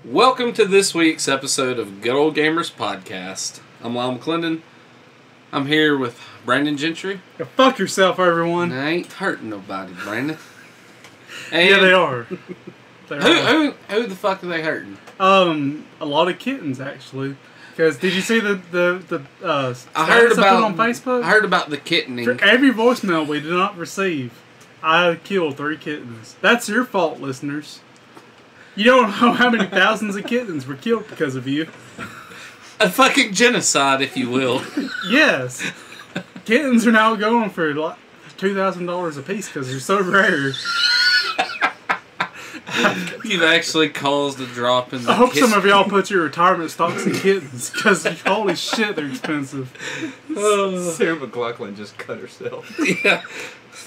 Welcome to this week's episode of Good Old Gamers Podcast. I'm Lyle McClendon. I'm here with Brandon Gentry. Yeah, fuck yourself, everyone. I ain't hurting nobody, Brandon. And yeah, they are. Who the fuck are they hurting? A lot of kittens, actually. Because did you see the I heard about on Facebook? I heard about the kittening. For every voicemail we did not receive, I killed 3 kittens. That's your fault, listeners. You don't know how many thousands of kittens were killed because of you. A fucking genocide, if you will. Yes. Kittens are now going for like $2,000 a piece because they're so rare. You've actually caused a drop in the I hope some of y'all put your retirement stocks in kittens because holy shit, they're expensive. Sarah McLachlan just cut herself. Yeah.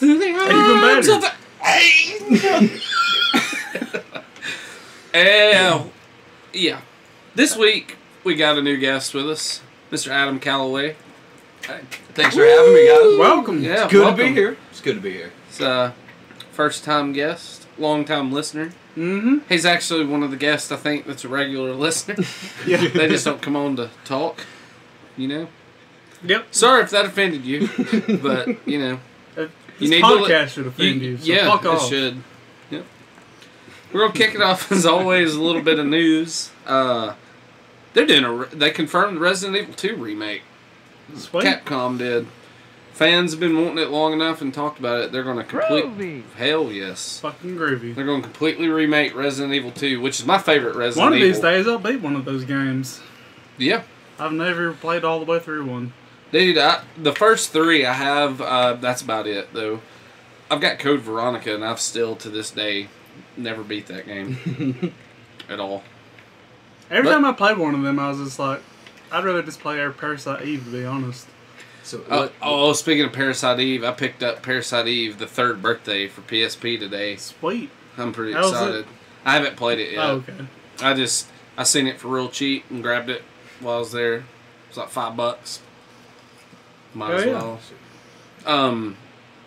Even better. Yeah. This week, we got a new guest with us, Mr. Adam Calloway. Hey, thanks for having me, guys. Welcome. Yeah, It's good welcome. to be here. It's good to be here. It's a first-time guest, long-time listener. Mm-hmm. He's actually one of the guests, I think, that's a regular listener. Yeah. They just don't come on to talk, you know? Yep. Sorry if that offended you, but, you know. This You need to podcast should offend you, so yeah, fuck it off. should. Yep. We're going to kick it off, as always, a little bit of news. They confirmed the Resident Evil 2 remake. Sweet. Capcom did. Fans have been wanting it long enough and talked about it. They're going to complete. Hell yes. Fucking groovy. They're going to completely remake Resident Evil 2, which is my favorite Resident One of Evil. these days, I'll beat one of those games. Yeah. I've never played all the way through one. Dude, the first 3 I have, that's about it, though. I've got Code Veronica, and I've still, to this day, never beat that game. At all. Every time I played one of them, I was just like, I'd rather just play Parasite Eve, to be honest. So, Speaking of Parasite Eve, I picked up Parasite Eve the 3rd birthday for PSP today. Sweet. I'm pretty How's excited. it? I haven't played it yet. Oh, okay. I seen it for real cheap and grabbed it while I was there. It was like $5. Might as well.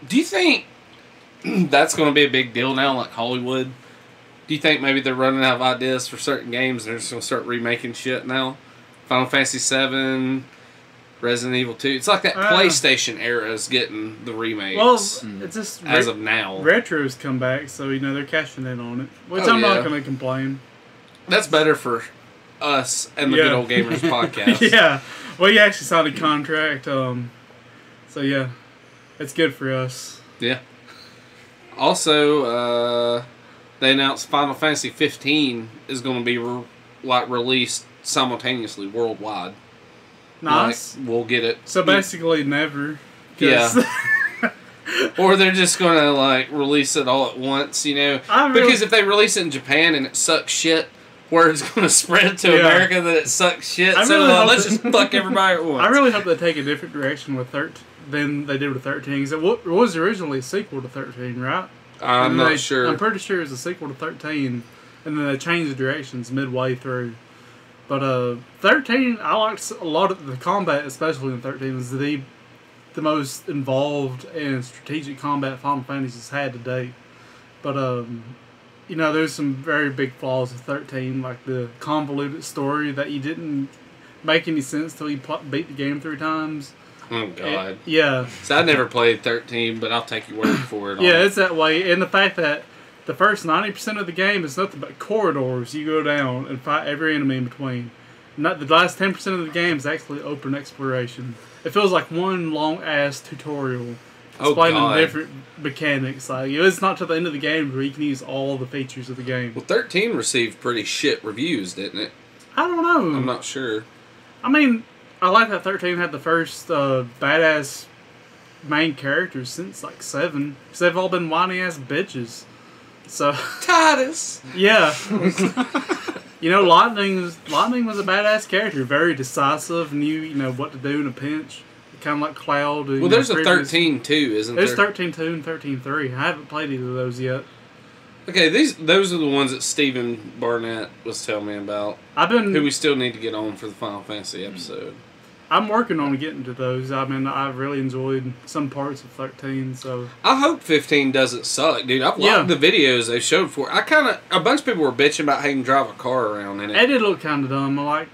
Do you think that's going to be a big deal now, like Hollywood? Do you think maybe they're running out of ideas for certain games and they're just going to start remaking shit now? Final Fantasy VII, Resident Evil 2. It's like that PlayStation era is getting the remakes. Well, it's just as of now. Retro's come back, so they're cashing in on it, which Oh, I'm yeah. not going to complain. That's better for us and the Good Old Gamers podcast. Yeah, well, you actually signed a contract, so yeah, it's good for us. Yeah. Also, they announced Final Fantasy 15 is going to be released simultaneously worldwide. Nice. Like, we'll get it. So basically, never. Yeah. Or they're just going to release it all at once, because if they release it in Japan and it sucks shit, word's going to spread to America that it sucks shit. Let's just fuck everybody at once. I really hope they take a different direction with 13 than they did with 13. Because it was originally a sequel to 13, right? I'm not sure. I'm pretty sure it was a sequel to 13, and then they changed the directions midway through. But 13, I liked a lot of the combat, especially in 13, was the most involved and strategic combat Final Fantasy's had to date. But there's some very big flaws with 13, like the convoluted story that you didn't make any sense till you beat the game 3 times. Oh, God. Yeah. So I never played 13, but I'll take your word for it. Yeah, it's that way. And the fact that the first 90% of the game is nothing but corridors you go down and fight every enemy in between. The last 10% of the game is actually open exploration. It feels like one long-ass tutorial explaining different mechanics. It's not to the end of the game where you can use all the features of the game. Well, 13 received pretty shit reviews, didn't it? I don't know. I'm not sure. I mean, I like that 13 had the first badass main characters since 7. Because they've all been whiny ass bitches. So Titus! yeah. You know, Lightning was a badass character, very decisive, knew what to do in a pinch, kind of like Cloud. Well, there's a 13 too, isn't there? There's 13-2 and 13-3. I haven't played either of those yet. Okay, those are the ones that Stephen Barnett was telling me about. Who we still need to get on for the Final Fantasy episode. I'm working on getting to those. I mean, I really enjoyed some parts of 13, so... I hope 15 doesn't suck, dude. I've liked the videos they showed for it. A bunch of people were bitching about how you can drive a car around in it. It did look kind of dumb. I'm like,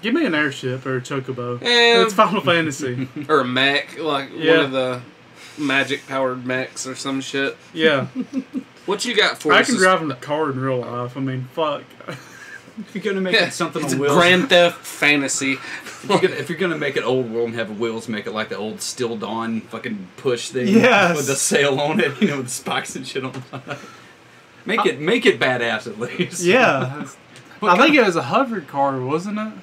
give me an airship or a chocobo. Yeah. It's Final Fantasy. Or a mech, like one of the magic-powered mechs or some shit. Yeah. What you got for us? I can drive a car in real life. I mean, fuck. If you're gonna make it something on wheels, Grand Theft Fantasy. if you're gonna make it old world and have wheels, make it like the old Steel Dawn fucking push thing with the sail on it, with the spikes and shit on it. Make it badass at least. Yeah, I think it was a hover car, wasn't it?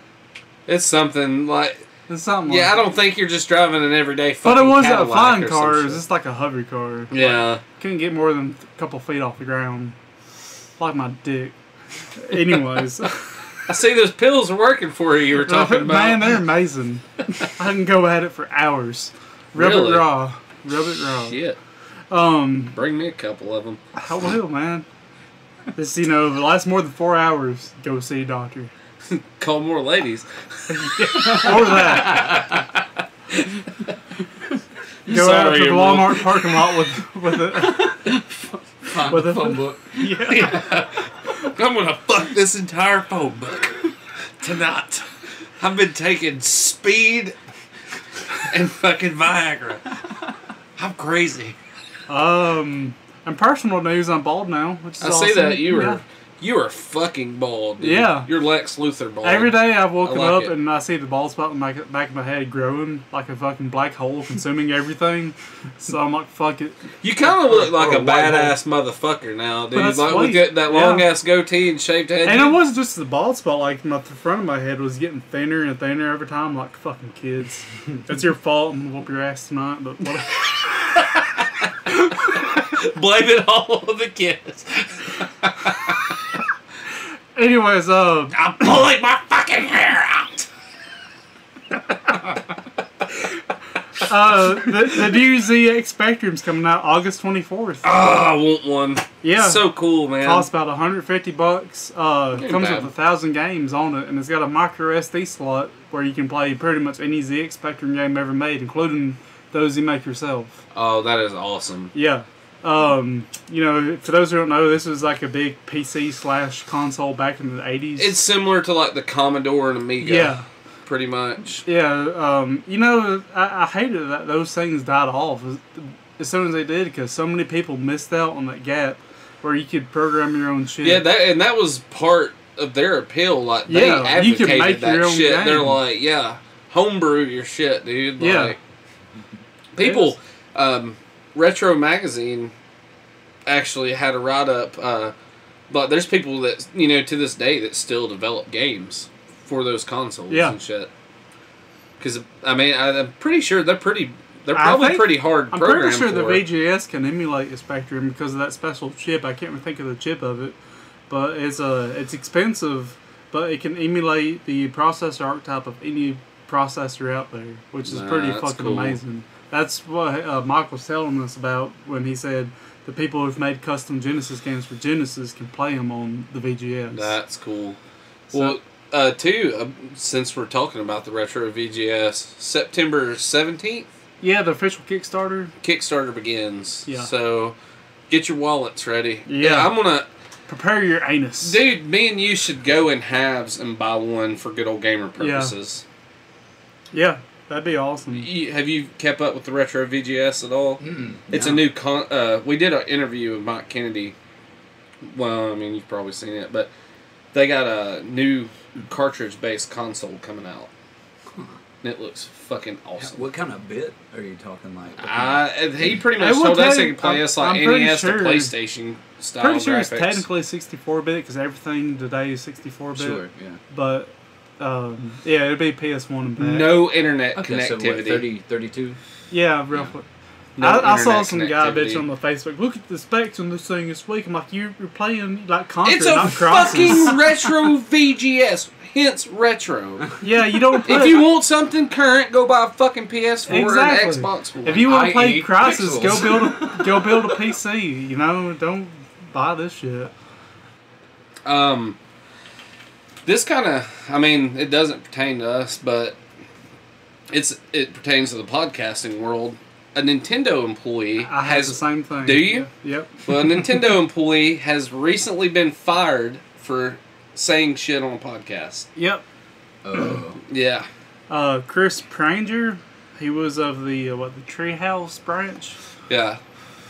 It's something like. It's something. Yeah, like I don't think you're just driving an everyday fucking But it wasn't Cadillac a flying or car. some It was shit. just like a hover car. Yeah. Like, couldn't get more than a couple feet off the ground. Like my dick. Anyways. I see those pills are working for you. You were talking about. Man, they're amazing. I can go at it for hours. Rub it raw. Shit. Bring me a couple of them. I will, man. Just, the last more than 4 hours, go see a doctor. Call more ladies. Or that. Go out to the Walmart parking lot with a phone book. Yeah. I'm gonna fuck this entire phone book tonight. I've been taking speed and fucking Viagra. I'm crazy. In personal news, I'm bald now, which is awesome. I see that you are fucking bald, dude. Yeah. You're Lex Luthor bald. Every day I've woken up and I see the bald spot in the back of my head growing like a fucking black hole, consuming everything. So I'm like, fuck it. You kind of look like a badass motherfucker now, dude. That's like sweet. we get that long ass goatee and shaved head. And it wasn't just the bald spot. Like the front of my head was getting thinner and thinner every time. Like fucking kids, it's your fault. I'm gonna whoop your ass tonight. But whatever. Blame it all on the kids. Anyways, I'm pulling my fucking hair out. The new ZX Spectrum's coming out August 24th. Oh, I want one. Yeah, so cool, man. Costs about $150. Comes bad. with 1,000 games on it, and it's got a micro SD slot where you can play pretty much any ZX Spectrum game ever made, including those you make yourself. Oh, that is awesome. Yeah. For those who don't know, this was like a big PC/console back in the 80s. It's similar to like the Commodore and Amiga. Yeah. Pretty much. Yeah. I hated that those things died off as soon as they did because so many people missed out on that gap where you could program your own shit. Yeah, that was part of their appeal. Like they advocated you can make that your own shit. game. They're like, yeah, homebrew your shit, dude. Like, people. Retro Magazine actually had a write-up, but there's people that, to this day that still develop games for those consoles and shit. Because, I'm pretty sure they're probably pretty hard I'm programmed pretty sure the for it. VGS can emulate a Spectrum because of that special chip. I can't even think of the chip of it. But it's expensive, but it can emulate the processor archetype of any processor out there, which is pretty fucking amazing. That's what Mike was telling us about when he said the people who've made custom Genesis games for Genesis can play them on the VGS. That's cool. Well, since we're talking about the retro VGS, September 17th? Yeah, the official Kickstarter. Kickstarter begins. Yeah. So, get your wallets ready. Yeah. I'm going to... Prepare your anus. Dude, me and you should go in halves and buy one for good old gamer purposes. Yeah. That'd be awesome. Have you kept up with the retro VGS at all? It's a new we did an interview with Mike Kennedy. Well, you've probably seen it, but they got a new cartridge-based console coming out. And it looks fucking awesome. What kind of bit are you talking like? He pretty much told us he could play us like NES to PlayStation style Pretty sure graphics. it's technically 64-bit because everything today is 64-bit. Sure, yeah. But it'd be PS1 and back. No internet Okay, connectivity. so what, 32? Yeah, roughly. I saw some guy bitch on the Facebook. Look at the specs on this thing this week. I'm like, you're playing like Contra, it's a not Crysis. fucking retro VGS. Hence retro. Yeah, you don't. If you want something current, go buy a fucking PS4 exactly. and Xbox One. If you want to play Crysis, pixels. go build a PC. You know, don't buy this shit. This kind of, I mean, it doesn't pertain to us, but it pertains to the podcasting world. A Nintendo employee has the same thing. Do you? Yeah. Yep. Well, a Nintendo employee has recently been fired for saying shit on a podcast. Yep. Yeah. Chris Pranger, he was of the Treehouse branch. Yeah.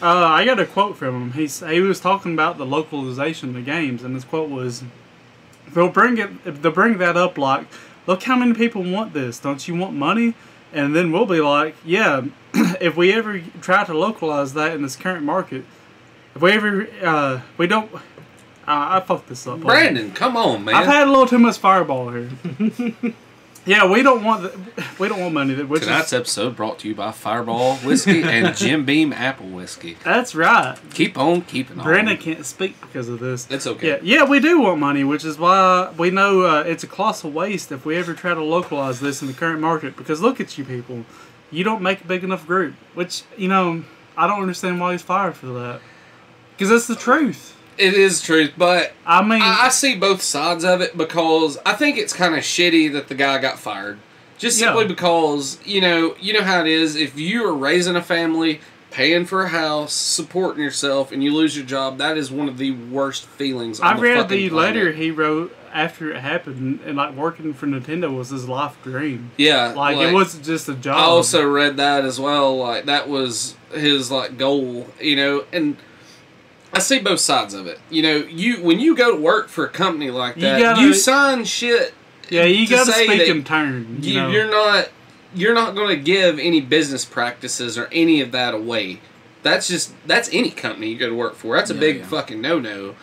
I got a quote from him. He was talking about the localization of the games, and his quote was, they'll bring that up like, look how many people want this. Don't you want money? And then we'll be like, yeah, if we ever try to localize that in this current market, if we ever, we don't... I fucked this up. Brandon, come on, man. I've had a little too much Fireball here. Yeah, we don't want money. Tonight's episode brought to you by Fireball Whiskey and Jim Beam Apple Whiskey. That's right. Keep on keeping on. Brandon can't speak because of this. It's okay. Yeah, we do want money, which is why we know it's a colossal waste if we ever try to localize this in the current market. Because look at you people. You don't make a big enough group. Which, I don't understand why he's fired for that. Because that's the truth. It is truth, but I mean, I see both sides of it because I think it's kind of shitty that the guy got fired. Just simply because, you know how it is. If you are raising a family, paying for a house, supporting yourself, and you lose your job, that is one of the worst feelings on the fucking planet. I read the letter he wrote after it happened, and like working for Nintendo was his life dream. Yeah. Like it wasn't just a job. I also read that as well. Like that was his like goal, and I see both sides of it. When you go to work for a company like that, you sign shit. Yeah, you gotta speak in turn. You're not going to give any business practices or any of that away. That's any company you go to work for. That's a big fucking no-no.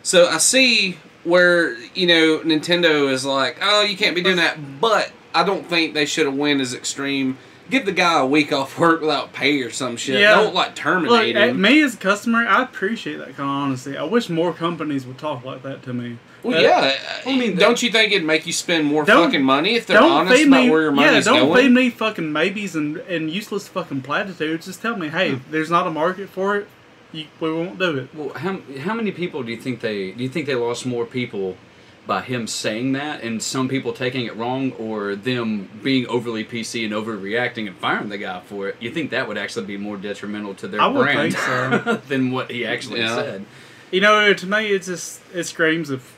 So I see where Nintendo is like, oh, you can't be doing that. But I don't think they should have went as extreme. Give the guy a week off work without pay or some shit. Yeah. Don't terminate him. Me as a customer, I appreciate that kind of honesty. I wish more companies would talk like that to me. Well, yeah. I mean, don't you think it'd make you spend more fucking money if they're honest about where your money's going? Yeah, don't feed me fucking maybes and useless fucking platitudes. Just tell me, hey, there's not a market for it. We won't do it. Well, how many people do you think they lost more people by him saying that and some people taking it wrong, or them being overly PC and overreacting and firing the guy for it? You think that would actually be more detrimental to their brand than what he actually said? To me, it screams of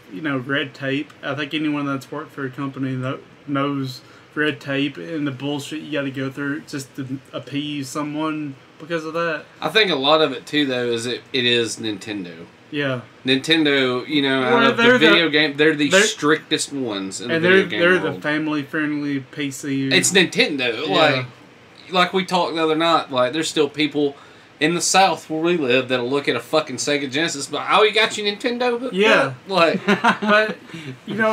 red tape. I think anyone that's worked for a company knows red tape and the bullshit you got to go through just to appease someone because of that. I think a lot of it too, though, is it is Nintendo. Yeah. Nintendo, out of the video game, they're the strictest ones in the video game world. They're the family-friendly PC. It's Nintendo. Yeah. Like we talked the other night, there's still people in the South where we live that'll look at a fucking Sega Genesis, but you got your Nintendo? Yeah. But,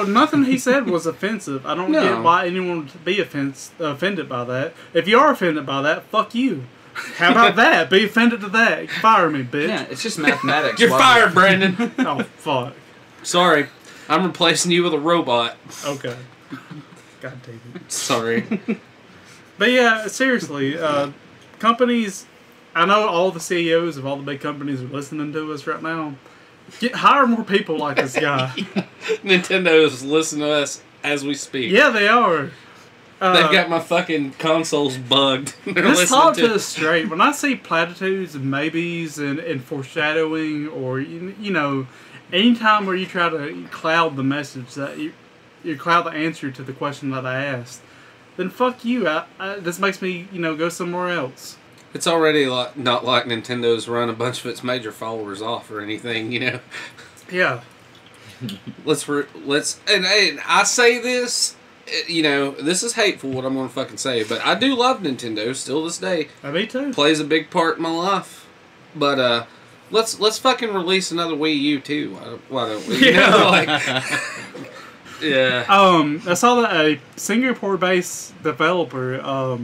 nothing he said was offensive. I don't get why anyone would be offended by that. If you are offended by that, fuck you. How about that? Be offended to that. Fire me, bitch. Yeah, it's just mathematics. You're fired, Brandon. Oh, fuck. Sorry. I'm replacing you with a robot. Okay. God damn it. Sorry. But yeah, seriously, companies, I know all the CEOs of all the big companies are listening to us right now. Hire more people like this guy. Nintendo is listening to us as we speak. Yeah, they are. They've got my fucking consoles bugged. Just talk to us straight. When I see platitudes and maybes and foreshadowing, or anytime where you try to cloud the message, that you cloud the answer to the question that I asked, then fuck you. This makes me go somewhere else. It's already not like Nintendo's run a bunch of its major followers off or anything, Yeah. Let's and I say this. This is hateful what I'm going to fucking say, but I do love Nintendo still this day. Me too. Plays a big part in my life. But let's fucking release another Wii U too. Why don't we? Yeah. I saw that a Singapore-based developer,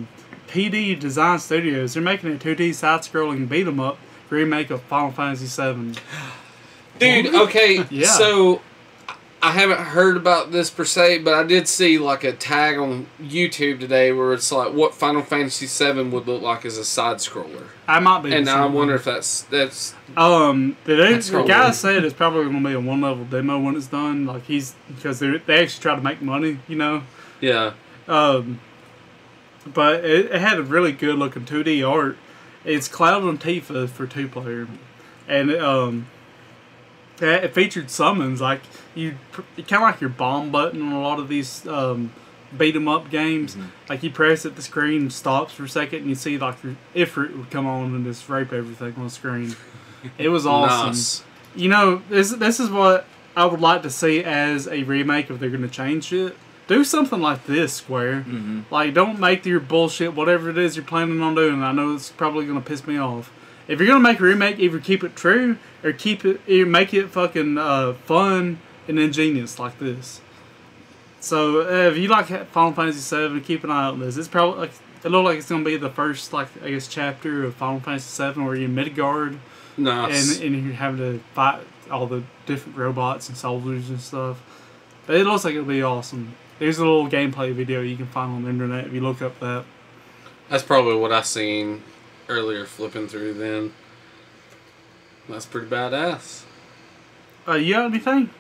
PD Design Studios. They're making a 2D side-scrolling beat-em-up remake of Final Fantasy VII. Dude, okay, Yeah. so I haven't heard about this per se, but I did see like a tag on YouTube today where it's like what Final Fantasy VII would look like as a side scroller, I might be. and the I same wonder one. if that's The guy said it's probably going to be a 1-level demo when it's done. Like because they actually try to make money, you know. yeah. But it had a really good looking 2D art. It's Cloud and Tifa for 2-player, and it featured summons like kind of like your bomb button on a lot of these beat 'em up games. Mm-hmm. Like you press it, the screen stops for a second, and you see like your Ifrit would come on and just rape everything on the screen. It was awesome. Nice. You know, this is what I would like to see as a remake if they're going to change it. Do something like this, Square. Mm-hmm. Like, don't make your bullshit, whatever it is you're planning on doing. I know it's probably going to piss me off. If you're going to make a remake, either keep it true or either make it fucking fun and ingenious like this. So, if you like Final Fantasy VII, keep an eye out on this. It's probably like it looks like it's going to be the first, like, I guess, chapter of Final Fantasy VII where you're in Midgard Nice. and you're having to fight all the different robots and soldiers and stuff. But it looks like it'll be awesome. There's a little gameplay video you can find on the internet if you look up that. That's probably what I seen earlier flipping through then. That's pretty badass. You got anything?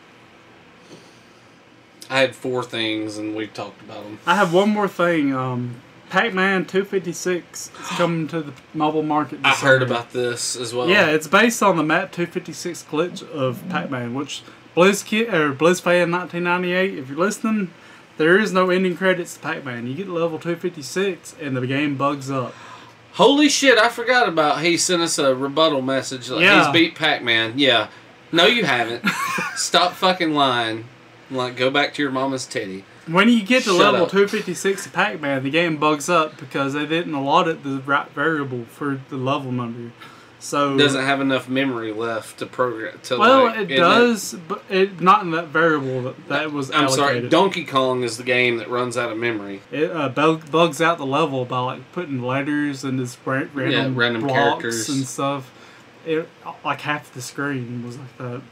I had 4 things and we've talked about them. I have one more thing. Pac-Man 256 is coming to the mobile market this I heard summer. about this as well. Yeah, it's based on the Map 256 glitch of Pac-Man, which BlizzFan 1998, if you're listening, there is no ending credits to Pac-Man. You get to level 256 and the game bugs up. Holy shit, I forgot about he sent us a rebuttal message. Like, Yeah. he's beat Pac-Man. Yeah. No, you haven't. Stop fucking lying. Like, go back to your mama's titty. When you get to Shut level up. 256 of Pac-Man, the game bugs up because they didn't allot it the right variable for the level number. So Doesn't have enough memory left to program. To well, like, it isn't does, but it not in that variable that was I'm sorry. allocated. Donkey Kong is the game that runs out of memory. It bugs out the level by like putting letters and this random random blocks characters and stuff. It like half the screen was like that.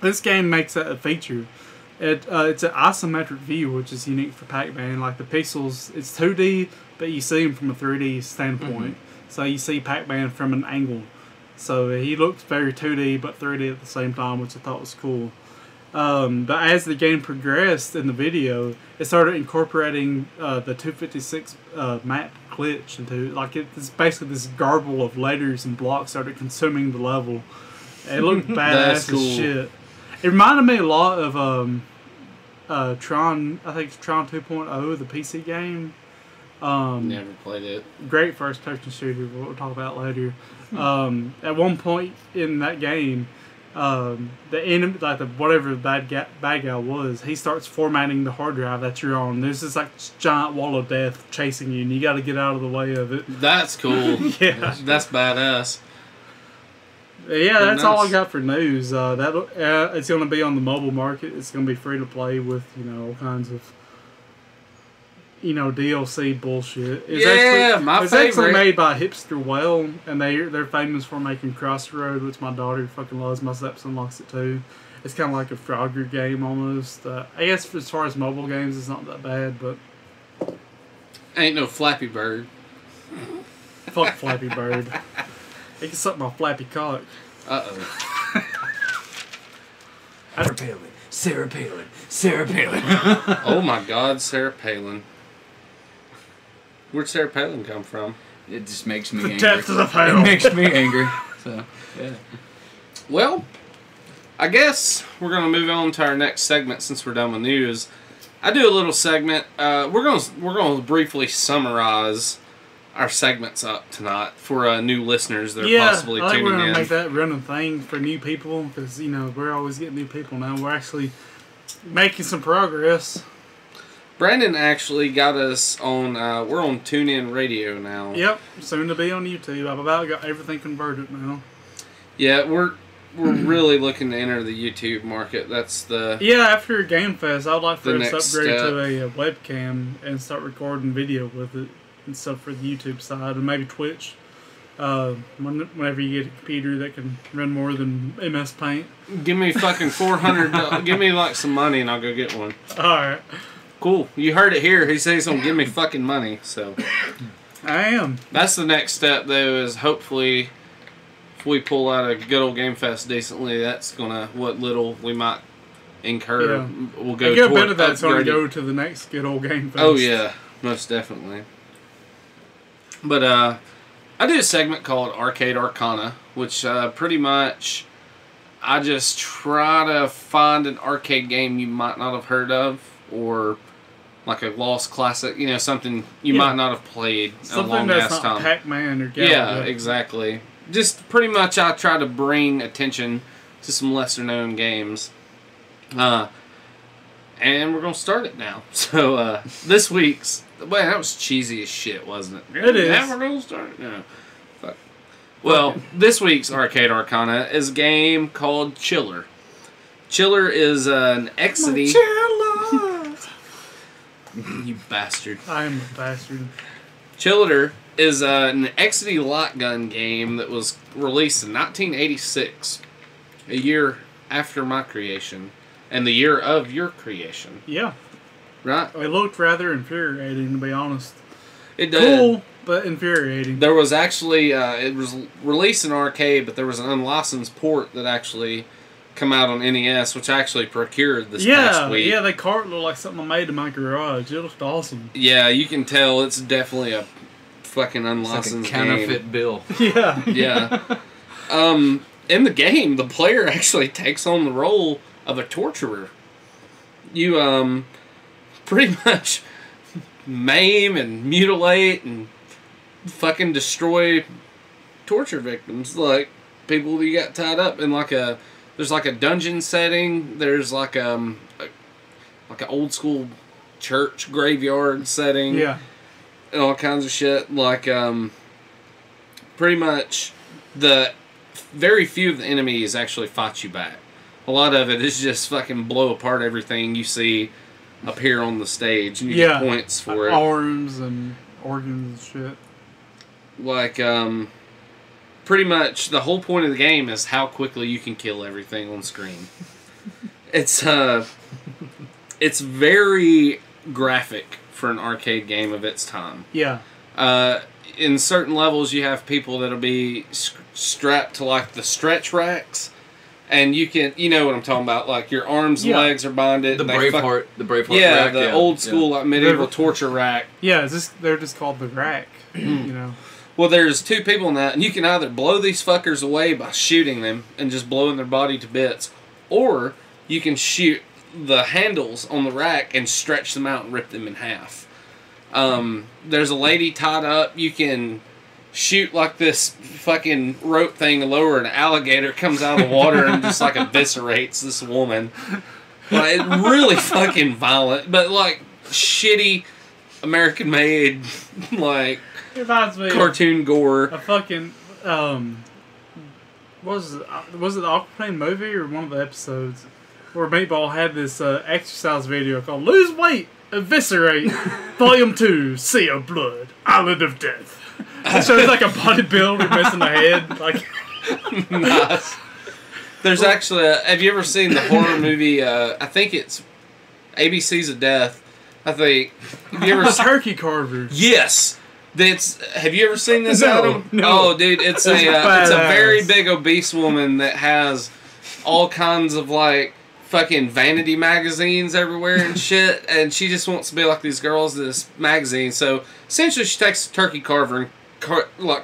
This game makes that a feature. It's an isometric view, which is unique for Pac-Man. Like the pixels, it's 2D, but you see him from a 3D standpoint. So you see Pac-Man from an angle. So he looks very 2D but 3D at the same time, which I thought was cool. But as the game progressed in the video, it started incorporating the 256 map glitch into like it's basically this garble of letters and blocks started consuming the level. It looked badass cool. as shit. It reminded me a lot of Tron. I think it's Tron 2.0, the PC game. Never played it. Great first-person shooter. We'll talk about later. At one point in that game, the enemy, like whatever the bad guy was, he starts formatting the hard drive that you're on. There's this like giant wall of death chasing you, and you got to get out of the way of it. That's cool. Yeah. That's badass. Yeah, that's all I Nice. got for news. It's going to be on the mobile market. It's going to be free to play with all kinds of DLC bullshit. My it's actually favorite. made by Hipster Well, and they're famous for making Crossroad, which my daughter fucking loves. My stepson likes it too. It's kind of like a Frogger game almost. I guess as far as mobile games, it's not that bad, but Ain't no Flappy Bird. fuck Flappy Bird. He can suck my flappy cock. Uh-oh. Sarah Palin. Sarah Palin. Sarah Palin. Oh my God, Sarah Palin. Where'd Sarah Palin come from? It just makes me angry. Death to the It panel. makes me angry. So, yeah. Well, I guess we're gonna move on to our next segment since we're done with news. I do a little segment. We're gonna briefly summarize our segments up tonight for new listeners that are possibly I think we're tuning gonna in. make that running thing for new people because we're always getting new people now. We're actually making some progress. Brandon actually got us on. We're on TuneIn Radio now. Yep, soon to be on YouTube. I've about got everything converted now. Yeah, we're really looking to enter the YouTube market. That's the Yeah, after Game Fest, I'd like The for us to next upgrade step. to a webcam and start recording video with it. and stuff for the YouTube side, and maybe Twitch. Whenever you get a computer that can run more than MS Paint. Give me fucking $400. Give me like some money and I'll go get one. Alright. Cool. You heard it here. He says he's gonna give me fucking money. So I am. that's the next step, though. Is hopefully if we pull out a good old Game Fest decently, that's gonna what little we might incur. Yeah. We'll go. A good toward bit of that's going to upgrading. go to the next good old Game Fest. Oh yeah, most definitely. But I do a segment called Arcade Arcana, which pretty much I just try to find an arcade game you might not have heard of, or like a lost classic, you know, something you might not have played in a Something long that's ass not time. Pac-Man or Galaga. Yeah, exactly. Just pretty much I try to bring attention to some lesser known games. And we're going to start it now. So this week's... Well, that was cheesy as shit, wasn't it? It is. Now we're going to start it now. Fuck. Well, this week's Arcade Arcana is a game called Chiller. Chiller is an Exidy... You bastard. I am a bastard. Chiller is an Exidy light gun game that was released in 1986, a year after my creation, and the year of your creation. Yeah. Right? It looked rather infuriating, to be honest. It did. Cool, but infuriating. There was actually, it was released in arcade, but there was an unlicensed port that actually come out on NES, which I actually procured this past week. Yeah, that cart looked like something I made in my garage. It looked awesome. Yeah, you can tell it's definitely a fucking unlicensed It's like a counterfeit game. bill. Yeah. Yeah. In the game, the player actually takes on the role of a torturer. You, pretty much maim and mutilate and fucking destroy torture victims. Like, people you got tied up in like a... There's like a dungeon setting. There's like an old school church graveyard setting. Yeah. And all kinds of shit. Like, pretty much the very few of the enemies actually fight you back. A lot of it is just fucking blow apart everything you see appear on the stage, and you get points for it. Arms and organs and shit. Like, pretty much the whole point of the game is how quickly you can kill everything on screen. It's very graphic for an arcade game of its time. Yeah. In certain levels, you have people that'll be strapped to like the stretch racks, and you can, you know what I'm talking about, like your arms and legs are bonded. The Braveheart yeah, rack. the old school like medieval torture rack. Yeah, they're just called the rack. You know. Well, there's two people in that, and you can either blow these fuckers away by shooting them and just blowing their body to bits, or you can shoot the handles on the rack and stretch them out and rip them in half. There's a lady tied up. You can shoot like this fucking rope thing lower, an alligator comes out of the water and just like eviscerates this woman. Like, it's really fucking violent, but like shitty American made like It reminds me cartoon gore. a fucking was it the Aquaplane movie or one of the episodes where Meatball had this exercise video called "Lose Weight, Eviscerate, Volume 2, Sea of Blood, Island of Death." It shows like a bodybuilder missing a head. Like, Nice. There's actually have you ever seen the horror movie? I think it's ABCs of Death. I think. Have you ever seen? Turkey Carvers. Yes. Have you ever seen this, No, Adam? no. Oh, dude, it's a badass. very big obese woman that has all kinds of like fucking vanity magazines everywhere and shit, and she just wants to be like these girls in this magazine. So essentially, she takes a turkey carver and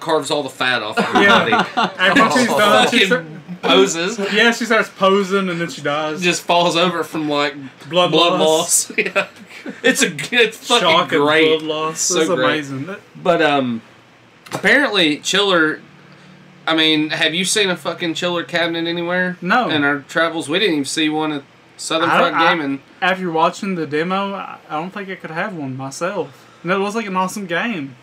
carves all the fat off her body. After she's done, Fucking poses. she starts posing and then she dies. Just falls over from like blood loss. Yeah. It's fucking Shock and great. blood loss. So It's great. amazing. But apparently Chiller. I mean, have you seen a fucking Chiller cabinet anywhere? No. In our travels, we didn't even see one at Southern Front Gaming. After watching the demo, I don't think I could have one myself. And it was like an awesome game.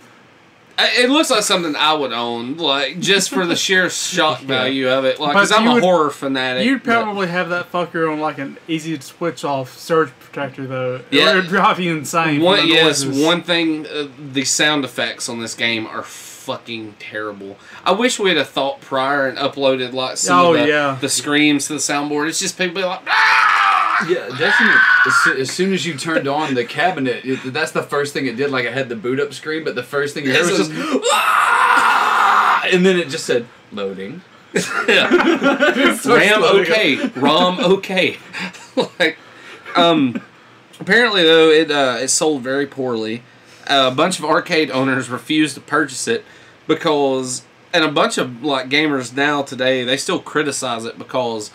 It looks like something I would own, like just for the sheer shock value of it. Like, because I'm a horror fanatic. You'd probably have that fucker on like an easy to switch off surge protector, though. Yeah. It would drive you insane. One thing, the sound effects on this game are fucking terrible. I wish we had thought prior and uploaded like some of the screams to the soundboard. It's just people be like, ah! Yeah, definitely. As soon as you turned on the cabinet, that's the first thing it did. Like, I had the boot up screen, but the first thing you heard was just, and then it just said, loading. RAM okay. ROM okay. Like, apparently, though, it sold very poorly. A bunch of arcade owners refused to purchase it because, and a bunch of like gamers now today, they still criticize it because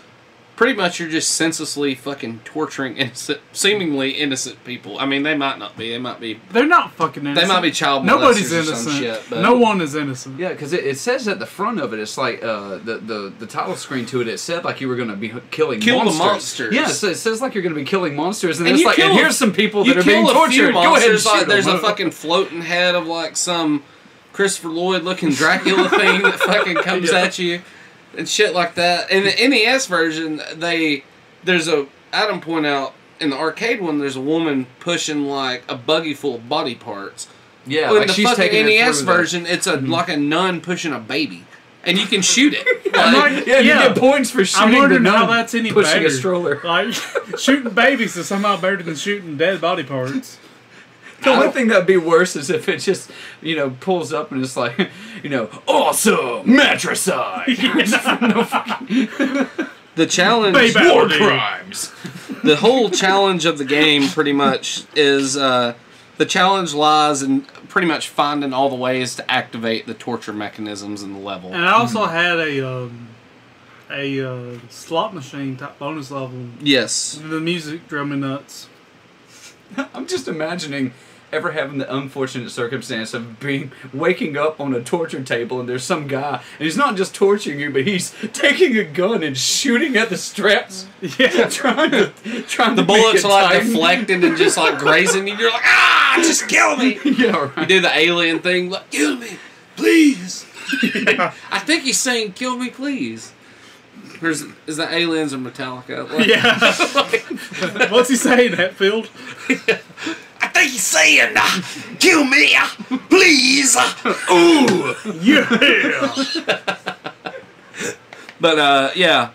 pretty much you're just senselessly fucking torturing innocent, seemingly innocent people. I mean, they might not be. They might be. They're not fucking innocent. They might be child molesters. Nobody's innocent. Or some shit, but no one is innocent. Yeah, because it says at the front of it, it's like the title screen to it. It said like you were going to be killing monsters. The monsters. Yeah, so it says like you're going to be killing monsters, and, and it's like, and here's some people that are being tortured. Go ahead and shoot like, there's them. a fucking floating head of like some Christopher Lloyd looking Dracula thing that fucking comes at you and shit like that. In the NES version, there's a Adam point out in the arcade one. There's a woman pushing like a buggy full of body parts. Yeah, well, like in the fucking NES version, it's like a nun pushing a baby, and you can shoot it. Like, you get points for shooting. I'm wondering the nun how that's any pushing better. A stroller. Like shooting babies is somehow better than shooting dead body parts. The only thing that'd be worse is if it just, pulls up and it's like, awesome matricide. The challenge, war crimes. The whole challenge of the game, pretty much, is the challenge lies in pretty much finding all the ways to activate the torture mechanisms in the level. And I also had a slot machine type bonus level. Yes. The music drove me nuts. I'm just imagining ever having the unfortunate circumstance of waking up on a torture table and there's some guy and he's not just torturing you, but he's taking a gun and shooting at the straps. Yeah, trying the bullets are like deflecting and just like grazing you. You're like, just kill me. Yeah, right. You do the alien thing, like, kill me, please. I think he's saying, kill me, please. Is that Aliens or Metallica? Like, yeah. What's he saying, Hatfield? I think he's saying, kill me, please. Ooh. Yeah. But, yeah.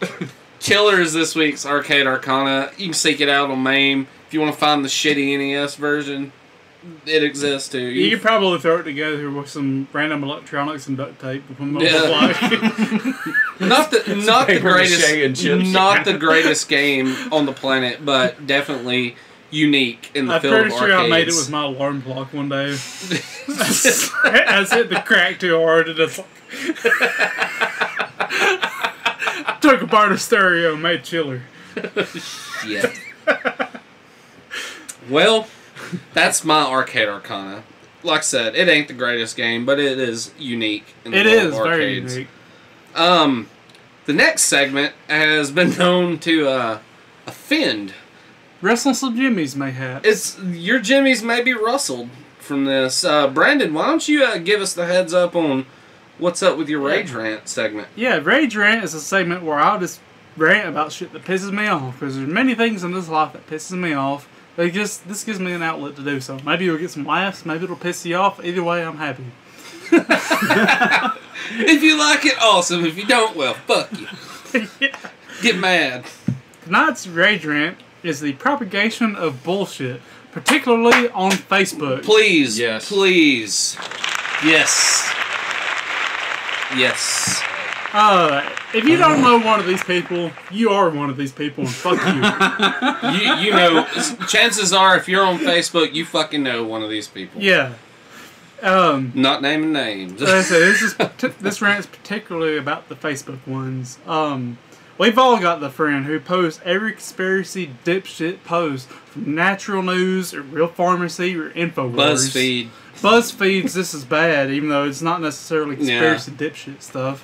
Killer is this week's Arcade Arcana. You can seek it out on MAME. If you want to find the shitty NES version, it exists too. You could probably throw it together with some random electronics and duct tape. Not the greatest game on the planet, but definitely unique in the field of arcades. I'm pretty sure I made it with my alarm clock one day. I hit the crack too hard and it's like took apart a stereo and made chiller. Yeah. Well, that's my Arcade Arcana. Like I said, it ain't the greatest game, but it is unique in the world of arcades. Very unique. The next segment has been known to offend. Wrestling some jimmies, mayhap. Your jimmies may be rustled from this. Brandon, why don't you give us the heads up on what's up with your Rage Rant segment? Yeah, Rage Rant is a segment where I'll just rant about shit that pisses me off. Because there's many things in this life that pisses me off. But this gives me an outlet to do so. Maybe you'll get some laughs. Maybe it'll piss you off. Either way, I'm happy. If you like it, awesome. If you don't, well, fuck you. Yeah. Get mad. Tonight's Rage Rant is the propagation of bullshit, particularly on Facebook. Please. Yes. Please. Yes. Yes. If you don't know one of these people, you are one of these people, and fuck you. You know, chances are, if you're on Facebook, you fucking know one of these people. Yeah. Not naming names. Like I said, this rant is particularly about the Facebook ones. We've all got the friend who posts every conspiracy dipshit post from Natural News or Real Pharmacy or InfoWars. BuzzFeed's This Is Bad, even though it's not necessarily conspiracy dipshit stuff.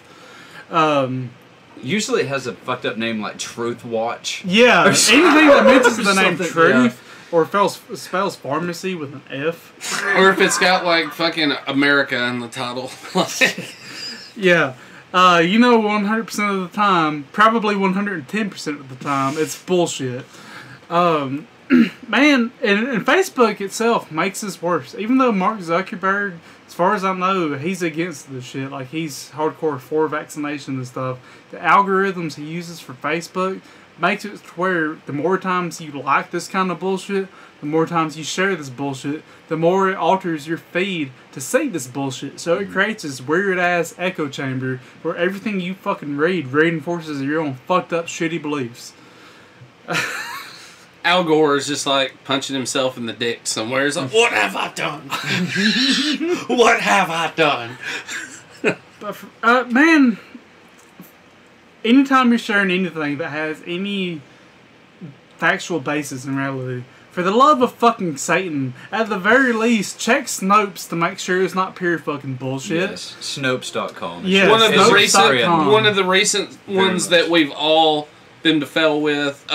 Usually it has a fucked up name like Truth Watch. Yeah, anything that mentions the name Truth. or spells pharmacy with an F. Or if it's got like fucking America in the title. Yeah. 100% of the time, probably 110% of the time, it's bullshit. Man, and Facebook itself makes this worse. Even though Mark Zuckerberg, as far as I know, he's against this shit. Like, he's hardcore for vaccination and stuff. The algorithms he uses for Facebook makes it to where the more times you like this kind of bullshit, the more times you share this bullshit, the more it alters your feed to see this bullshit. So it creates this weird-ass echo chamber where everything you fucking read reinforces your own fucked up shitty beliefs. Al Gore is just like punching himself in the dick somewhere. He's like, what have I done? What have I done? But, man, anytime you're sharing anything that has any factual basis in reality, for the love of fucking Satan, at the very least, check Snopes to make sure it's not pure fucking bullshit. Yes, Snopes.com. Yes, one of the recent Very ones much. that we've all been to fell with.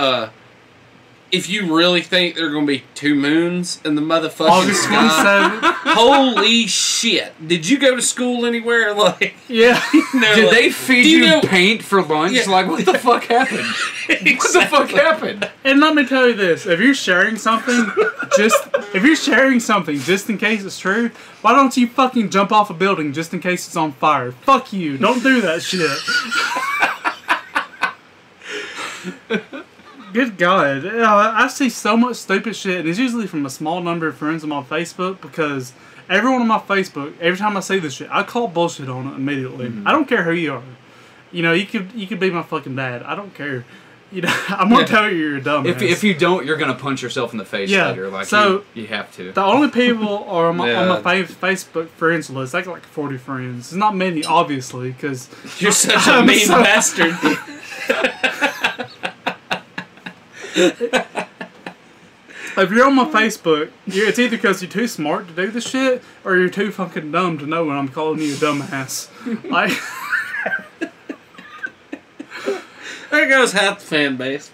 If you really think there are going to be 2 moons in the motherfucking August sky, 27th. holy shit! Did you go to school anywhere? Like, Yeah. no, Did like, they feed do you know- paint for lunch? Yeah. Like, what the fuck happened? What the fuck happened? And let me tell you this: if you're sharing something, just in case it's true, why don't you fucking jump off a building just in case it's on fire? Fuck you! Don't do that shit. Good God, I see so much stupid shit, and it's usually from a small number of friends on my Facebook because everyone on my Facebook, every time I see this shit, I call bullshit on it immediately. I don't care who you are. You could be my fucking dad. I don't care. I'm gonna tell you you're a dumbass. If you don't, you're gonna punch yourself in the face later. Like, so you have to. the only people are on my Yeah. Facebook friends list. I got like 40 friends. It's not many, obviously, because You're such a I'm mean so- bastard. if you're on my Facebook, it's either because you're too smart to do this shit, or you're too fucking dumb to know when I'm calling you a dumbass. Like, There goes half the fan base.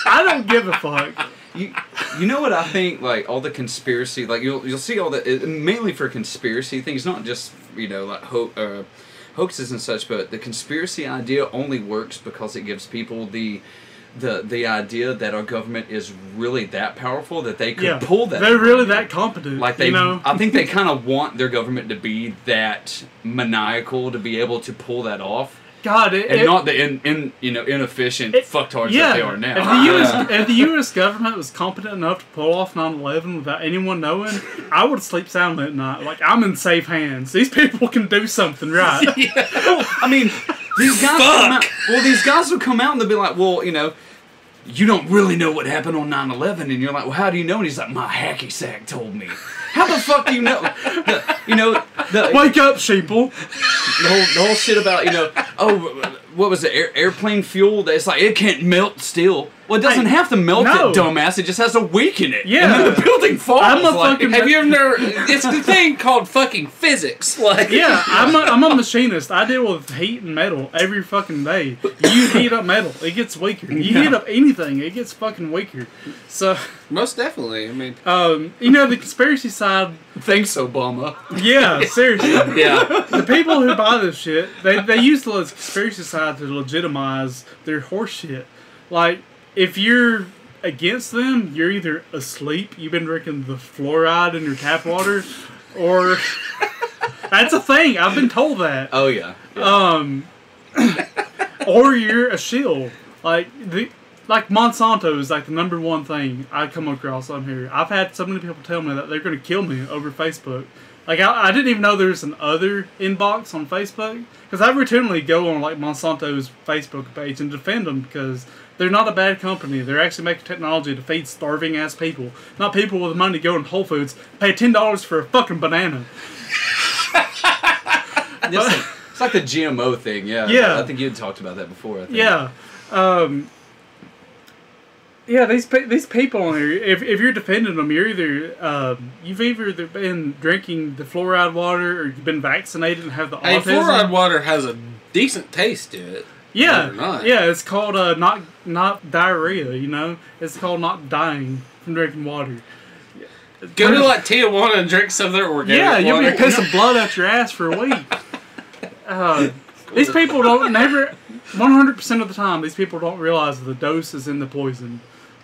I don't give a fuck. You know what I think? Like, all the conspiracy, like you'll see all the mainly for conspiracy things, not just like hoaxes and such, but the conspiracy idea only works because it gives people the idea that our government is really that powerful that they could pull that. They're really that competent. Like I think they kind of want their government to be that maniacal to be able to pull that off. God, Not the inefficient fucktards that they are now. If the U.S. government was competent enough to pull off 9/11 without anyone knowing, I would sleep soundly at night. Like, I'm in safe hands. These people can do something right. I mean, these guys come out. Well, these guys will come out and they'll be like, well, you don't really know what happened on 9/11, and you're like, well, how do you know? And he's like, my hacky sack told me. How the fuck do you know? Wake up, sheeple. The whole shit about what was it? Airplane fuel? It's like it can't melt steel. Well, it doesn't have to melt no. it, dumbass. It just has to weaken it. Yeah. And then the building falls. I'm a fucking- Have you ever? It's the thing called fucking physics. Like, Yeah, I'm a machinist. I deal with heat and metal every fucking day. You heat up metal, it gets weaker. You heat up anything, it gets fucking weaker. So, most definitely. I mean, the conspiracy side, Thanks, Obama. yeah, seriously. yeah. The people who buy this shit, they use the conspiracy side to legitimize their horse shit. Like, if you're against them, you're either asleep, you've been drinking the fluoride in your tap water, or that's a thing. I've been told that. Oh yeah. Or you're a shill. Like Monsanto is like the number one thing I come across on here. I've had so many people tell me that they're going to kill me over Facebook. Like, I didn't even know there's an other inbox on Facebook, because I routinely go on like Monsanto's Facebook page and defend them because they're not a bad company. They're actually making technology to feed starving ass people, not people with money to go in Whole Foods, pay $10 for a fucking banana. It's like the GMO thing. Yeah. Yeah. I think you had talked about that before. I think. Yeah. Yeah, these people on here, if you're defending them, you've either been drinking the fluoride water or you've been vaccinated and have the Hey, autism. fluoride water has a decent taste to it. Yeah, not. yeah. It's called not diarrhea. You know, it's called not dying from drinking water. Go to like Tijuana and drink some of their organic Yeah, you'll water. be pissing blood out your ass for a week. These people don't never. 100% of the time, these people don't realize the dose is in the poison,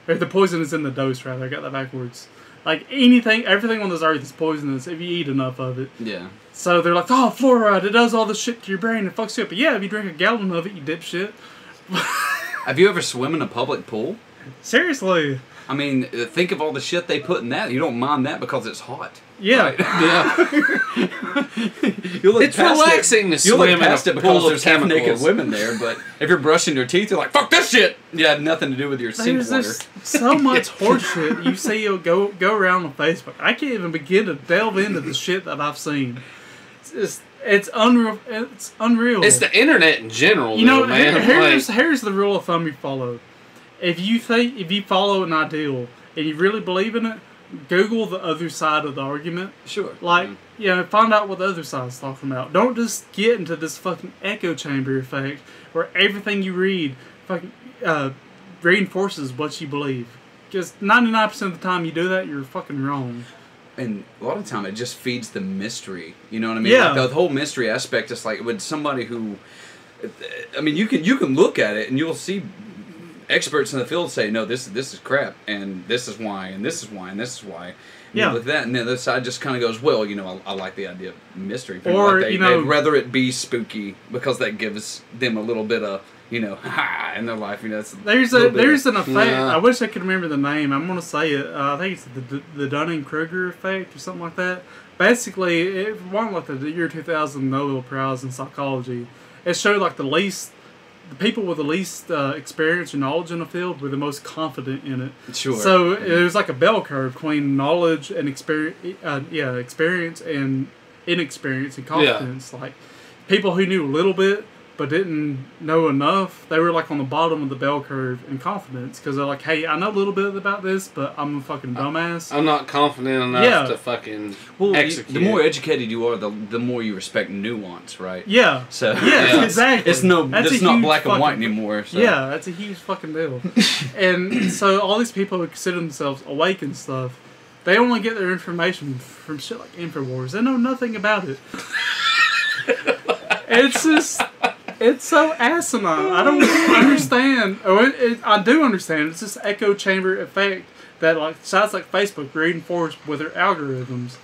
or the poison is in the dose. Rather, I got that backwards. Like everything on this earth is poisonous if you eat enough of it. Yeah. So they're like, oh, fluoride, it does all this shit to your brain, it fucks you up. But yeah, if you drink a gallon of it, you dipshit. Have you ever swim in a public pool? Seriously. I mean, think of all the shit they put in that. You don't mind that because it's hot. Yeah. Right? Yeah. It's relaxing to You'll swim look past in it a because pool of there's half naked chemicals. women there, but if you're brushing your teeth, you're like, fuck this shit! You had nothing to do with your sink There's water. just so much horseshit you see you'll go around on Facebook. I can't even begin to delve into the shit that I've seen. It's unreal. It's unreal. It's the internet in general, You know, though, man. here's the rule of thumb you follow. If you follow an ideal and you really believe in it, Google the other side of the argument. Sure. Like, find out what the other side's talking about. Don't just get into this fucking echo chamber effect where everything you read fucking reinforces what you believe. Because 99% of the time you do that, you're fucking wrong. And a lot of the time, it just feeds the mystery. You know what I mean? Yeah. Like the whole mystery aspect is like with somebody who, I mean, you can look at it and you'll see experts in the field say, no, this is crap, and this is why, and this is why, and this is why. And Yeah. you look at that, and the other side just kind of goes, well, I like the idea of mystery. People Or, they'd rather it be spooky because that gives them a little bit of, ha in their life. It's There's an effect. Yeah. I wish I could remember the name. I'm gonna say it. I think it's the Dunning-Kruger effect or something like that. Basically, it won like the year 2000 Nobel Prize in psychology. It showed like the people with the least experience and knowledge in the field were the most confident in it. Sure. So it was like a bell curve between knowledge and experience and inexperience and confidence. Like people who knew a little bit but didn't know enough, they were like on the bottom of the bell curve in confidence because they're like, hey, I know a little bit about this, but I'm a fucking dumbass. I'm not confident enough to fucking execute. The more educated you are, the more you respect nuance, right? Yeah. So Yeah, exactly. It's not huge black and white fucking- anymore. So. Yeah, that's a huge fucking deal. And so all these people who consider themselves awake and stuff, they only get their information from shit like InfoWars. They know nothing about it. It's so asinine. I don't understand. I do understand. It's this echo chamber effect that like sites like Facebook reinforce with their algorithms.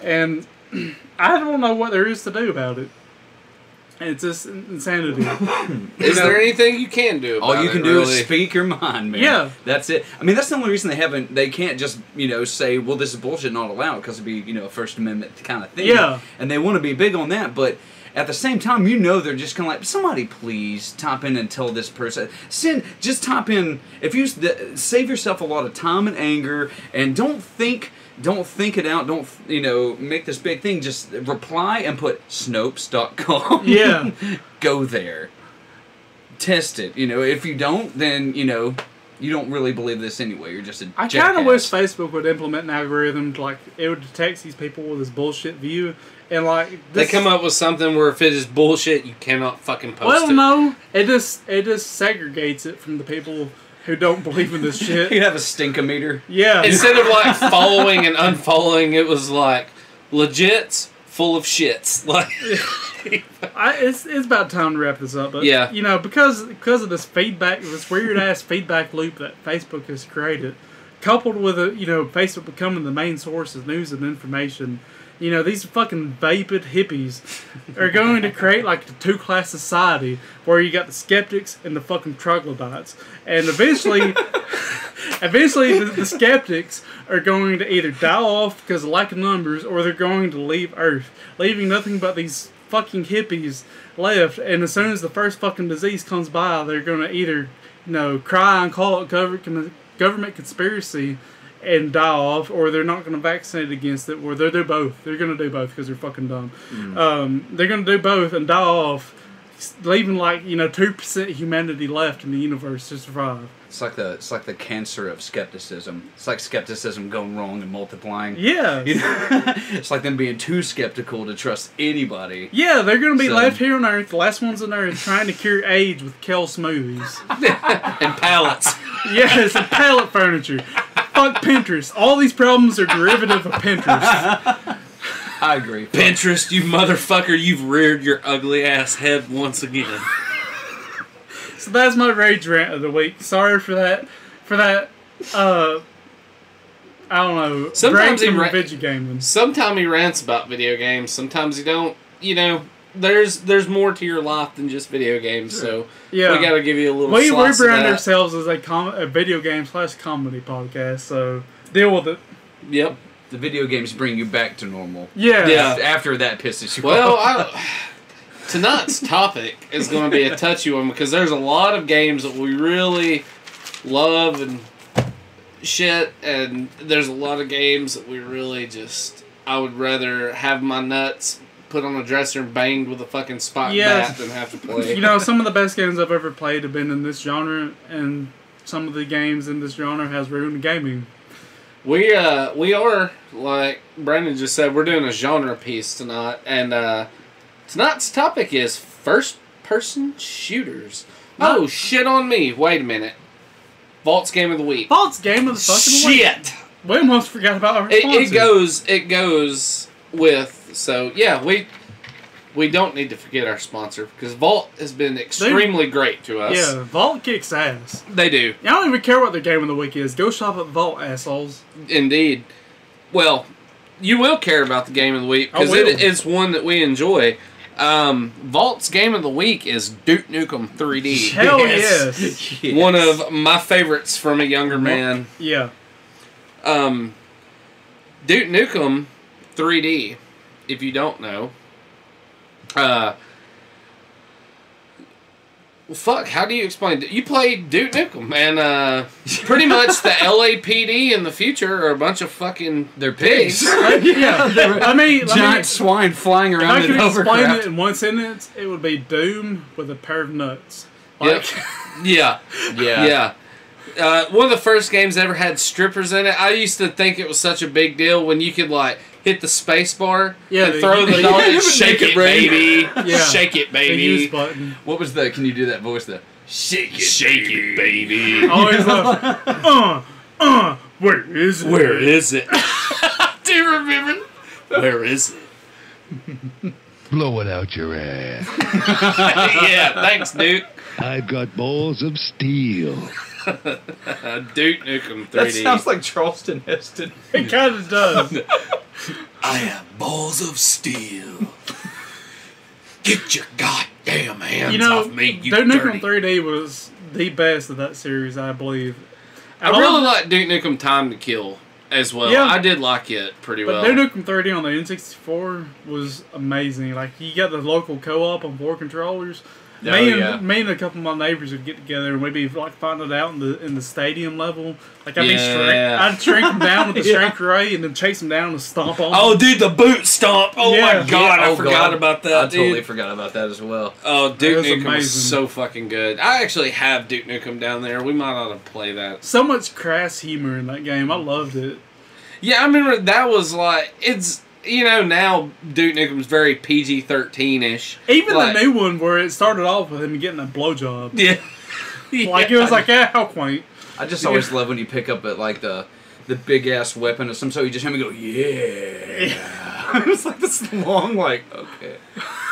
And I don't know what there is to do about it. It's just insanity. Is there anything you can do about All you it, can do really? is speak your mind, man. Yeah. That's it. I mean, that's the only reason they can't just, say, well, this is bullshit, not allowed, because it'd be, a First Amendment kind of thing. Yeah. And they want to be big on that, but at the same time, they're just kind of like, somebody please type in and tell this person. Just type in, if you save yourself a lot of time and anger, and don't think it out, don't, make this big thing, just reply and put Snopes.com. Yeah. Go there. Test it. If you don't, then, you don't really believe this anyway. You're just a I jackass. kind of wish Facebook would implement an algorithm to, like, it would detect these people with this bullshit view, and like They come up with something where if it is bullshit, you cannot fucking post well, it. no, it just segregates it from the people who don't believe in this shit. You have a stinkometer. Yeah, Instead of like following and unfollowing, it was like legits full of shits. Like it's about time to wrap this up. But Yeah. because of this feedback, this weird ass feedback loop that Facebook has created, coupled with Facebook becoming the main source of news and information. These fucking vapid hippies are going to create like a two-class society where you got the skeptics and the fucking troglodytes. And eventually the skeptics are going to either die off because of lack of numbers, or they're going to leave Earth, leaving nothing but these fucking hippies left. And as soon as the first fucking disease comes by, they're going to either, cry and call it government conspiracy and die off, or they're not going to vaccinate against it, or they'll do both. They're going to do both because they're fucking dumb. They're going to do both and die off leaving 2% humanity left in the universe to survive. It's like the cancer of skepticism. It's like skepticism going wrong and multiplying. Yeah. You know? It's like them being too skeptical to trust anybody. Yeah, they're going to be left here on Earth, the last ones on Earth, trying to cure AIDS with kale smoothies. And pallets. Yes, and pallet furniture. Fuck Pinterest. All these problems are derivative of Pinterest. I agree. Pinterest, you motherfucker, you've reared your ugly ass head once again. So that's my rage rant of the week. Sorry for that. I don't know. Sometimes video gaming. Sometimes he rants about video games. Sometimes he don't. You know, there's more to your life than just video games. So yeah, we got to give you a little. We slice of rebrand that. ourselves as a video game / comedy podcast. So deal with it. Yep. The video games bring you back to normal. Yeah. After that pisses you Well, off. tonight's topic is going to be a touchy one because there's a lot of games that we really love and shit, and there's a lot of games that we really just. I would rather have my nuts put on a dresser and banged with a fucking spike bat than have to play. You know, some of the best games I've ever played have been in this genre, and some of the games in this genre has ruined gaming. We are, like Brandon just said, we're doing a genre piece tonight, and tonight's topic is first-person shooters. Oh, shit on me. Wait a minute. Vault's Game of the Week. Vault's Game of the fucking week. Shit! We almost forgot about our sponsor. It goes with, so yeah, we don't need to forget our sponsor, because Vault has been extremely great to us. Yeah, Vault kicks ass. They do. I don't even care what their game of the week is. Go shop at Vault, assholes. Indeed. Well, you will care about the game of the week, because it's one that we enjoy. Vault's Game of the Week is Duke Nukem 3D. Hell yes. Yes. One of my favorites from a younger man. Yeah. Duke Nukem 3D, if you don't know. Well, fuck, how do you explain it? You played Duke Nukem, and pretty much the LAPD in the future are a bunch of fucking... They're pigs. Yeah. I mean, Giant swine flying if around I in could explain Overcraft. it in one sentence, it would be Doom with a pair of nuts. Yep. Yeah. Yeah. One of the first games that ever had strippers in it. I used to think it was such a big deal when you could, like, hit the space bar and throw the dog and shake it, baby. Yeah. Shake it, The baby. use button. What was the? Can you do that voice? The Shake it, baby. I always love, where is it? Where is it? Do you remember? Where is it? Blow it out your ass. Yeah, thanks, Duke. I've got balls of steel. Duke Nukem 3D. that sounds like Charleston Heston. It kind of does. I have balls of steel. Get your goddamn hands off me, you Duke dirty. Nukem 3D was the best of that series, I believe. I really like Duke Nukem Time to Kill as well. Yeah. I did like it pretty well. But Duke Nukem 3D on the N64 was amazing. Like, you got the local co-op on 4 controllers. Me and a couple of my neighbors would get together and we'd be like finding it out in the stadium level. Like I'd shrink them down with the shrink ray and then chase them down and stomp on them. Oh, dude, the boot stomp! Oh Yeah. my god, Yeah, I forgot about that. I totally dude. forgot about that as well. Oh, Duke was Nukem amazing. was so fucking good. I actually have Duke Nukem down there. We might ought to play that. So much crass humor in that game. I loved it. Yeah, I remember that was like it's. You know, now Duke Nukem's very PG-13-ish. Even like, the new one where it started off with him getting a blowjob. Yeah. Like, it was like, how quaint. I just always love when you pick up at like the big ass weapon of some sort. You just have me go, yeah. It's like this long, like, okay.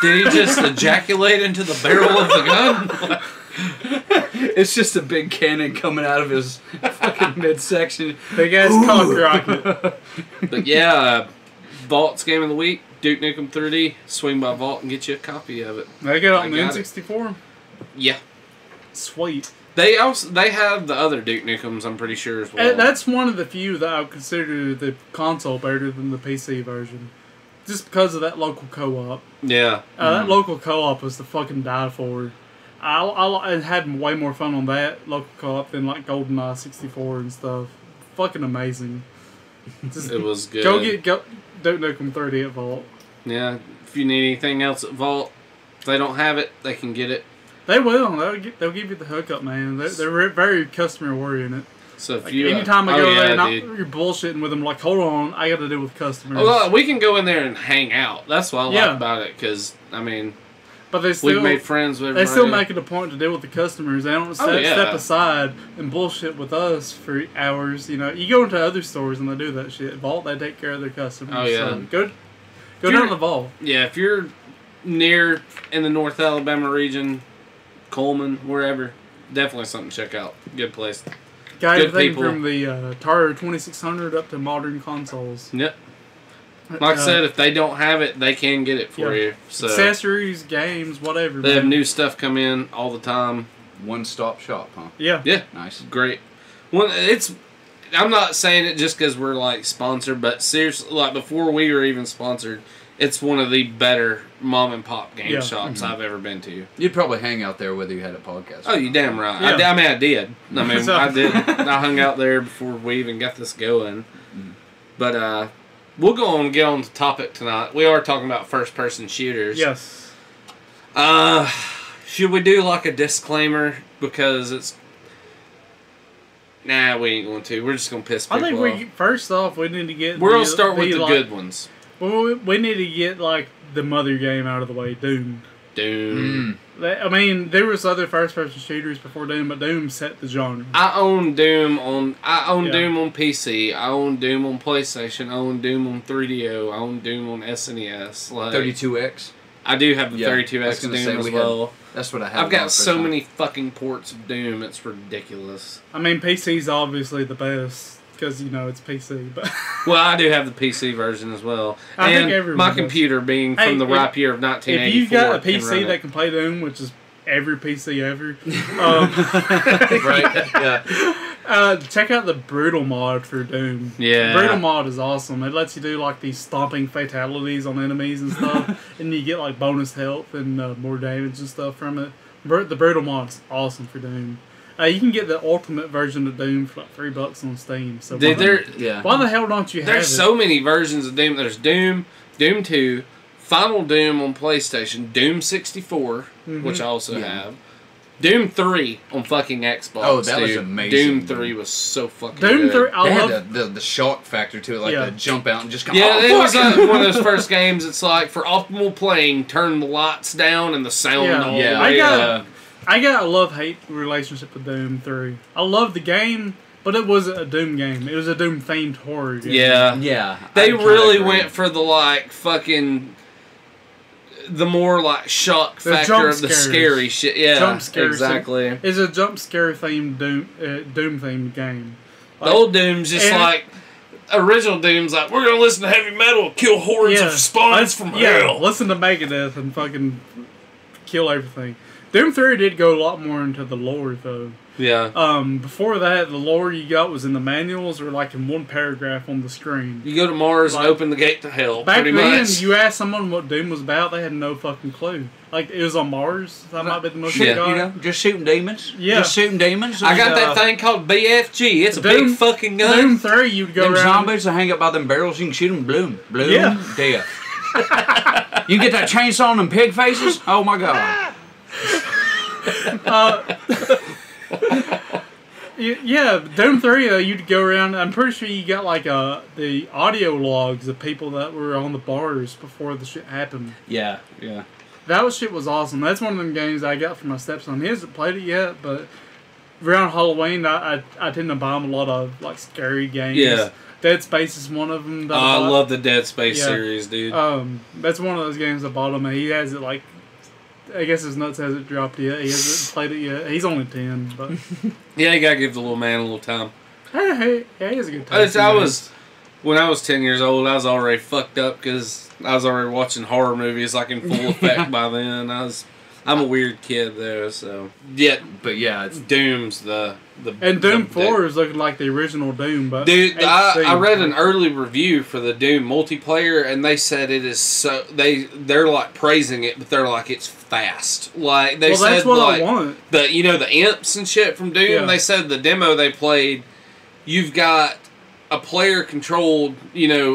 Did he just ejaculate into the barrel of the gun? It's just a big cannon coming out of his fucking midsection. Big ass cock rocket. But yeah, Vault's Game of the Week, Duke Nukem 3D. Swing by Vault and get you a copy of it. They get it on I the got N64. Yeah. Sweet. They have the other Duke Nukems, I'm pretty sure, as well. That's one of the few that I would consider the console better than the PC version. Just because of that local co-op. Yeah. That local co-op was the fucking die for. I had way more fun on that local co-op than like GoldenEye 64 and stuff. Fucking amazing. Just It was good. Go Duke Nukem 3D at Vault. Yeah. If you need anything else at Vault, If they don't have it, they can get it. They will. They'll give you the hookup, man. They're very customer oriented. So if Like, you anytime I go there, dude. you're bullshitting with them. Like, hold on, I got to deal with customers. Well, we can go in there and hang out. That's what I Yeah. like about it, because I mean, but they still we've made friends with. they still everybody. make it a point to deal with the customers. They don't yeah. step aside and bullshit with us for hours. You know, you go into other stores and they do that shit. Vault, they take care of their customers. Oh, yeah. So go If down you're- to the Vault. Yeah, if you're near in the North Alabama region, Coleman, wherever, definitely something to check out. Good place. Got Good everything people. from the Atari 2600 up to modern consoles. Yep. Like I said, if they don't have it, they can get it for Yeah. you. So Accessories, games, whatever. they have man. new stuff come in all the time. One-stop shop, huh? Yeah. Yeah, Nice. great. Well, I'm not saying it just because we're like sponsored, but seriously, like before we were even sponsored, it's one of the better mom and pop game Yeah. shops I've ever been to. You'd probably hang out there whether you had a podcast. Oh, you damn right. Yeah. I mean, I did. I mean, So- I did. I hung out there before we even got this going. But we'll go on and get on the topic tonight. We are talking about first-person shooters. Yes. Should we do like a disclaimer because it's? Nah, we ain't going to. We're just gonna piss I people think off. first off we need to get. We're gonna start with the like, good ones. Well, we need to get like the mother game out of the way. Doom. Doom. I mean, there was other first-person shooters before Doom, but Doom set the genre. I own Doom on. Yeah. Doom on PC. I own Doom on PlayStation. I own Doom on 3DO. I own Doom on SNES. Like 32X. I do have the Yeah, I was 32X gonna Doom say as we well. That's what I have. I've on got first so time. many fucking ports of Doom. It's ridiculous. I mean, PC's obviously the best because you know it's PC, but Well, I do have the PC version as well, I think and everyone my does. computer being from Hey, the if- ripe year of if 1984. you got a can PC run that it. can play Doom, which is every PC ever, Right? Yeah. check out the Brutal mod for Doom. Yeah. Brutal mod is awesome. It lets you do like these stomping fatalities on enemies and stuff, and you get like bonus health and more damage and stuff from it. The Brutal mod's awesome for Doom. You can get the ultimate version of Doom for like $3 on Steam. So Dude, Yeah. why the hell don't you have There's it? so many versions of Doom. There's Doom, Doom 2, Final Doom on PlayStation, Doom 64, which I also have, Doom 3 on fucking Xbox. Oh, that was dude. amazing, Doom dude. 3 was so fucking Doom good. 3, They I had love. the shock factor to it, like Yeah. the jump out and just come. Yeah, oh, it was fuck! one of those first games. It's like for optimal playing, turn the lights down and the sound Yeah. all Yeah. the way up. I got a love-hate relationship with Doom 3. I love the game, but it wasn't a Doom game. It was a Doom-themed horror game. Yeah. Yeah. They I kinda really agree. went for the like fucking the more like shock The factor jump of the scares. scary shit. Yeah, Jump scares. exactly. It's a jump scare themed Doom-themed game. The old Doom's just and- like original Doom's like we're gonna listen to heavy metal, kill hordes of spawns from hell. Listen to Megadeth and fucking kill everything. Doom 3 did go a lot more into the lore, though. Yeah. Before that, the lore you got was in the manuals or like in one paragraph on the screen. You go to Mars Like- and open the gate to hell. Back pretty then, much. you asked someone what Doom was about, they had no fucking clue. Like, it was on Mars. That might be the most Yeah. you got. You know, just shooting demons. Yeah. Just shooting demons. I got and, that thing called BFG. It's a big Doom- fucking gun. Doom 3, you'd go Them around. zombies that hang up by them barrels, you can shoot them. Bloom. Bloom. Yeah. Death. You get that chainsaw on them pig faces? Oh my god. Yeah, Doom 3, you'd go around. I'm pretty sure you got like the audio logs of people that were on the bars before the shit happened. Yeah. Yeah. That shit was awesome. That's one of them games I got from my stepson. He hasn't played it yet, but around Halloween, I tend to buy him a lot of like scary games. Yeah. Dead Space is one of them. That I bought. love the Dead Space Yeah. series, dude. That's one of those games I bought him. And he has it like, I guess his nuts hasn't dropped yet. He hasn't played it yet. He's only 10, but Yeah, you gotta give the little man a little time. hey, he has a good time. When I was 10 years old, I was already fucked up because I was already watching horror movies like in full effect by then. I'm a weird kid though, so yeah. But yeah, it's Doom's the And Doom the- 4 is looking like the original Doom, but Dude, HC. I read an early review for the Doom multiplayer, and they said it is so they're like praising it, but they're like it's fast. Like they Well, said, that's what like I want. the imps and shit from Doom. Yeah. They said the demo they played, you've got a player controlled,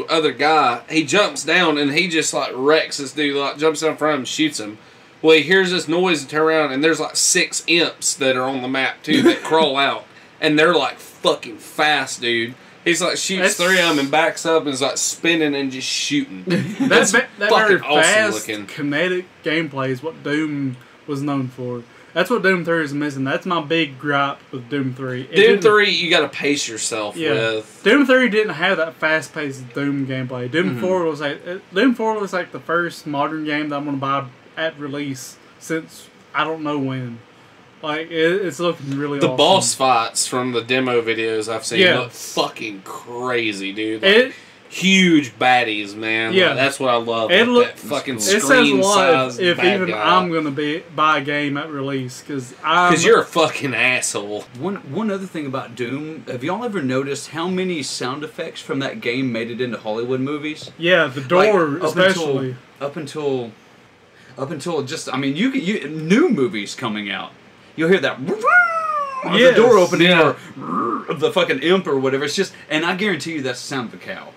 other guy. He jumps down and he just like wrecks this dude. Like jumps down in front of him, and shoots him. Well, he hears this noise and turn around, and there's like 6 imps that are on the map too that crawl out, and they're like fucking fast, dude. He's like shoots 3 of them and backs up and is like spinning and just shooting. That very fucking awesome fast, looking. kinetic gameplay is what Doom was known for. That's what Doom 3 is missing. That's my big gripe with Doom 3. Doom 3, you got to pace yourself with. Doom 3 didn't have that fast-paced Doom gameplay. Doom 4 was like the first modern game that I'm gonna buy at release since I don't know when. Like it's looking really awesome. The boss fights from the demo videos I've seen look fucking crazy, dude. Like, huge baddies, man. Yeah, like, that's what I love. It like that fucking cool. It says a screen lot size if bad even guy. I'm gonna buy a game at release because you're a fucking asshole. One other thing about Doom, have y'all ever noticed how many sound effects from that game made it into Hollywood movies? Yeah, the door Like, especially. Up until just, I mean, you new movies coming out, you'll hear that. The door opening or the fucking imp or whatever. It's just, and I guarantee you that's the sound of a cow.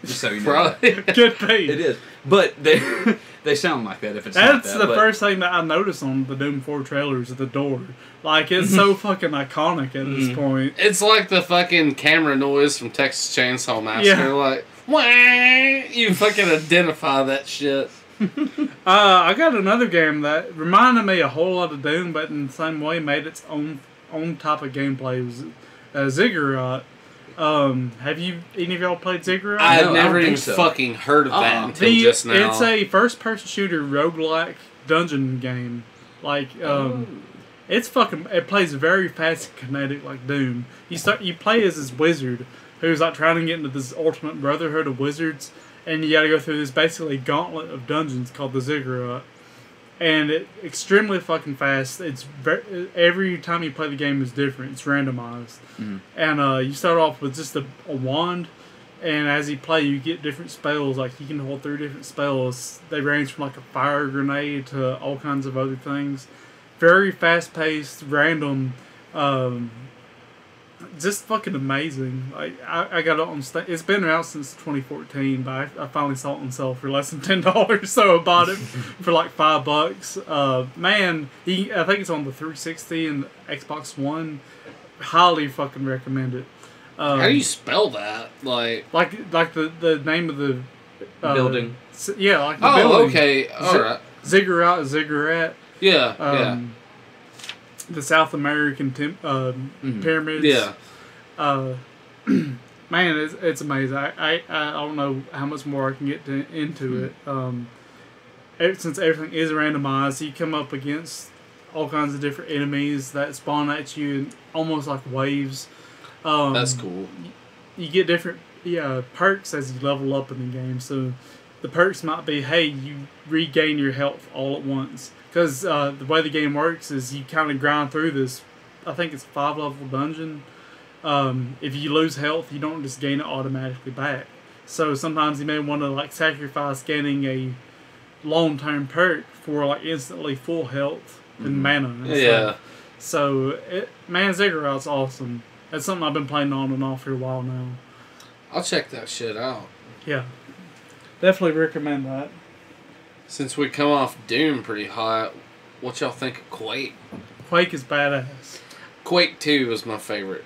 Just so you know. Good pay. It is. But they sound like that if it's That's not that, the first thing that I noticed on the Doom 4 trailers is the door. Like, it's so fucking iconic at this point. It's like the fucking camera noise from Texas Chainsaw Massacre. Yeah. Like, wah! You fucking identify that shit. I got another game that reminded me a whole lot of Doom, but in the same way made its own type of gameplay. It was Ziggurat. Have any of y'all played Ziggurat? I've No, I never don't even think so. fucking heard of that until just now. It's a first-person shooter roguelike dungeon game. Like, it plays very fast and kinetic like Doom. You play as this wizard who's like trying to get into this ultimate brotherhood of wizards, and you got to go through this basically gauntlet of dungeons called the Ziggurat. And it's extremely fucking fast. It's every time you play the game is different. It's randomized, and you start off with just a wand, and as you play, you get different spells. Like you can hold 3 different spells. They range from like a fire grenade to all kinds of other things. Very fast paced, random. Just fucking amazing. Like I got it on Steam. It's been out since 2014, but I finally saw it on sale for less than $10, so I bought it for like $5. Man, I think it's on the 360 and Xbox One. Highly fucking recommend it. How do you spell that? Like the name of the building. Yeah, like the oh, building. okay, all right. Ziggurat. Yeah, The South American pyramids. yeah. Man, it's amazing. I don't know how much more I can get into it. Since everything is randomized, you come up against all kinds of different enemies that spawn at you in almost like waves. That's cool. You get different perks as you level up in the game. So the perks might be, hey, you regain your health all at once. Because the way the game works is you kind of grind through this, I think it's a 5-level dungeon. If you lose health, you don't just gain it automatically back. So sometimes you may want to like sacrifice getting a long-term perk for like instantly full health and mana. And stuff. So Ziggurat's awesome. That's something I've been playing on and off for a while now. I'll check that shit out. Yeah, definitely recommend that. Since we come off Doom pretty hot, what y'all think of Quake? Quake is badass. Quake 2 was my favorite.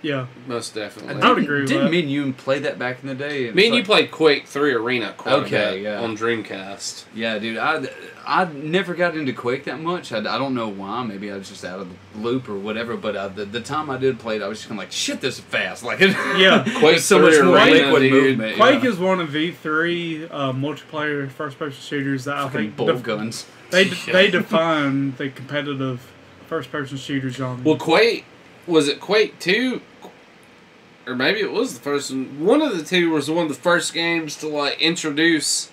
Yeah. Most definitely. I would agree with that. Didn't me and you play that back in the day? Me and you played Quake 3 Arena quite a bit yeah. on Dreamcast. Yeah, dude. I never got into Quake that much. I don't know why. Maybe I was just out of the loop or whatever. But the time I did play it, I was just kind of like, shit, this is fast. Like, Yeah. Quake so 3 much more Arena, liquid dude. movement. Quake yeah. is one of the 3 multiplayer first-person shooters that I Fucking think bolt guns. they define the competitive first-person shooter genre. Well, was it Quake 2? Or maybe it was the first one. One of the two was one of the first games to like introduce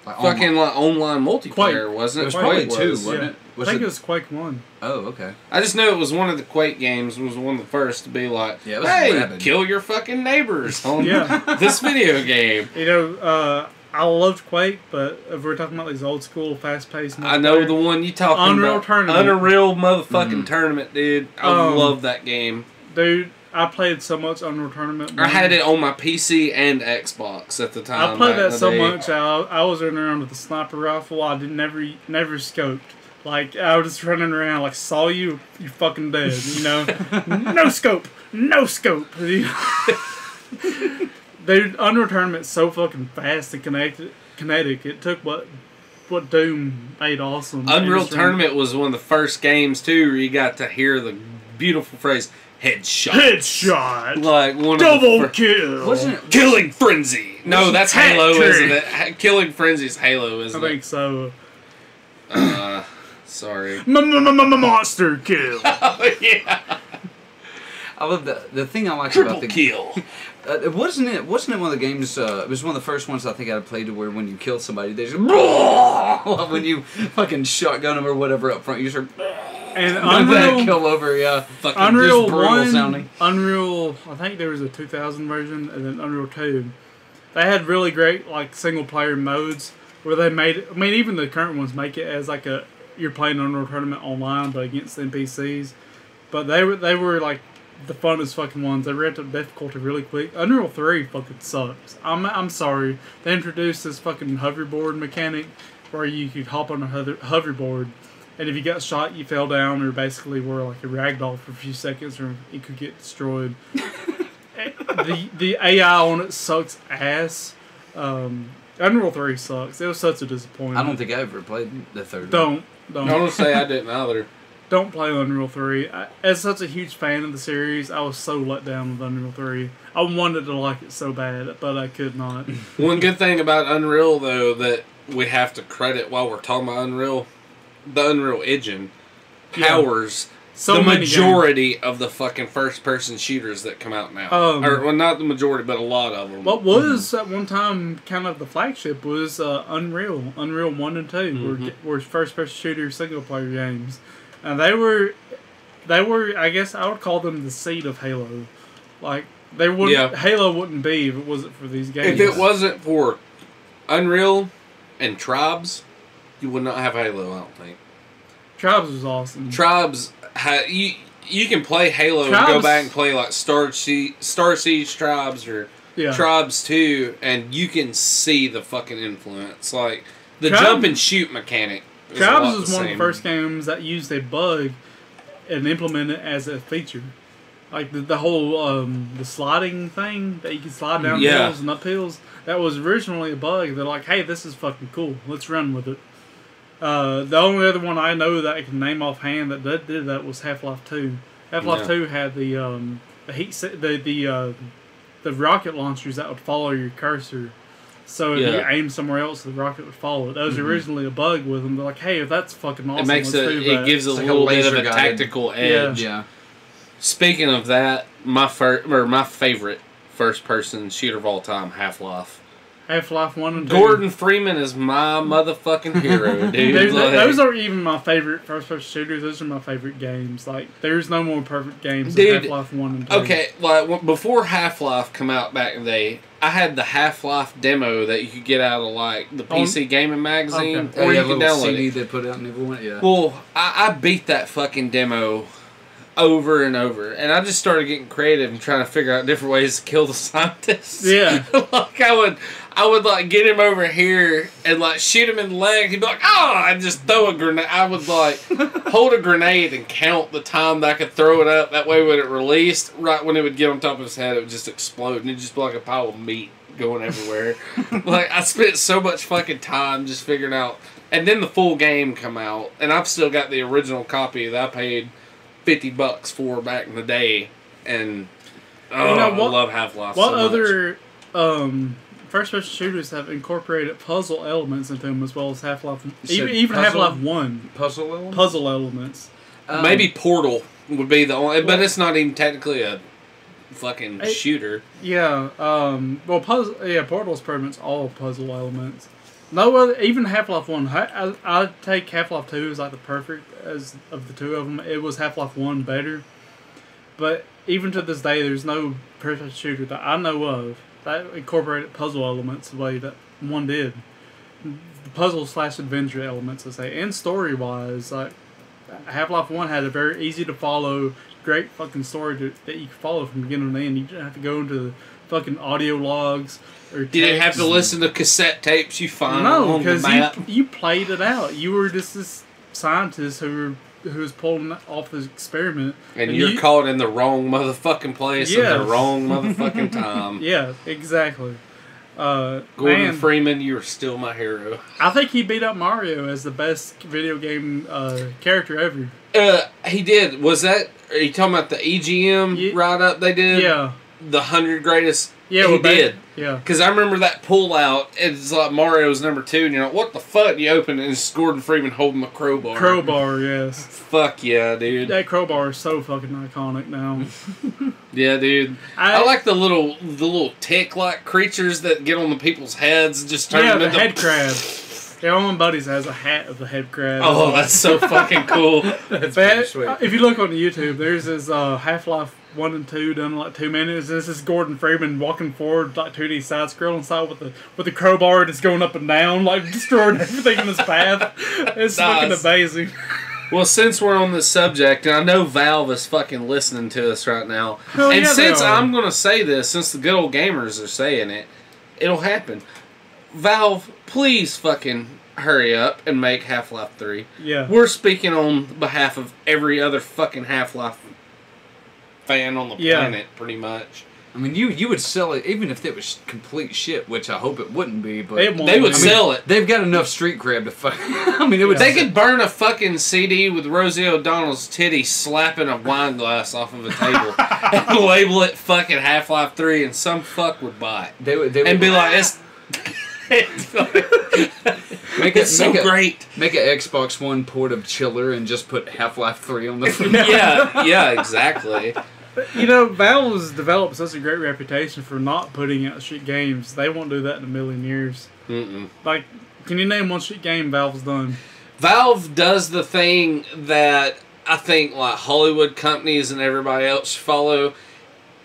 fucking like online multiplayer, Quake. wasn't it? It was probably Quake 2, was. wasn't Yeah. it? I think it was Quake 1. Oh, okay. I just know it was one of the Quake games. Was one of the first to be like, Yeah, it was "Hey, rabid. kill your fucking neighbors on Yeah. this video game." You know, I loved Quake, but if we're talking about these old school, fast-paced I know the one you talking Unreal about. Tournament. Unreal motherfucking Tournament, dude. I love that game. Dude, I played so much Unreal Tournament. I had it on my PC and Xbox at the time. I played that so day. much. I was running around with the sniper rifle. I did never scoped. Like, I was just running around like, saw you fucking dead. You know, no scope. Dude, Unreal Tournament's so fucking fast and kinetic. It took what Doom made awesome. Unreal Tournament was one of the first games too where you got to hear the beautiful phrase headshot. Like one double of the kill. Wasn't it? Killing Frenzy. No, that's Halo, Hat-trick. isn't it? Killing Frenzy's Halo, isn't I think so. it? Sorry. Monster kill. Oh, yeah. I love the thing I like Triple about the kill. Wasn't it one of the games? It was one of the first ones I think I played to where when you kill somebody, they just when you fucking shotgun them or whatever up front, you just And that Unreal, kill over, yeah. Fucking Unreal just brutal 1, sounding. Unreal, I think there was a 2000 version, and then Unreal 2. They had really great like single player modes where they made. I mean, even the current ones make it as like you're playing Unreal Tournament online, but against NPCs. But they were like the funnest fucking ones. They ramped up difficulty really quick. Unreal 3 fucking sucks. I'm sorry. They introduced this fucking hoverboard mechanic where you could hop on a hoverboard, and if you got shot, you fell down or basically were like a ragdoll for a few seconds, or you could get destroyed. the AI on it sucks ass. Unreal 3 sucks. It was such a disappointment. I don't think I ever played the third one. Don't. I want to say I didn't either. Don't play Unreal 3. As such a huge fan of the series, I was so let down with Unreal 3. I wanted to like it so bad, but I could not. One good thing about Unreal, though, that we have to credit while we're talking about Unreal, the Unreal Engine powers So the many majority of the fucking first-person shooters that come out now. Well, not the majority, but a lot of them. What was at one time kind of the flagship was Unreal 1 and 2 were first-person shooter single-player games. And they were, I guess I would call them the seed of Halo. Like, Halo wouldn't be if it wasn't for these games. If it wasn't for Unreal and Tribes, you would not have Halo, I don't think. Tribes was awesome. Tribes, you can play Halo and go back and play like Star Siege Tribes or Tribes 2, and you can see the fucking influence. Like, the jump and shoot mechanic. Tribes was one of the first games that used a bug and implemented it as a feature. Like the whole the sliding thing that you can slide down hills and up hills. That was originally a bug. They're like, hey, this is fucking cool. Let's run with it. The only other one I know that I can name offhand that did that was Half-Life 2. Half-Life 2 had the rocket launchers that would follow your cursor. So if you aim somewhere else, the rocket would follow it. That was originally a bug with them. They're like, hey, if that's fucking awesome, it gives a little bit of a tactical edge. Yeah. Speaking of that, my favorite first-person shooter of all time, Half-Life. Half-Life 1 and 2. Gordon Freeman is my motherfucking hero, dude. Those aren't even my favorite first-person shooters. Those are my favorite games. Like, there's no more perfect games than Half-Life 1 and 2. Okay, like, before Half-Life come out back in the day, I had the Half-Life demo that you could get out of, like, the PC Gaming Magazine, or you can download CD it. they put out and everyone, Well, I beat that fucking demo over and over, and I just started getting creative and trying to figure out different ways to kill the scientists. Yeah. Like, I would like get him over here and like shoot him in the leg. He'd be like, "Oh!" I'd just throw a grenade. I would like hold a grenade and count the time that I could throw it up. That way, when it released, right when it would get on top of his head, it would just explode and it'd just be like a pile of meat going everywhere. Like, I spent so much fucking time just figuring out. And then the full game come out, and I've still got the original copy that I paid $50 for back in the day. And I love Half-Life. What so other first-person shooters have incorporated puzzle elements into them as well as Half-Life? Even Half-Life 1. Puzzle elements? Puzzle elements. Maybe Portal would be the only, but it's not even technically a fucking shooter. Yeah. Portal's pretty much all puzzle elements. No other, even Half-Life 1. I take Half-Life 2 as like the perfect of the two of them. It was Half-Life 1 better. But even to this day, there's no first-person shooter that I know of that incorporated puzzle elements the way that one did. The puzzle/adventure elements, I say. And story-wise, like, Half-Life 1 had a very easy-to-follow, great fucking story that you can follow from beginning to end. You didn't have to go into the fucking audio logs or You didn't have to listen to cassette tapes you find on the map. you played it out. You were just this scientist who was pulling off this experiment. And you're caught in the wrong motherfucking place at the wrong motherfucking time. Yeah, exactly. Gordon Freeman, you're still my hero. I think he beat up Mario as the best video game character ever. He did. Was that? Are you talking about the EGM write-up they did? Yeah. The 100 greatest. Yeah, he did. Yeah. Because I remember that pull out. It's like Mario's number 2, and you're like, what the fuck? You open it, and it's Gordon Freeman holding a crowbar. Crowbar, yes. Fuck yeah, dude. That crowbar is so fucking iconic now. Yeah, dude. I like the little tick-like creatures that get on the people's heads and just turn them into... the head crab. Yeah, one of my buddies has a hat of the head crab. Oh, that's so fucking cool. That's pretty sweet. If you look on YouTube, there's this Half-Life 1 and 2 done in like 2 minutes. This is Gordon Freeman walking forward like 2D side-scrolling style with the crowbar just going up and down, like destroying everything in his path. It's fucking amazing. Well, since we're on this subject, and I know Valve is fucking listening to us right now, and since I'm going to say this, since the good old gamers are saying it, it'll happen. Valve, please fucking hurry up and make Half-Life 3. Yeah. We're speaking on behalf of every other fucking Half-Life fan on the planet, pretty much. I mean, you would sell it even if it was complete shit, which I hope it wouldn't be. But they would sell it. They've got enough street cred to fuck. I mean, They could burn a fucking CD with Rosie O'Donnell's titty slapping a wine glass off of a table and label it fucking Half-Life 3, and some fuck would buy it. They would be like, it's great. Make an Xbox One port of Chiller and just put Half-Life 3 on the front. Yeah, exactly. You know, Valve has developed such a great reputation for not putting out shit games. They won't do that in a million years. Mm-mm. Like, can you name one shit game Valve's done? Valve does the thing that I think like Hollywood companies and everybody else follow.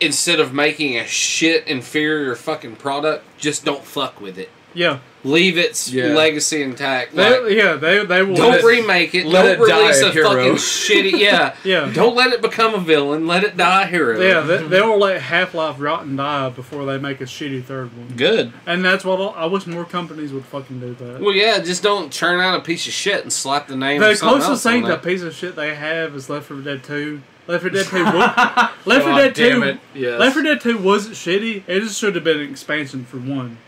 Instead of making a shit inferior fucking product, just don't fuck with it. Yeah. Leave its legacy intact. They will. Don't remake it. Don't release a fucking shitty. Yeah. Yeah. Don't let it become a villain. Let it die a hero. Yeah, they'll let Half-Life rot and die before they make a shitty third one. Good. And that's what I wish more companies would fucking do that. Well, yeah, just don't churn out a piece of shit and slap the name The of something closest else thing on to it. a piece of shit they have is Left 4 Dead 2. Left 4 Dead 2 Left 4 Dead 2 Yes. Left 4 Dead 2 wasn't shitty. It just should have been an expansion for 1.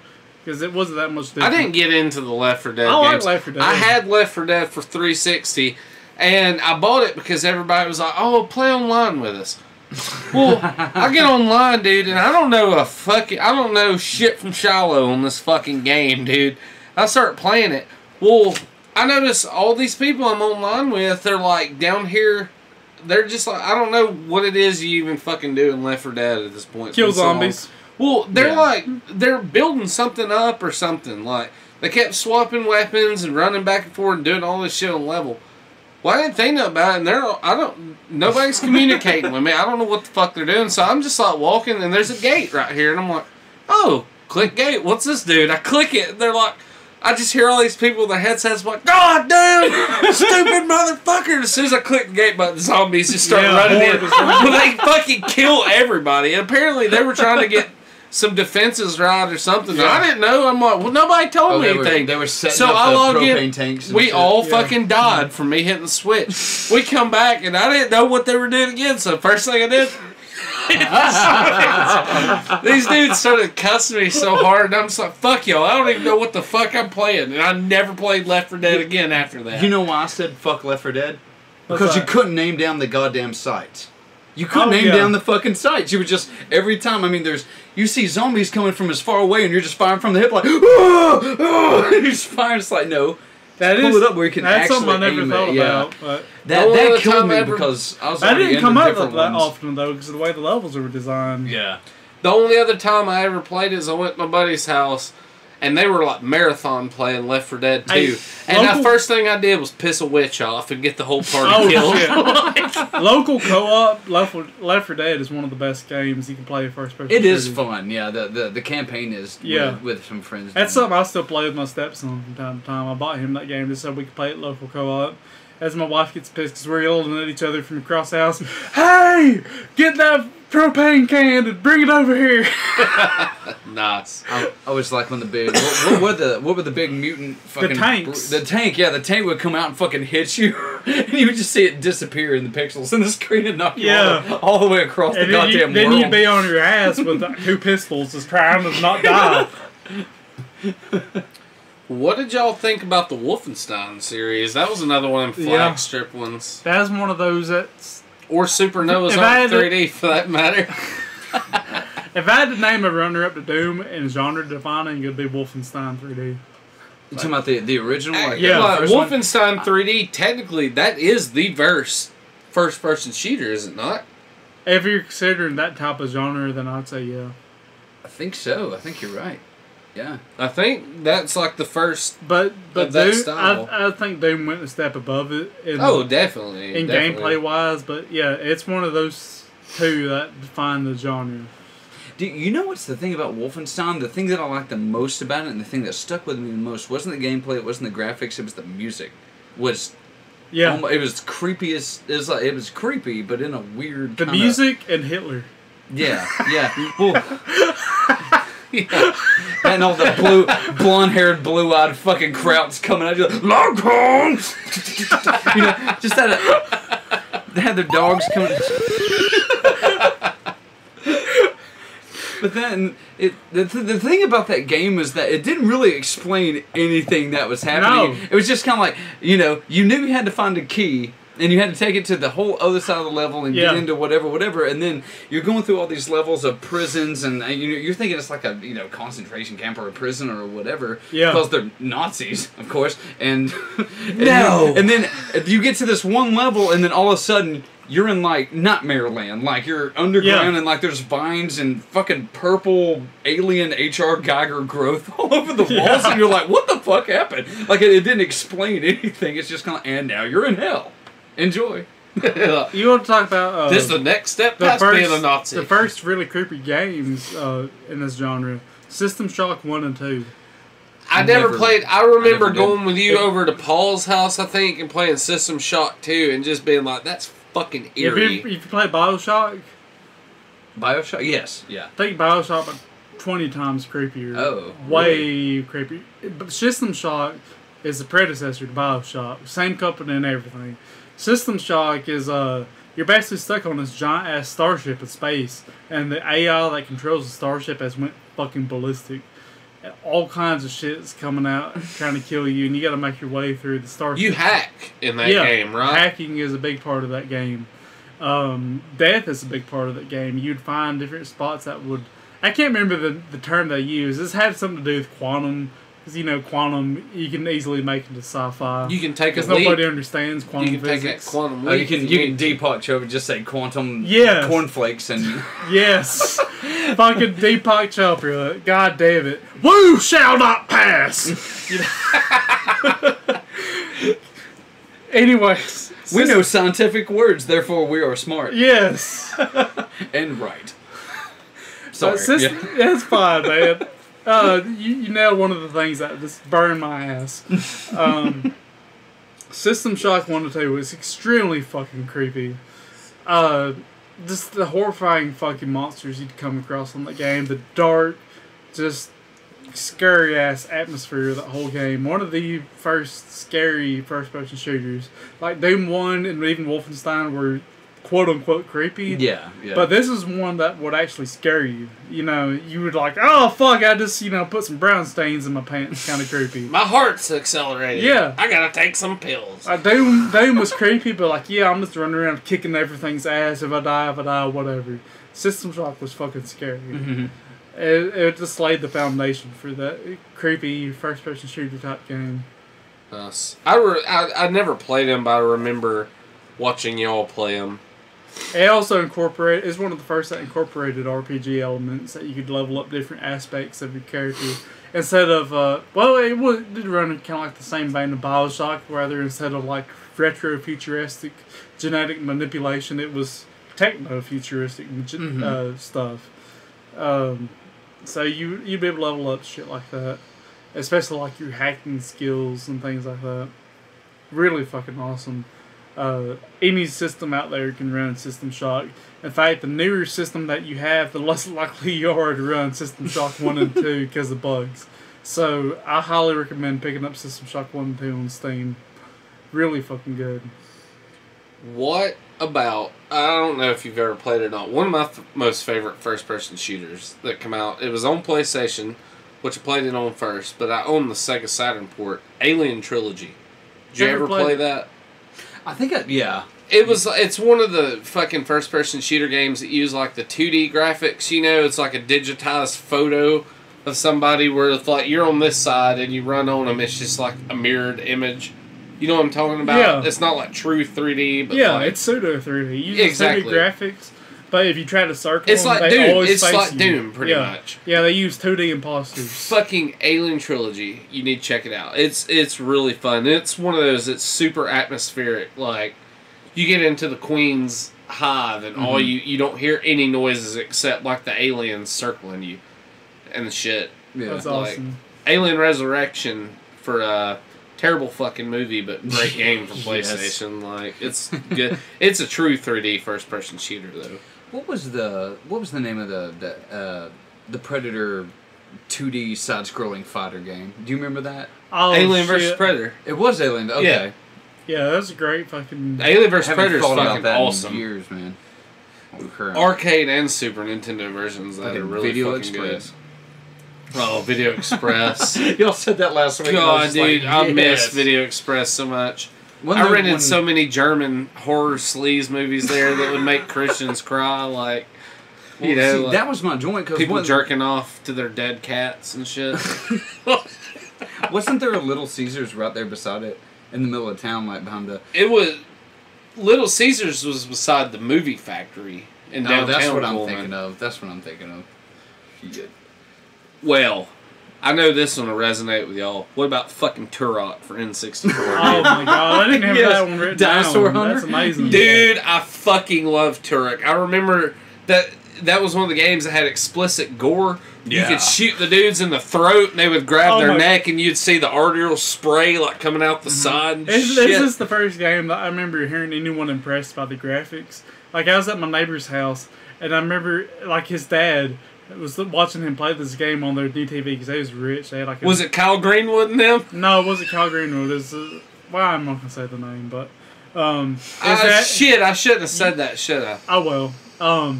Because it wasn't that much different. I didn't get into the Left 4 Dead games. I like Left 4 Dead. I had Left 4 Dead for 360, and I bought it because everybody was like, oh, play online with us. Well, I get online, dude, and I don't know shit from Shiloh on this fucking game, dude. I start playing it. Well, I notice all these people I'm online with, they're like down here. They're just like, I don't know what it is you even fucking do in Left 4 Dead at this point. Kill zombies. Well, they're building something up or something. Like, they kept swapping weapons and running back and forth and doing all this shit on level. Well, I didn't think nothing about it, and nobody's communicating with me. I don't know what the fuck they're doing, so I'm just like walking, and there's a gate right here, and I'm like, oh, click gate, what's this dude? I click it, and they're like, I just hear all these people with their headsets like, God damn, stupid motherfucker. As soon as I click the gate button, the zombies just start running in. Well, they fucking kill everybody. And apparently they were trying to get some defenses right or something. Yeah. I didn't know. I'm like, well, nobody told me anything. They were setting so up I the log propane in. tanks. We all fucking died from me hitting the switch. We come back, and I didn't know what they were doing again. So first thing I did, these dudes started cussing me so hard, and I'm just like, fuck y'all. I don't even know what the fuck I'm playing. And I never played Left 4 Dead again after that. You know why I said fuck Left 4 Dead? Because you couldn't name down the goddamn sites. You couldn't name down the fucking sites. You would just, every time, I mean, you see zombies coming from as far away, and you're just firing from the hip like, oh, oh, you're just firing. It's like, no. Pull it up where you can that's actually something I never aim thought it. about. Yeah. But That killed me because I was that already didn't come into out different that ones. often, though, because of the way the levels were designed. Yeah. The only other time I ever played is I went to my buddy's house, and they were like marathon playing Left 4 Dead 2. Hey, and the first thing I did was piss a witch off and get the whole party killed. Shit. Local co-op, Left 4 Dead is one of the best games you can play first person. It is fun, yeah. The campaign is with some friends. That's something I still play with my stepson from time to time. I bought him that game just so we could play it local co-op. as my wife gets pissed because we're yelling at each other from across the house. Hey, get that propane can and bring it over here. Nice. I was like when the big what were the big mutant fucking The tanks. The tank, yeah, the tank would come out and fucking hit you, and you would just see it disappear in the pixels in the screen and knock you all the way across the goddamn then world. you'd be on your ass with 2 pistols just trying to not die. What did y'all think about the Wolfenstein series? That was another one of them flagship ones. That's one of those that's... Or Supernova's Art 3D, for that matter. If I had to name a runner-up to Doom and genre defining, it would be Wolfenstein 3D. You talking about the original? Like, Yeah. the first one? Wolfenstein 3D, technically, that is the first-person shooter, is it not? If you're considering that type of genre, then I'd say yeah. I think so. I think you're right. Yeah. I think that's like the first. But Of that Doom, style. I think Doom went a step above it. Definitely. In definitely. gameplay-wise, but yeah, it's one of those two that define the genre. Do you know what's the thing about Wolfenstein? The thing that I liked the most about it, and the thing that stuck with me the most, wasn't the gameplay, it wasn't the graphics, it was the music. Yeah, It was creepy as it was creepy, but in a weird. the music and Hitler. Yeah, yeah. Well, yeah. And all the blonde-haired, blue-eyed fucking Krauts coming out, just Longhorn. You know, just they had their dogs coming. But then the thing about that game is that it didn't really explain anything that was happening. No. It was just kind of like, you know, you knew you had to find a key. And you had to take it to the whole other side of the level and get into whatever, and then you're going through all these levels of prisons, and you're thinking it's like a concentration camp or a prison or whatever, because they're Nazis, of course, and then you get to this one level, and then all of a sudden you're in like Nightmare Land, like you're underground, and like there's vines and fucking purple alien H.R. Geiger growth all over the walls, and you're like, what the fuck happened? Like it didn't explain anything. It's just kind of, and now you're in hell. Enjoy. You want to talk about This is the next step past being a Nazi. the first really creepy games in this genre, System Shock 1 and 2. I never played. I remember never did. going with you over to Paul's house, I think, and playing System Shock 2 and just being like, that's fucking If eerie. you play Bioshock, BioShock? Yes. Yeah. I think Bioshock about 20 times creepier. Oh, Way creepier. But System Shock is the predecessor to Bioshock. Same company and everything. System Shock is, you're basically stuck on this giant ass starship in space, and the AI that controls the starship has went fucking ballistic. And all kinds of shit's coming out trying to kill you, and you gotta make your way through the starship. You hack in that game, right? Hacking is a big part of that game. Death is a big part of that game. You'd find different spots that would... I can't remember the term they use. This had something to do with quantum. Because, quantum, you can easily make into sci-fi. You can take a Because leap. nobody understands quantum You can take physics. that quantum Oh, leap. you can Deepak Chopra just say quantum cornflakes and Yes. Fucking Deepak Chopra. God damn it. Woo shall not pass! Anyways. we know scientific words, therefore we are smart Yes. and right. Sorry. That's fine, man. You nailed one of the things that just burned my ass. System Shock 1 and 2 was extremely fucking creepy. Just the horrifying fucking monsters you'd come across on the game. The dark, just scary ass atmosphere of that whole game. One of the first scary first person shooters. Like Doom 1 and even Wolfenstein were quote unquote creepy. Yeah. But this is one that would actually scare you. You would like, oh fuck, I just, put some brown stains in my pants. Kind of creepy. My heart's accelerating. Yeah. I gotta take some pills. Doom was creepy, but like, yeah, I'm just running around kicking everything's ass. If I die, whatever. System Shock was fucking scary. Mm-hmm. It just laid the foundation for that creepy first person shooter type game. I never played him, but I remember watching y'all play him. It also is one of the first that incorporated RPG elements that you could level up different aspects of your character. Instead of, it did run kind of like the same vein of Bioshock, rather instead of like retro-futuristic genetic manipulation, it was techno-futuristic stuff. So you'd be able to level up shit like that. Especially like your hacking skills and things like that. Really fucking awesome. Any system out there can run System Shock. In fact, the newer system that you have, the less likely you are to run System Shock 1 and 2 because of bugs. So, I highly recommend picking up System Shock 1 and 2 on Steam. Really fucking good. What about, I don't know if you've ever played it or not, one of my most favorite first-person shooters that come out, it was on PlayStation, which I played it on first, but I own the Sega Saturn port, Alien Trilogy. Did you ever play that? I think yeah. It's one of the fucking first-person shooter games that use like the 2D graphics, you know, it's like a digitized photo of somebody where it's like you're on this side and you run on them, it's just like a mirrored image. You know what I'm talking about? Yeah. It's not like true 3D, but yeah, like, it's pseudo 3D. You use exactly 3D graphics, but if you try to circle it's them, like they Doom. always It's face like you. Doom, pretty much. Yeah, they use 2D imposters. Fucking Alien Trilogy. You need to check it out. It's really fun. It's one of those. It's super atmospheric. Like you get into the Queen's hive, and all you don't hear any noises except like the aliens circling you, and the shit. Yeah. That's Like, awesome. Alien Resurrection for a terrible fucking movie, but great game for PlayStation. Like it's good. It's a true 3D first person shooter though. What was the name of the Predator 2D side scrolling fighter game? Do you remember that? Oh, Alien shit. vs Predator. It was Alien. Okay. Yeah, that's a great fucking. Alien vs Haven't Predator is thought about fucking that in awesome. years, man. Arcade and Super Nintendo versions that Fucking are really Video fucking Express. good. Oh, Video Express. Y'all said that last week. God, dude, I miss Video Express so much. I rented so many German horror sleaze movies there that would make Christians cry. Like, you know, see, like that was my joint because people jerking off to their dead cats and shit. Wasn't there a Little Caesars right there beside it in the middle of town, like behind the? It was Little Caesars was beside the movie factory in downtown. That's what I'm Pullman. thinking of. That's what I'm thinking of. Yeah. Well, I know this one will resonate with y'all. What about fucking Turok for N64? Oh my god, I didn't have Yes, that one written Dinosaur down. Hunter? That's amazing. Dude, I fucking love Turok. I remember that was one of the games that had explicit gore. You Yeah. could shoot the dudes in the throat and they would grab Oh their my- neck and you'd see the arterial spray like coming out the side and This shit. is the first game that I remember hearing anyone impressed by the graphics. Like, I was at my neighbor's house, and I remember, like, his dad was watching him play this game on their new TV because they was rich. They had, like, Was it Kyle Greenwood and them? No, it wasn't Cal Greenwood. It was, well, I'm not going to say the name, but, that... Shit, I shouldn't have said that, should I? Oh, well.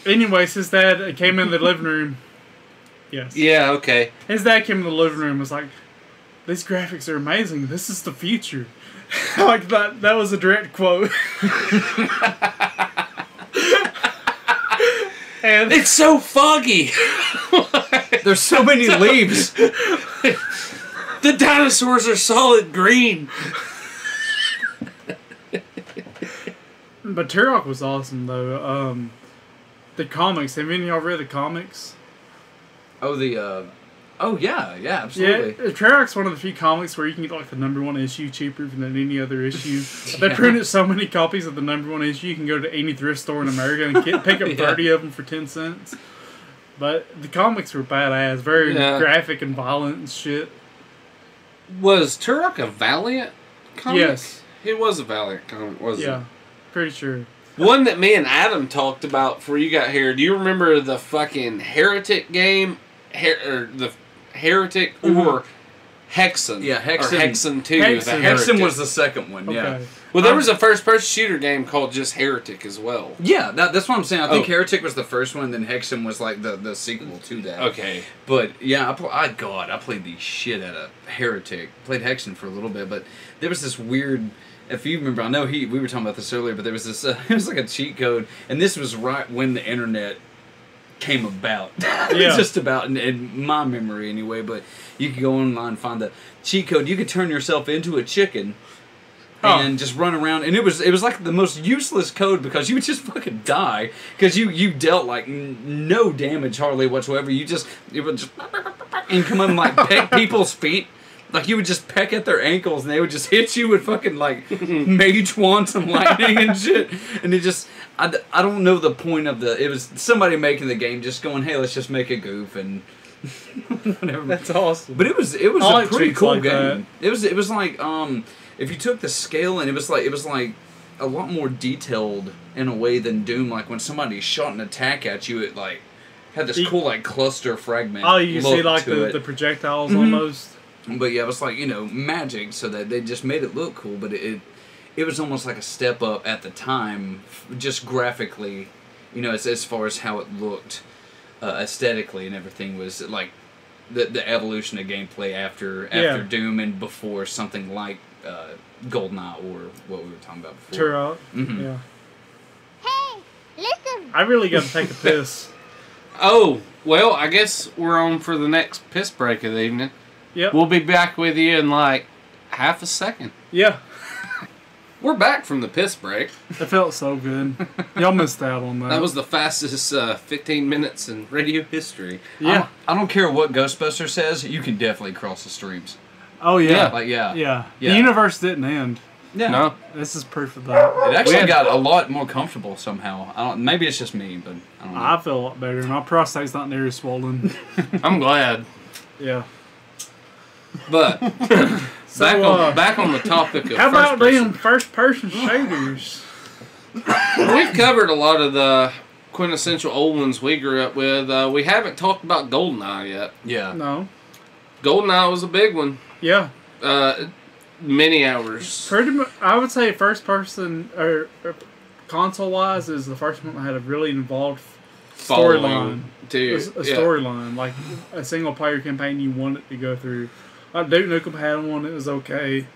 Anyways, his dad came in the living room. Yes. Yeah, okay. His dad came in the living room and was like, these graphics are amazing. This is the future. Like, that was a direct quote. And It's so foggy. There's so many leaves. The dinosaurs are solid green. But Turok was awesome, though. The comics. Have any of y'all read the comics? Oh, yeah, absolutely. Yeah, Turok's one of the few comics where you can get like the #1 issue cheaper than any other issue. They printed so many copies of the #1 issue, you can go to any thrift store in America and pick up 30 of them for 10 cents. But the comics were badass, very graphic and violent and shit. Was Turok a Valiant comic? Yes. It was a Valiant comic, wasn't Yeah, it? pretty sure. One that me and Adam talked about before you got here. Do you remember the fucking Heretic game? Or the Heretic or Hexen? Yeah, Hexen. Or Hexen 2. Hexen. The Hexen Heretic. was the second one, yeah. Okay. Well, there was a first-person shooter game called just Heretic as well. Yeah, that's what I'm saying. I think Oh. Heretic was the first one, then Hexen was like the sequel to that. Okay. But yeah, I played the shit out of Heretic. Played Hexen for a little bit, but there was this weird. If you remember, I know we were talking about this earlier, but there was this. It was like a cheat code, and this was right when the internet came about. Yeah. Just about in my memory anyway. But you could go online and find the cheat code. You could turn yourself into a chicken. And just run around, and it was like the most useless code because you would just fucking die because you dealt like no damage hardly whatsoever. It would just and come up and like peck people's feet, like you would just peck at their ankles, and they would just hit you with fucking like mage wands and lightning and shit. And it just I don't know the point of it was somebody making the game just going, hey, let's just make a goof and whatever. That's awesome. But it was I a like pretty treats cool like game. It was like if you took the scale and it was like a lot more detailed in a way than Doom. Like when somebody shot an attack at you, it like had this cool like cluster fragment. Oh, you look see like to the projectiles Mm-hmm. almost. But yeah, it was like, magic, so that they just made it look cool, but it was almost like a step up at the time, just graphically, as far as how it looked aesthetically and everything was like the evolution of gameplay after Doom and before something like GoldenEye or what we were talking about before. Turok. Mm-hmm. Yeah. Hey, listen. I really got to take a piss. Oh, well, I guess we're on for the next piss break of the evening. Yep. We'll be back with you in like half a second. Yeah. We're back from the piss break. It felt so good. Y'all missed out on that. That was the fastest 15 minutes in radio history. Yeah. I don't care what Ghostbuster says, you can definitely cross the streams. Oh, yeah. Yeah. Like, yeah. Yeah. Yeah. The universe didn't end. Yeah. No? This is proof of that. It actually We had- got a lot more comfortable somehow. Maybe it's just me, but I don't know. I feel a lot better. My prostate's not near as swollen. I'm glad. Yeah. But So, back on the topic of how about first them first-person shooters? person. We've covered a lot of the quintessential old ones we grew up with. We haven't talked about GoldenEye yet. Yeah. No. GoldenEye was a big one. Yeah. Many hours. Pretty much, I would say first-person or console-wise is the first one that had a really involved storyline. Too. A storyline, like a single-player campaign you wanted to go through. Like Duke Nukem had one that was okay.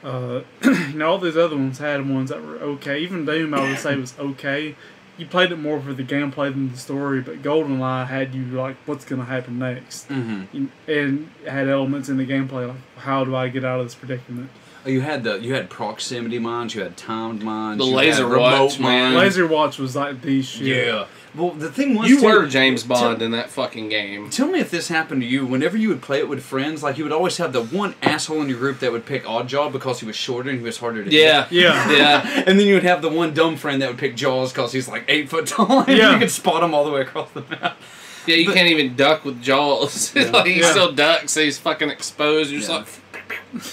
All these other ones had ones that were okay. Even Doom, I would say, was okay. You played it more for the gameplay than the story, but GoldenEye had you like, what's going to happen next? Mm-hmm. And it had elements in the gameplay like, how do I get out of this predicament? You had proximity mines, you had timed mines, The you laser had remote watch, man. mines. Laser Watch was like the shit. Yeah. Well, the thing was, You too, were James Bond in that fucking game. Tell me if this happened to you. Whenever you would play it with friends, like you would always have the one asshole in your group that would pick Oddjob because he was shorter and he was harder to Yeah. hit. Yeah. Yeah. And then you would have the one dumb friend that would pick Jaws because he's like 8 foot tall and Yeah. you could spot him all the way across the map. Yeah, you can't even duck with Jaws. Like, he Yeah. still ducks, so he's fucking exposed. You're just Yeah. like...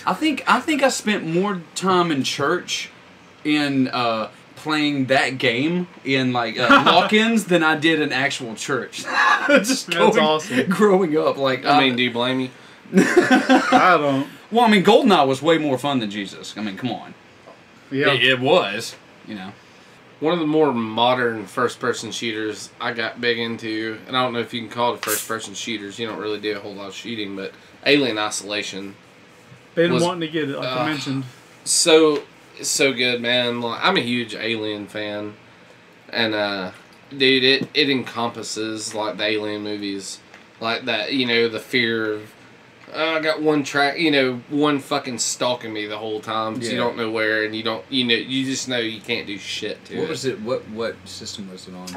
I think I spent more time in church in playing that game in like lock-ins than I did in actual church. Just That's awesome. growing up, like I mean, do you blame me? I don't. well, I mean, GoldenEye was way more fun than Jesus. I mean, come on, Yeah. it was, One of the more modern first-person shooters I got big into, and I don't know if you can call it first-person shooters. You don't really do a whole lot of shooting, but Alien Isolation. Been was- wanting to get it, like I mentioned. So good, man. Like, I'm a huge Alien fan, and dude, it encompasses like the Alien movies, like that. The fear of I got one track, one fucking stalking me the whole time. 'Cause you Yeah. don't know where, and you don't, you just know you can't do shit to it. What was it? What system was it on?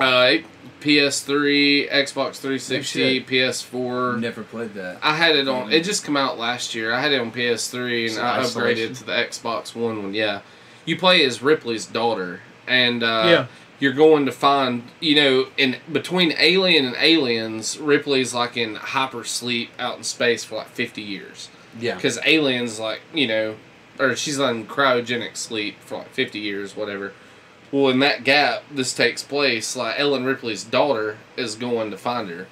PS3, Xbox 360, Oh, shit. PS4. Never played that. I had it on. It just came out last year. I had it on PS3, and So I Isolation? upgraded to the Xbox One. Yeah, you play as Ripley's daughter, and Yeah. you're going to find, in between Alien and Aliens, Ripley's like in hypersleep out in space for like 50 years. Yeah. Because Aliens, like, or she's on cryogenic sleep for like 50 years, whatever. Well, in that gap, this takes place, like, Ellen Ripley's daughter is going to find her.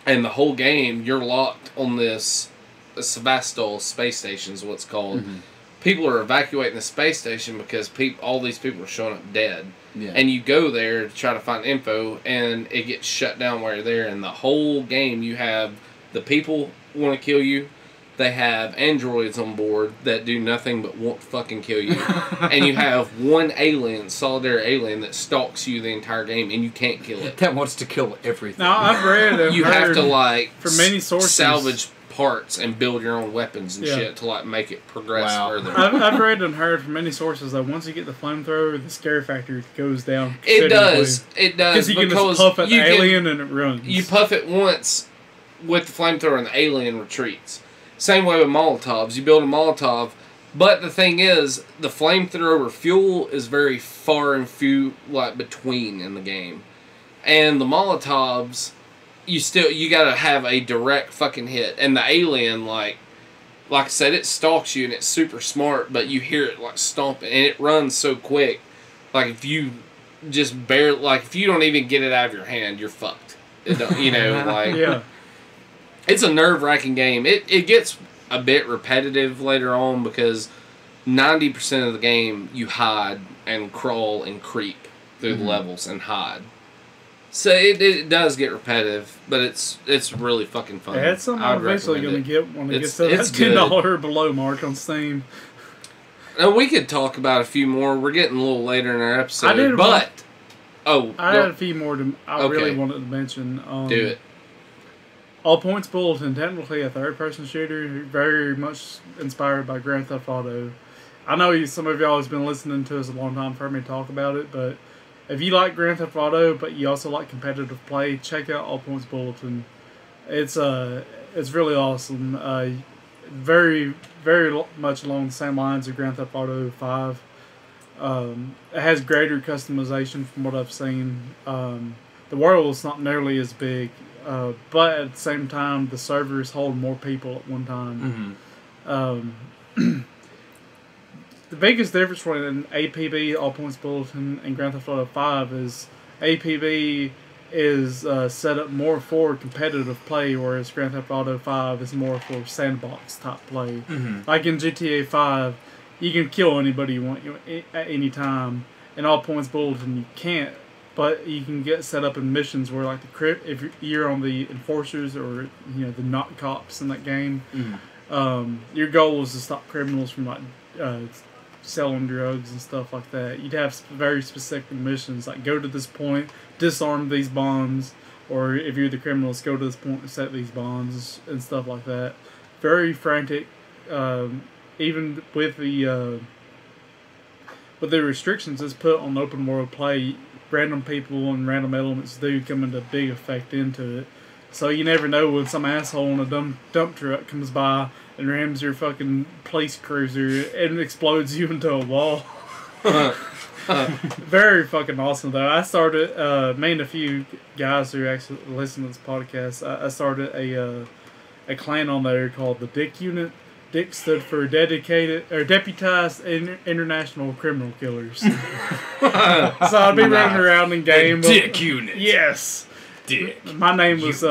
And the whole game, you're locked on this Sevastopol space station is what it's called. Mm-hmm. People are evacuating the space station because all these people are showing up dead. Yeah. And you go there to try to find info, and it gets shut down while you're there. And the whole game, you have the people want to kill you. They have androids on board that do nothing but want to fucking kill you. And you have one alien, solitary alien, that stalks you the entire game, and you can't kill it. that wants to kill everything. Now I've read and You have heard to, like, from many sources. salvage parts and build your own weapons and Yeah. shit to, like, make it progress Wow. further. I've read and heard from many sources that once you get the flamethrower, the scare factor goes down. It does. It does. Because you can just puff at the you can- alien and it runs. You puff it once with the flamethrower and the alien retreats. Same way with Molotovs. You build a Molotov, but the thing is, the flamethrower fuel is very far and few, like, between in the game. And the Molotovs, you gotta have a direct fucking hit. And the alien, like, like I said, it stalks you and it's super smart, but you hear it like stomping and it runs so quick. Like if you just barely, like if you don't even get it out of your hand, you're fucked. It don't, you know, like Yeah. it's a nerve-wracking game. It gets a bit repetitive later on because 90% of the game you hide and crawl and creep through the levels and hide. So it does get repetitive, but it's really fucking fun. Yeah, it's something I'm eventually going to get when it gets to that It's good. $10 below mark on Steam. Now we could talk about a few more. We're getting a little later in our episode, I did but I had a few more I really Okay. wanted to mention. Do it. All Points Bulletin, technically a third-person shooter, very much inspired by Grand Theft Auto. I know some of y'all has been listening to us a long time for me to talk about it, but if you like Grand Theft Auto, but you also like competitive play, check out All Points Bulletin. It's really awesome. Very, very much along the same lines of Grand Theft Auto 5. It has greater customization from what I've seen. The world is not nearly as big, but at the same time, the servers hold more people at one time. The biggest difference between APB, All Points Bulletin, and Grand Theft Auto 5 is APB is set up more for competitive play, whereas Grand Theft Auto 5 is more for sandbox type play. Like in GTA 5, you can kill anybody you want at any time. In All Points Bulletin, you can't, but you can get set up in missions where, like if you're on the enforcers or the not cops in that game, your goal is to stop criminals from like selling drugs and stuff like that. You'd have very specific missions, like go to this point, disarm these bombs, or if you're the criminals, go to this point and set these bombs and stuff like that. Very frantic, even with the restrictions that's put on open world play. Random people and random elements do come into big effect into it. So you never know when some asshole in a dump truck comes by and rams your fucking police cruiser and explodes you into a wall. Very fucking awesome though. I started, me and a few guys who actually listen to this podcast, I started a clan on there called the Dick Unit. Dick stood for Deputized International Criminal Killers. So I'd be running around in game. Dick Unit. Yes. Dick. My name was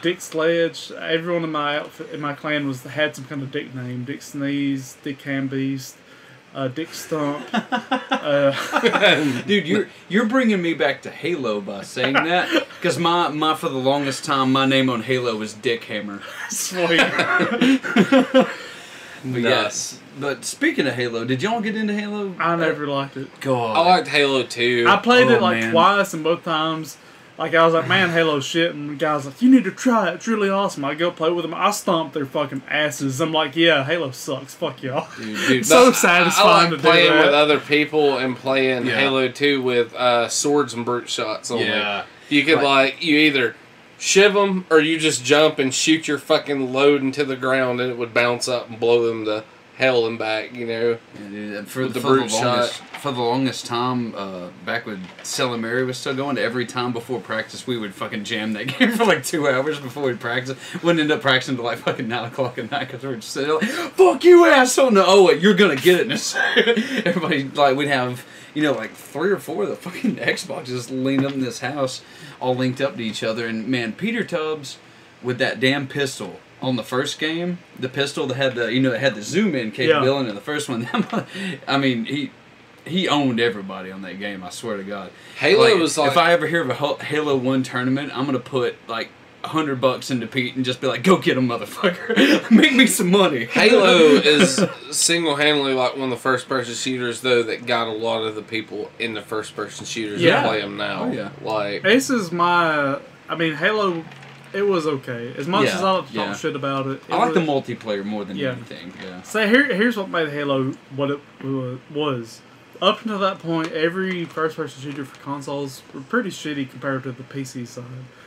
Dick Sledge. Everyone in my clan had some kind of dick name. Dick Sneeze, Dick Hambeast, Dick Stump. Dude, you're bringing me back to Halo by saying that, because my for the longest time my name on Halo was Dick Hammer. Sweet. Yes. But speaking of Halo, did y'all get into Halo? I never liked it. God. I liked Halo 2. I played it like man. twice, and both times, like I was like, man, Halo's shit, and the guy's like, you need to try it. It's really awesome. I go play with them. I stomp their fucking asses. I'm like, yeah, Halo sucks. Fuck y'all. Dude, So But satisfying I to like do playing that. with other people and playing Yeah. Halo 2 with swords and brute shots only. Yeah. You could you either shiv them or you just jump and shoot your fucking load into the ground and it would bounce up and blow them to hell and back, you know. Yeah, dude, for the the brute longest time, back when Stella Mary was still going, every time before practice we would fucking jam that game for like 2 hours before we'd practice. Wouldn't end up practicing until like fucking 9 o'clock at night because we were just sitting there like, fuck you asshole, no, oh wait, you're gonna get it in a second. Everybody, like, we'd have, like 3 or 4 of the fucking Xboxes leaned up in this house, all linked up to each other, and man, Peter Tubbs with that damn pistol. On the first game, the pistol that had the zoom in capability in the first one. I mean, he owned everybody on that game. I swear to God. Halo was like, if I ever hear of a Halo 1 tournament, I'm gonna put like $100 into Pete and just be like, go get him, motherfucker. Make me some money. Halo is single-handedly like one of the first-person shooters, though, that got a lot of the people in the first-person shooters Yeah. to play them now. Oh, yeah. Like, This is Halo, it was okay. As much Yeah, as I like to yeah. talk shit about it. I like the multiplayer more than Yeah. anything. Yeah. So here's what made Halo what it was. Up until that point, every first-person shooter for consoles were pretty shitty compared to the PC side.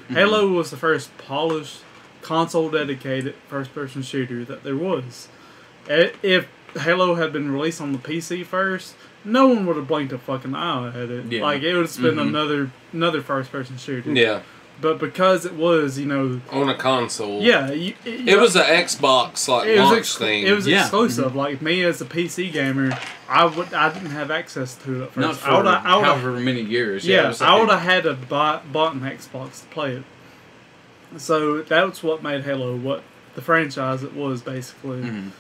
Halo was the first polished, console-dedicated first-person shooter that there was. If Halo had been released on the PC first, no one would have blinked a fucking eye at it. Yeah. Like, it would have been another first-person shooter. yeah. but because it was, on a console. yeah, It was an Xbox launch thing. It was Yeah. exclusive. Like me as a PC gamer, I didn't have access to it at first. Not for I would've- however many years. it Yeah, was I like- would have had to bought an Xbox to play it. So that's what made Halo what the franchise it was basically.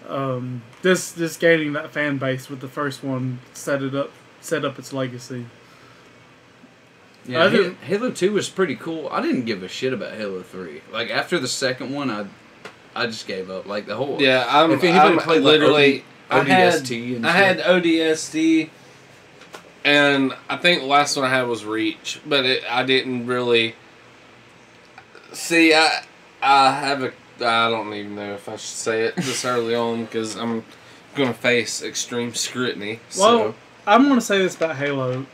Mhm. This gaining that fan base with the first one set up its legacy. Yeah, Other- Halo 2 was pretty cool. I didn't give a shit about Halo 3. Like, after the second one, I just gave up. Like, the whole... Yeah, If anybody I'm played, like, literally. ODST and I had ODST, and I think the last one I had was Reach, but I didn't really see. I don't even know if I should say it this early on because I'm gonna face extreme scrutiny. Well, I'm gonna say this about Halo.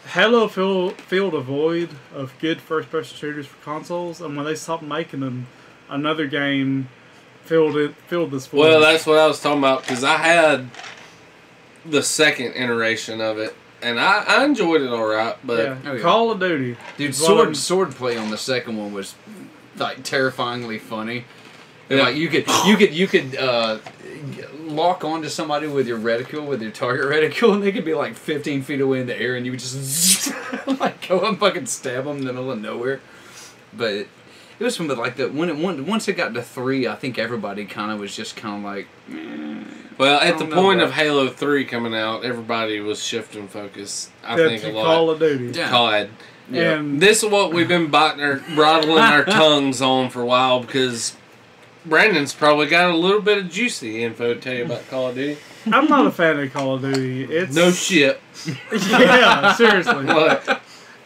Halo filled a void of good first-person shooters for consoles, and when they stopped making them, another game filled this void. well, that's what I was talking about because I had the second iteration of it, and I enjoyed it all right. But yeah. Oh, yeah. Call of Duty. Dude, is what I'm- swordplay on the second one was, like, terrifyingly funny. Yeah. Like, you could lock onto somebody with your reticule, with your target reticule, and they could be like 15 feet away in the air, and you would just like go and fucking stab them in the middle of nowhere. But it was from like once it got to 3, I think everybody kind of was just kind of like. well, I at the don't know point about- of Halo 3 coming out, everybody was shifting focus. I to think a Call lot. of Duty. Yeah. COD. Yeah. And This is what we've been bridling our tongues on for a while because Brandon's probably got a little bit of juicy info to tell you about Call of Duty. I'm not a fan of Call of Duty. It's No shit. yeah, seriously. What?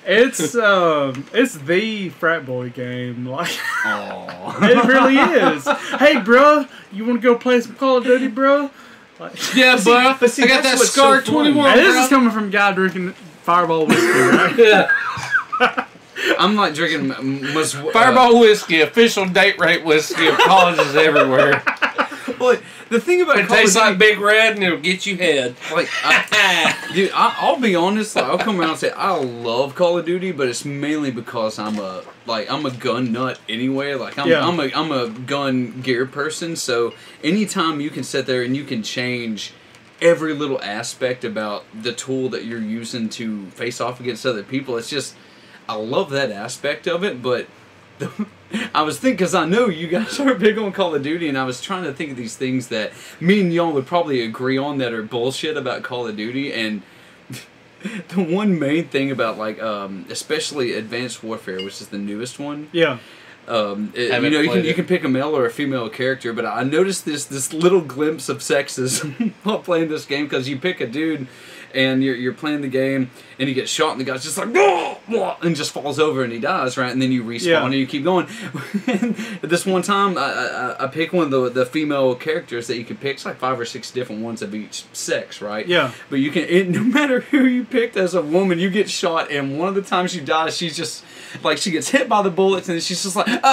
It's the frat boy game. Like Aw. it really is. Hey, bro, you want to go play some Call of Duty, bro? Like, Yeah, bro. but see, I got that's that what's so Scar fun. 21. and this bro. is coming from a guy drinking Fireball whiskey, right? Yeah. I'm like drinking Fireball whiskey, official date rate whiskey of colleges everywhere. Well, the thing about It Call of tastes Duty, like Big Red and it'll get you head. like, dude, I'll be honest. Like, I'll come around and say I love Call of Duty, but it's mainly because I'm a gun nut anyway. Like, I'm a gun gear person. So anytime you can sit there and you can change every little aspect about the tool that you're using to face off against other people, it's just I love that aspect of it. But I was thinking, because I know you guys are big on Call of Duty, and I was trying to think of these things that me and y'all would probably agree on that are bullshit about Call of Duty, and the one main thing about, like, especially Advanced Warfare, which is the newest one, Yeah. Haven't you played it. can pick a male or a female character, but I noticed this little glimpse of sexism while playing this game, because you pick a dude and you're playing the game and you get shot and the guy's just like "Whoa, whoa," and just falls over and he dies, right? And then you respawn Yeah. and you keep going. This one time I pick one of the female characters that you can pick. It's like 5 or 6 different ones of each sex, right? Yeah. But you can, no matter who you picked as a woman, you get shot, and one of the times she dies, she's just like, she gets hit by the bullets, and then she's just like, like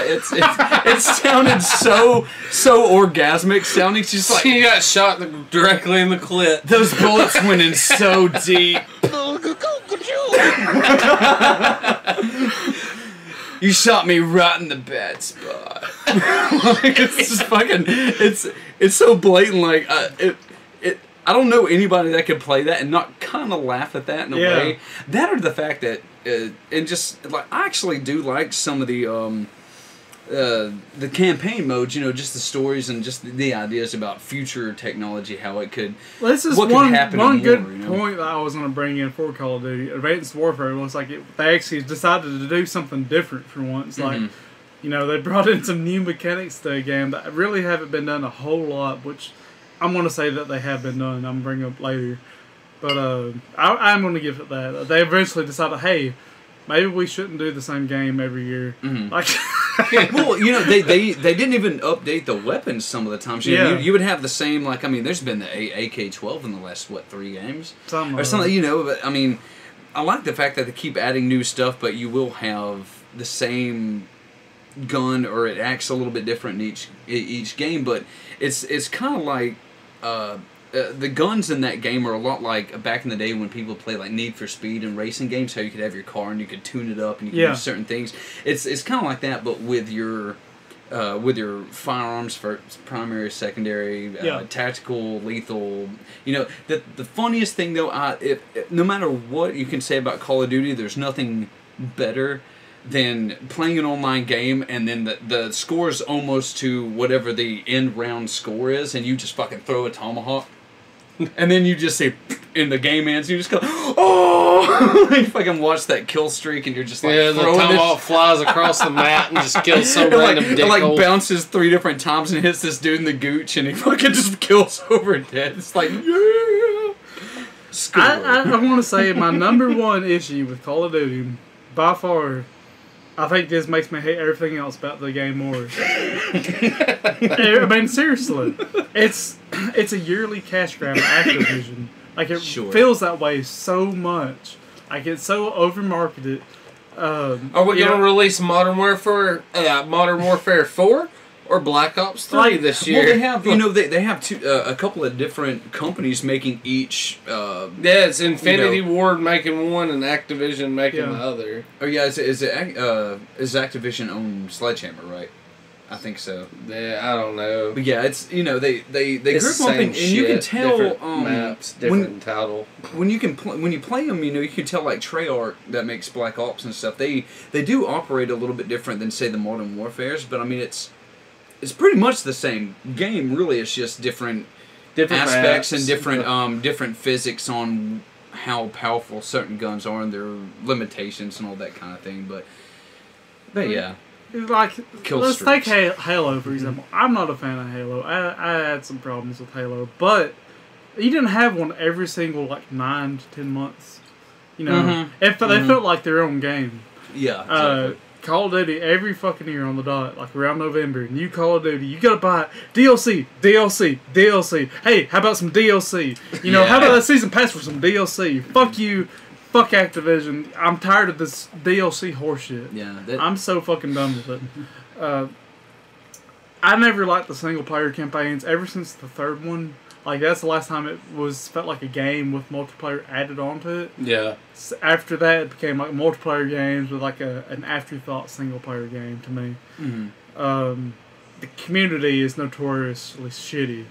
it sounded so orgasmic sounding. She's like, He got shot directly in the clit. those bullets went in so deep. You shot me right in the bad spot. Like, it's just fucking. It's so blatant. Like I don't know anybody that could play that and not kind of laugh at that in a Yeah. way. That or the fact that and just like I actually do like some of the campaign modes. You know, just the stories and just the ideas about future technology, how it could. Well, this is What could one happen one in good war, you know? point that I was going to bring in for Call of Duty. Advanced Warfare was like they actually decided to do something different for once. Like, you know, they brought in some new mechanics to the game that really haven't been done a whole lot, which I'm going to say that they have been done. I'm bringing up later. But I'm going to give it that. They eventually decided, hey, maybe we shouldn't do the same game every year. Like, Well, you know, they didn't even update the weapons some of the times. You know, Yeah. you would have the same, like, I mean, there's been the AK-12 in the last, 3 games? Some Or something, you know, but, I mean, I like the fact that they keep adding new stuff, but you will have the same gun, or it acts a little bit different in each game, but it's kind of like, the guns in that game are a lot like back in the day when people play like Need for Speed and racing games. How you could have your car and you could tune it up and you could do certain things. It's kind of like that, but with your firearms for primary, secondary, tactical, lethal. You know, the funniest thing though, no matter what you can say about Call of Duty, there's nothing better than playing an online game and then the score is almost to whatever the end round score is, and you just fucking throw a tomahawk. And then you just say, and the game ends, and you just go, oh! You fucking watch that kill streak, and you're just like, the tomahawk flies across the map and just kills some random dick. It like bounces 3 different times and hits this dude in the gooch, and he fucking just kills over dead. It's like, yeah! I want to say my number one issue with Call of Duty, by far, I think this makes me hate everything else about the game more. I mean, seriously, it's a yearly cash grab of Activision. Like, it feels that way so much. Like, it's so over-marketed. Are we going to release Modern Warfare 4 or Black Ops 3 this year? Well, they have, they have a couple of different companies making each. It's Infinity Ward making one and Activision making the other. Oh yeah, is Activision own Sledgehammer, right? I think so. Yeah, I don't know. But yeah, it's they it's group them and you can tell different maps, different title. When you play them, you can tell like Treyarch that makes Black Ops and stuff. They do operate a little bit different than say the Modern Warfares, but I mean it's pretty much the same game. Really, it's just different aspects and different physics on how powerful certain guns are and their limitations and all that kind of thing. But yeah. Like, let's take Halo, for example. I'm not a fan of Halo. I had some problems with Halo. But you didn't have one every single, 9 to 10 months. You know? They felt like their own game. Yeah, exactly. Call of Duty every fucking year on the dot, like around November. New Call of Duty. You gotta buy it. DLC. Hey, how about some DLC? You know, how about a season pass for some DLC? Fuck you. Fuck Activision. I'm tired of this DLC horseshit. Yeah, I'm so fucking done with it. I never liked the single player campaigns ever since the third one. Like, that's the last time it felt like a game with multiplayer added onto it. Yeah. So after that, it became like multiplayer games with like an afterthought single player game to me. Mm-hmm. The community is notoriously shitty.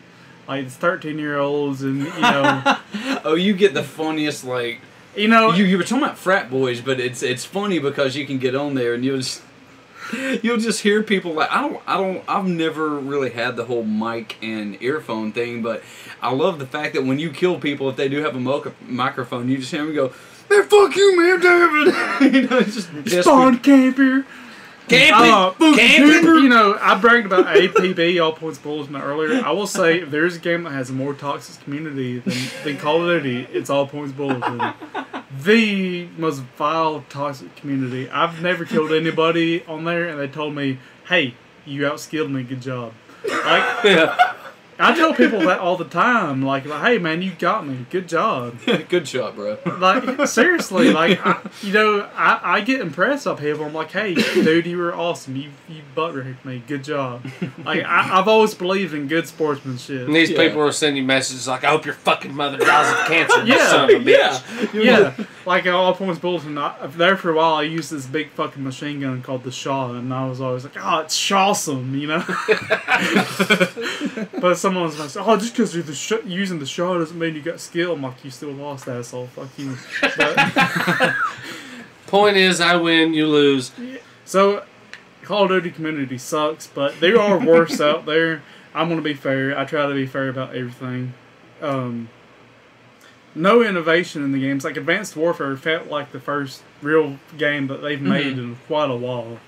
Like, it's 13-year-olds and, you know... Oh, you get the funniest, like... You know, you were talking about frat boys, but it's funny because you can get on there and you'll just hear people like I've never really had the whole mic and earphone thing, but I love the fact that when you kill people, if they do have a microphone, you just hear them go, "Man, fuck you, man, David." You know, it's just spawn camper. Camping. You know, I bragged about APB, All Points Bulletin, earlier. I will say, if there's a game that has a more toxic community than Call of Duty, it's All Points Bulletin. The most vile, toxic community. I've never killed anybody on there, and they told me, "Hey, you outskilled me. Good job." Like, I tell people that all the time. Like, "Hey, man, you got me. Good job." Good job, bro. Like, seriously, like, I get impressed by people. I'm like, "Hey, dude, you were awesome. You butt raped me. Good job." Like, I've always believed in good sportsmanship. And these people are sending messages like, "I hope your fucking mother dies of cancer." You son of a bitch. Yeah. Like, All Points Bulletin, there for a while, I used this big fucking machine gun called the Shaw, and I was always like, "Oh, it's Shawsome," you know? But someone was like, "Oh, just because you're using the Shaw doesn't mean you got skill." I'm like, "You still lost, asshole. Fuck you." But, point is, I win, you lose. So, Call of Duty community sucks, but there are worse out there. I'm going to be fair. I try to be fair about everything. No innovation in the games. Like, Advanced Warfare felt like the first real game that they've made in quite a while.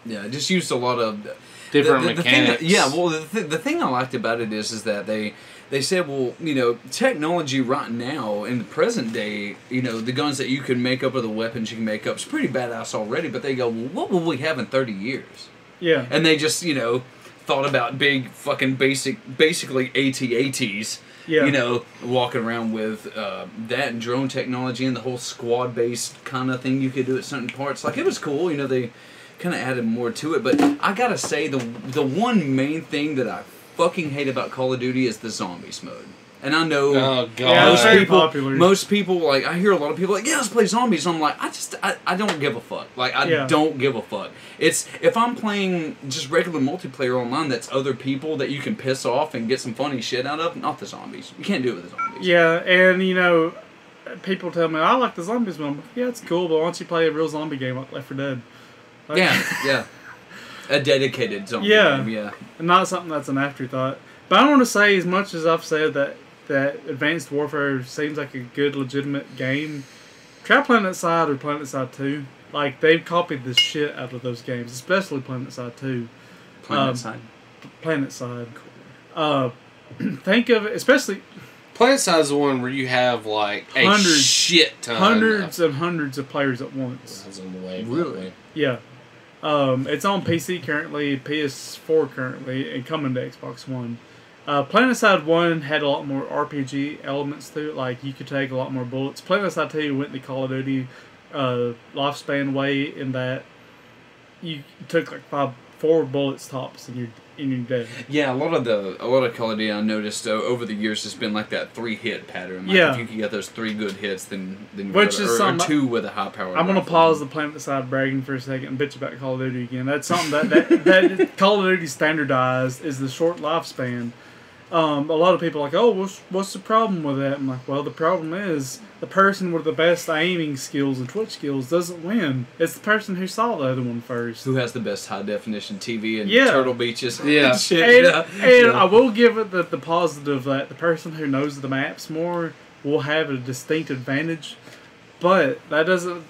Yeah, just used a lot of different mechanics. The thing I liked about it is that they said, well, you know, technology right now in the present day, you know, the guns that you can make up or the weapons you can make up is pretty badass already. But they go, well, what will we have in 30 years? Yeah, and they just, you know, thought about big fucking basically AT-ATs. Yeah. You know, walking around with that and drone technology and the whole squad-based kind of thing you could do at certain parts. Like, it was cool. You know, they kind of added more to it. But I gotta say, the one main thing that I fucking hate about Call of Duty is the zombies mode. And I know Oh god. Yeah, it's very popular. most people, like, I hear a lot of people like, yeah, let's play zombies. I'm like, I don't give a fuck. Like, I don't give a fuck. It's, if I'm playing just regular multiplayer online that's other people that you can piss off and get some funny shit out of, not the zombies. You can't do it with the zombies. Yeah, and you know, people tell me, I like the zombies one. Yeah, it's cool, but why don't you play a real zombie game like Left 4 Dead? Like, Yeah. A dedicated zombie Yeah. game, yeah. and not something that's an afterthought. But I want to say, as much as I've said that Advanced Warfare seems like a good, legitimate game, try PlanetSide or PlanetSide 2. Like, they've copied the shit out of those games, especially PlanetSide 2. PlanetSide. PlanetSide. Think of it, especially PlanetSide is the one where you have like a Hundreds. shit ton. hundreds and hundreds of players at once. That's on the way. Really? Yeah. It's on PC currently, PS4 currently, and coming to Xbox One. PlanetSide 1 had a lot more RPG elements to it, like you could take a lot more bullets. PlanetSide 2 went the Call of Duty lifespan way in that you took like 4 bullets tops and you're dead. Yeah, a lot of Call of Duty I noticed over the years has been like that 3-hit pattern. Like Yeah. if you can get those 3 good hits, then you Which go is or something 2 with a high power. I'm gonna rifle. pause the PlanetSide bragging for a second and bitch about Call of Duty again. That's something that Call of Duty standardized is the short lifespan. A lot of people are like, oh, what's the problem with that? I'm like, well, the problem is the person with the best aiming skills and twitch skills doesn't win. It's the person who saw the other one first. Who has the best high definition TV and Yeah. Turtle Beaches? Yeah. Shit, And I will give it the positive that the person who knows the maps more will have a distinct advantage, but that doesn't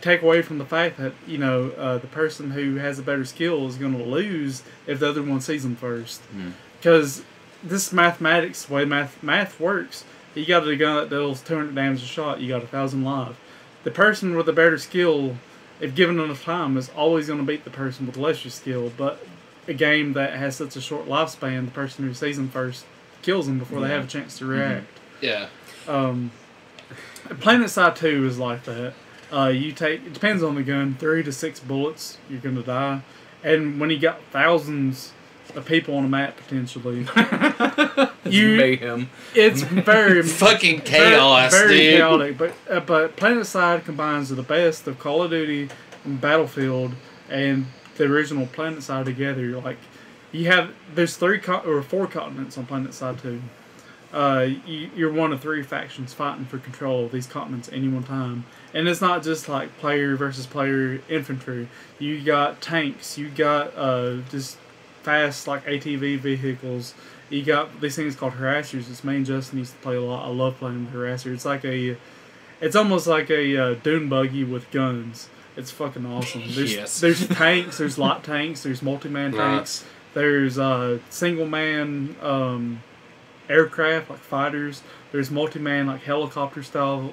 take away from the fact that, you know, the person who has a better skill is going to lose if the other one sees them first. Because this mathematics, the way math works, you got a gun that deals 200 damage a shot, you got 1,000 live. The person with a better skill, if given enough time, is always going to beat the person with lesser skill. But a game that has such a short lifespan, the person who sees them first kills them before they have a chance to react. Yeah. PlanetSide 2 is like that. It depends on the gun, 3 to 6 bullets, you're going to die. And when you got thousands of people on a map potentially, Mayhem. it's very Fucking chaos, very dude. chaotic. But PlanetSide combines the best of Call of Duty and Battlefield and the original PlanetSide together. Like there's 4 continents on PlanetSide 2. You're one of 3 factions fighting for control of these continents at any one time. And it's not just like player versus player infantry. You got tanks, you got just fast like ATV vehicles. You got these things called harassers. It's me and Justin used to play a lot. I love playing with harasser. It's almost like a dune buggy with guns. It's fucking awesome. Yes. There's tanks, there's light tanks, there's multi-man tanks, there's single man aircraft like fighters, there's multi-man like helicopter style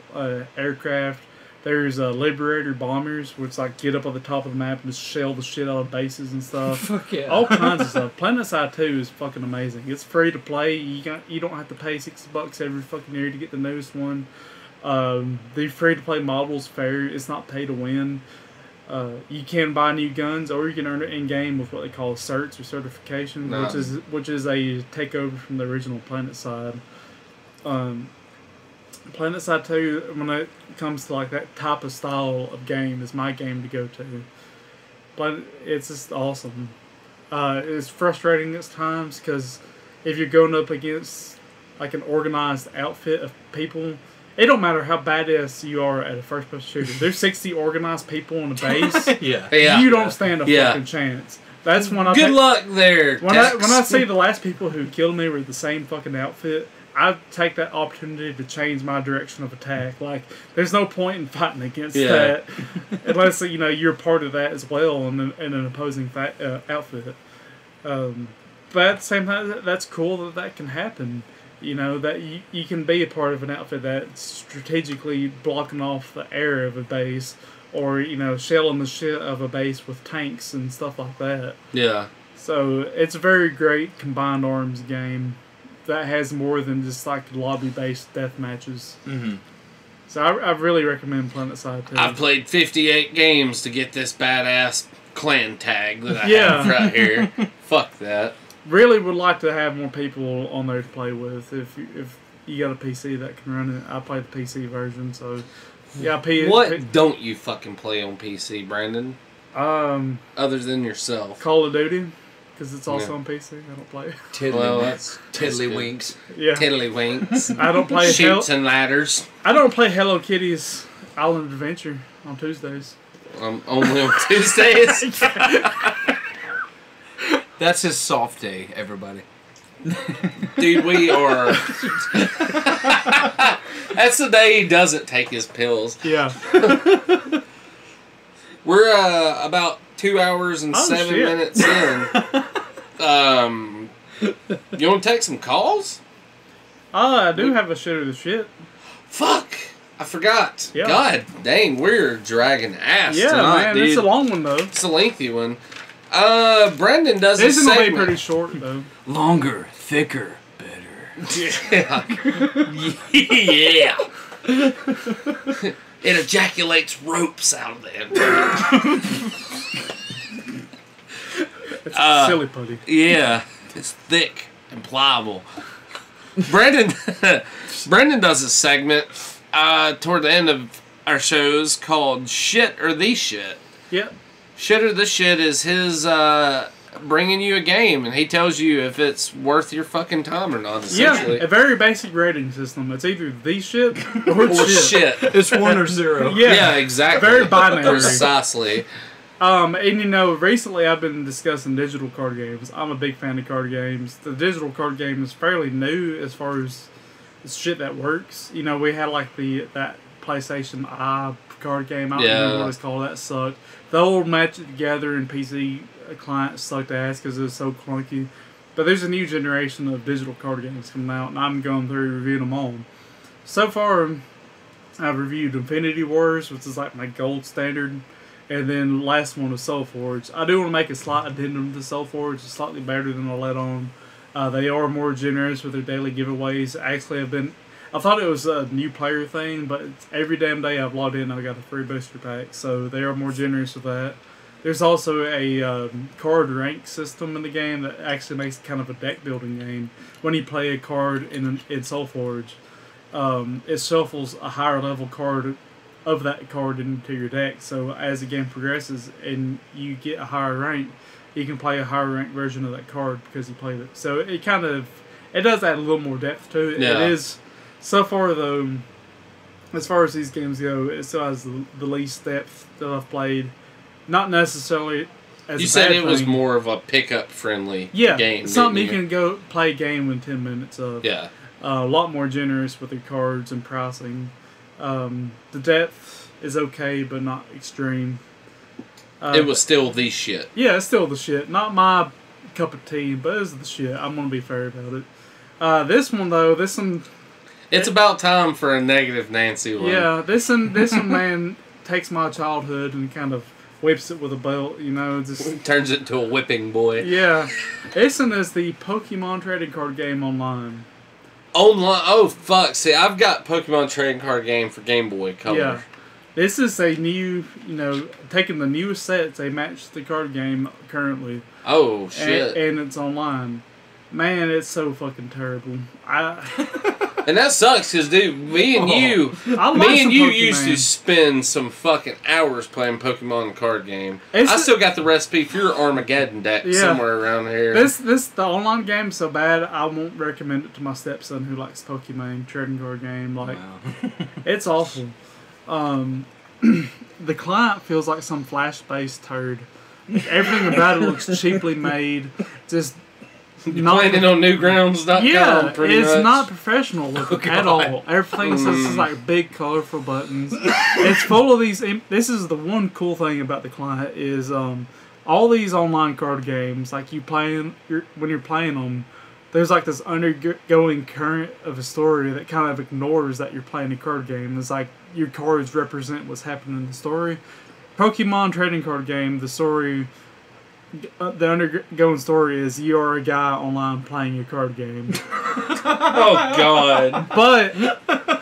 aircraft. There's Liberator bombers, which like get up on the top of the map and just shell the shit out of bases and stuff. Fuck yeah. All kinds of stuff. PlanetSide 2 is fucking amazing. It's free to play. You don't have to pay $60 every fucking year to get the newest one. The free to play models fair. It's not pay to win. You can buy new guns, or you can earn it in game with what they call certs or certification, which is a takeover from the original PlanetSide. PlanetSide 2, when it comes to like that type of style of game, is my game to go to. But it's just awesome. It's frustrating at times because if you're going up against like an organized outfit of people, it don't matter how badass you are at a first-person shooter. There's 60 organized people on a base. Yeah. You don't stand a fucking chance. That's when I Good luck there. when I see the last people who killed me were the same fucking outfit, I take that opportunity to change my direction of attack. Like, there's no point in fighting against that unless you're part of that as well in an opposing outfit. But at the same time, that's cool that can happen. You know, that you can be a part of an outfit that's strategically blocking off the air of a base, or shelling the shit of a base with tanks and stuff like that. Yeah. So it's a very great combined arms game that has more than just like lobby-based death matches. Mm-hmm. So I really recommend PlanetSide 2. I've played 58 games to get this badass clan tag that I Yeah. have right here. Fuck that. Really would like to have more people on there to play with. If you got a PC that can run it. I play the PC version, so yeah. What don't you fucking play on PC, Brandon? Other than yourself, Call of Duty, because it's also on PC. I don't play it. that's Tiddlywinks. Yeah, Tiddlywinks. I don't play Shoots and ladders. I don't play Hello Kitty's Island Adventure on Tuesdays. Only on Tuesdays. That's his soft day, everybody. Dude, we are. That's the day he doesn't take his pills. Yeah. We're about 2 hours and 7 shit. minutes in. You want to take some calls? I do have a shit of the shit. Fuck! I forgot. Yeah. God dang, we're dragging ass Yeah, tonight, man, dude. it's a long one though. It's a lengthy one. Brendan does This a is gonna be segment. pretty short though. Longer, thicker, better. Yeah. It ejaculates ropes out of them. It's a silly putty. Yeah, it's thick and pliable. Brendan does a segment toward the end of our shows called "Shit or the Shit." Yep. Shit or the Shit is his bringing you a game, and he tells you if it's worth your fucking time or not. Essentially, Yeah, a very basic rating system. It's either the shit or or shit. shit. It's 1 or 0. Yeah, exactly. Very binary. Precisely. And you know, recently I've been discussing digital card games. I'm a big fan of card games. The digital card game is fairly new as far as shit that works. You know, we had like that PlayStation Eye card game. I don't remember what it's called. That sucked. The old Magic the Gathering PC client sucked ass because it was so clunky. But there's a new generation of digital card games coming out, and I'm going through reviewing them all. So far, I've reviewed Infinity Wars, which is like my gold standard. And then the last one was SoulForge. I do want to make a slight addendum to SoulForge. It's slightly better than I let on. They are more generous with their daily giveaways. Actually, I thought it was a new player thing, but every damn day I've logged in, I got a free booster pack. So they are more generous with that. There's also a card rank system in the game that actually makes it kind of a deck building game. When you play a card in SoulForge, it shuffles a higher level card of that card into your deck. So as the game progresses and you get a higher rank, you can play a higher rank version of that card because you played it. So it does add a little more depth to it. Yeah. It is, so far though, as far as these games go, it still has the least depth that I've played. Not necessarily as You a said bad it was thing. more of a pickup friendly Yeah, game. something you didn't can go play a game in 10 minutes of. Yeah. A lot more generous with their cards and pricing. The depth is okay, but not extreme. It was still the shit. Yeah, it's still the shit. Not my cup of tea, but it's the shit. I'm gonna be fair about it. This one though, It's about time for a negative Nancy one. yeah, this one man takes my childhood and kind of whips it with a belt. You know, just Turns it into a whipping boy. yeah. This one is the Pokemon trading card game online. Online. Oh fuck! See, I've got Pokemon trading card game for Game Boy Color. Yeah. This is a new, taking the newest sets. They match the card game currently. Oh shit! And it's online. Man, it's so fucking terrible. And that sucks, cause dude, me and you used to spend some fucking hours playing Pokemon card game. I still got the recipe for your Armageddon deck somewhere around here. The online game's so bad, I won't recommend it to my stepson who likes Pokemon trading card game. Like, it's awful. The client feels like some Flash-based turd. Everything about it looks cheaply made. Just playing it on Newgrounds.com. Yeah, pretty it's much. not professional looking at all. Everything's just like big, colorful buttons. It's full of these. This is the one cool thing about the client is all these online card games. Like when you're playing them, there's like this undergoing current of a story that kind of ignores that you're playing a card game. It's like your cards represent what's happening in the story. Pokemon trading card game, the story. The undergoing story is you are a guy online playing your card game. Oh God! But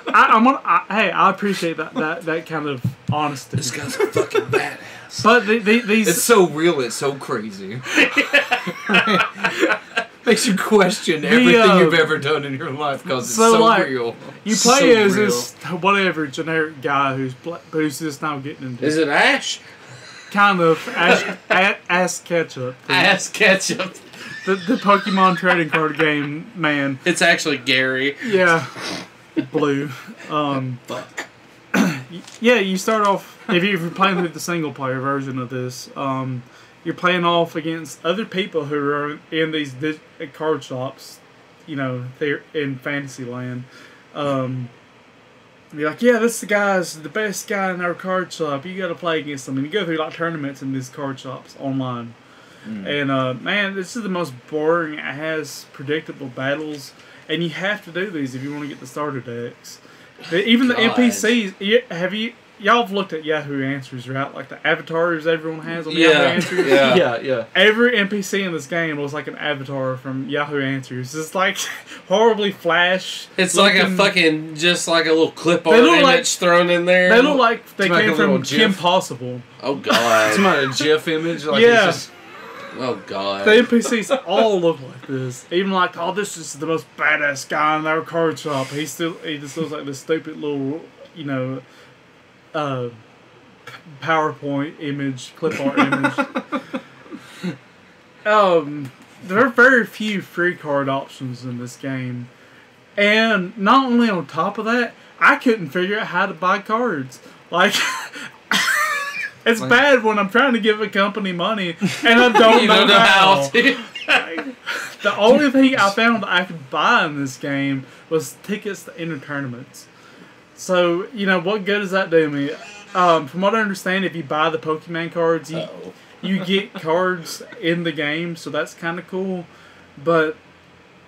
I appreciate that kind of honesty. This guy's a fucking badass. But these It's so real. It's so crazy. Makes you question everything you've ever done in your life because it's so real. You play as this whatever generic guy who's just now getting into. Is it Ash? Kind of Ass Ketchup. Ass Ketchup. The Pokemon trading card game, man. It's actually Gary. Yeah. Blue. Fuck. Yeah, you start off, if you're playing with the single player version of this, you're playing off against other people who are in these card shops, you know, they're in Fantasyland. You're like, yeah, this guy's the best guy in our card shop. You got to play against them. And you go through like tournaments in these card shops online. And man, this is the most boring. It has predictable battles, and you have to do these if you want to get the starter decks. Even the NPCs. Y'all have looked at Yahoo Answers, right? Like the avatars everyone has on Yahoo Answers. Yeah. Every NPC in this game looks like an avatar from Yahoo Answers. It's like horribly flash. It's like a fucking, just like a little clip art image thrown in there. They look like they came from Kim Possible. Oh god. It's not a GIF image. Like yeah. It's just... Oh god. The NPCs all look like this. Even like, oh, this is the most badass guy in our card shop. He just looks like this stupid little, you know, PowerPoint image, clip art image. There are very few free card options in this game. And not only on top of that, I couldn't figure out how to buy cards. Like, it's bad when I'm trying to give a company money and I don't know how. The only thing I found that I could buy in this game was tickets to enter tournaments. So, you know, what good does that do me? From what I understand, if you buy the Pokemon cards, you get cards in the game, so that's kind of cool. But,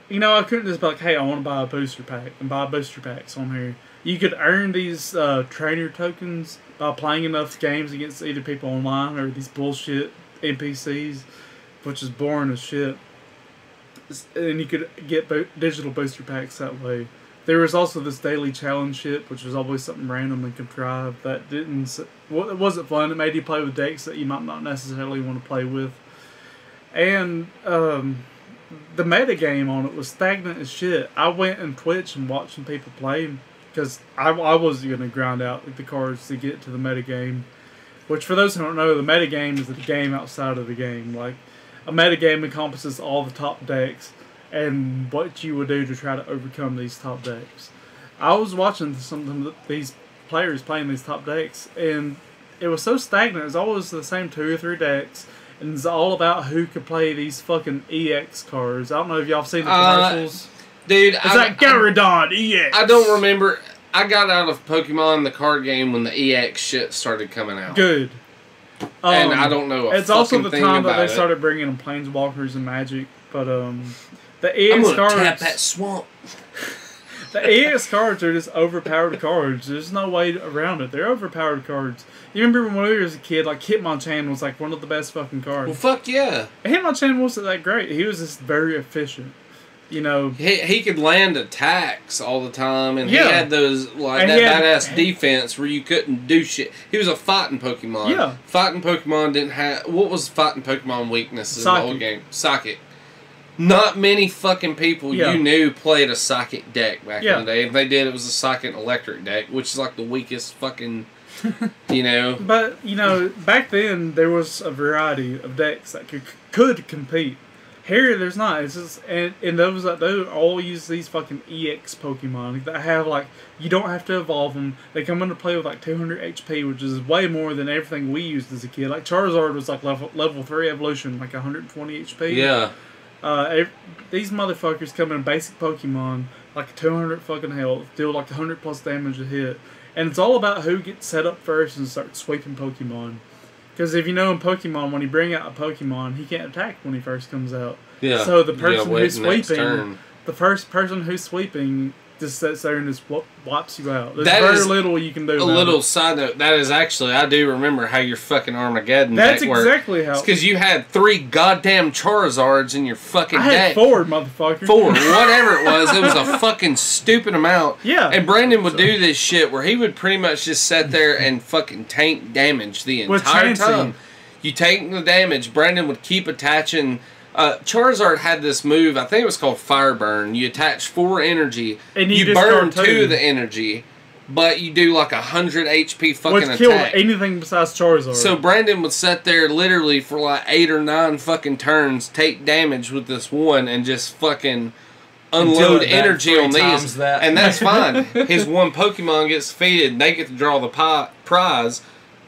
you know, I couldn't just be like, hey, I want to buy a booster pack and buy booster packs on here. You could earn these trainer tokens by playing enough games against either people online or these bullshit NPCs, which is boring as shit. And you could get digital booster packs that way. There was also this daily challenge shit, which was always something random and contrived that it wasn't fun. It made you play with decks that you might not necessarily want to play with. And the meta game on it was stagnant as shit. I went and Twitch and watched some people play because I was going to grind out the cards to get to the meta game. Which, for those who don't know, the meta game is the game outside of the game. Like, a meta game encompasses all the top decks and what you would do to try to overcome these top decks. I was watching some of these players playing these top decks, and it was so stagnant. It was always the same 2 or 3 decks, and it's all about who could play these fucking EX cards. I don't know if y'all have seen the commercials. Dude, it's like Gyarados EX. I don't remember. I got out of Pokemon the card game when the EX shit started coming out. Good. And I don't know it's also the time that they started bringing in Planeswalkers and Magic, but the EX cards. Tap that swamp. The EX cards are just overpowered cards. There's no way around it. They're overpowered cards. You remember when we were as a kid, like Hitmonchan was like one of the best fucking cards. Well, fuck yeah. Hitmonchan wasn't that great. He was just very efficient. You know, he could land attacks all the time, and he had those like badass defense where you couldn't do shit. He was a fighting Pokemon. Yeah, fighting Pokemon didn't have what was fighting Pokemon weaknesses in the whole game? Psychic. Not many fucking people you knew played a psychic deck back in the day. If they did, it was a psychic electric deck, which is like the weakest fucking, you know. But you know, back then there was a variety of decks that could compete. Here, there's not. It's just and those that do all use these fucking EX Pokemon that have like you don't have to evolve them. They come into play with like 200 HP, which is way more than everything we used as a kid. Like Charizard was like level 3 evolution, like 120 HP. Yeah. These motherfuckers come in basic Pokemon like 200 fucking health, deal like 100 plus damage a hit, and it's all about who gets set up first and starts sweeping Pokemon. Because if you know in Pokemon, when you bring out a Pokemon, he can't attack when he first comes out. Yeah. So the person who's sweeping, the first person who's sweeping, just sits there and just wipes you out. There's very little you can do. A little side note, that is actually, I do remember how your fucking Armageddon deck worked. That's exactly how. It's because you had 3 goddamn Charizards in your fucking deck. I had 4, motherfucker. 4, whatever it was. It was a fucking stupid amount. Yeah. And Brandon would do this shit where he would pretty much just sit there and fucking tank damage the entire time. You take the damage, Brandon would keep attaching Charizard had this move, I think it was called Fire Burn. You attach 4 energy, And you burn 2 of the energy, but you do like 100 HP fucking Which killed attack. anything besides Charizard. So Brandon would sit there literally for like 8 or 9 fucking turns, take damage with this one, and just fucking unload energy on these. And that's fine. His one Pokemon gets defeated, and they get to draw the prize.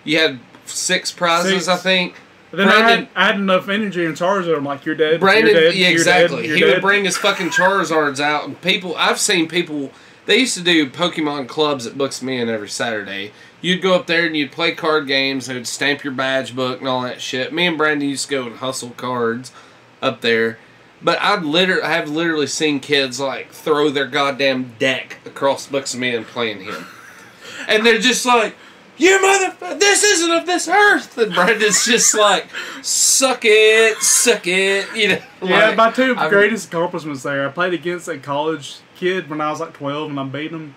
You had 6 prizes, I think. Then I had enough energy in Charizard. I'm like, you're dead. Brandon, you're dead, yeah, exactly. You're He dead. would bring his fucking Charizards out, and I've seen people. They used to do Pokemon clubs at Books Me In every Saturday. You'd go up there and you'd play card games. They would stamp your badge book and all that shit. Me and Brandon used to go and hustle cards up there. But I have literally seen kids like throw their goddamn deck across Books Me In playing him, and they're just like, "You motherfucker! This isn't of this earth." And Brandon's just like, "Suck it," you know. Yeah, like, my 2 greatest accomplishments there. I played against a college kid when I was like 12, and I beat him.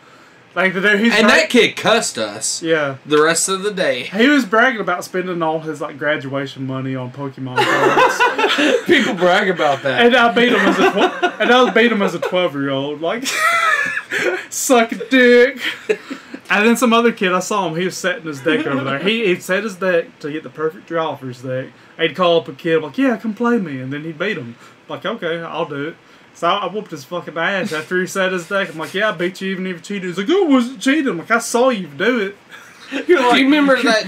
Like the dude, that kid cussed us. Yeah. The rest of the day. He was bragging about spending all his like graduation money on Pokemon cards. People brag about that. And I beat him as a 12-year-old. Like, suck a dick. And then some other kid, I saw him. He was setting his deck over there. He'd set his deck to get the perfect draw for his deck. He'd call up a kid like, "Yeah, come play me," and then he'd beat him. Like, okay, I'll do it. So I whooped his fucking ass after he set his deck. I'm like, "Yeah, I beat you even if you cheated." He's like, "Oh, wasn't cheating." I'm like, "I saw you do it." You're like, do you remember that?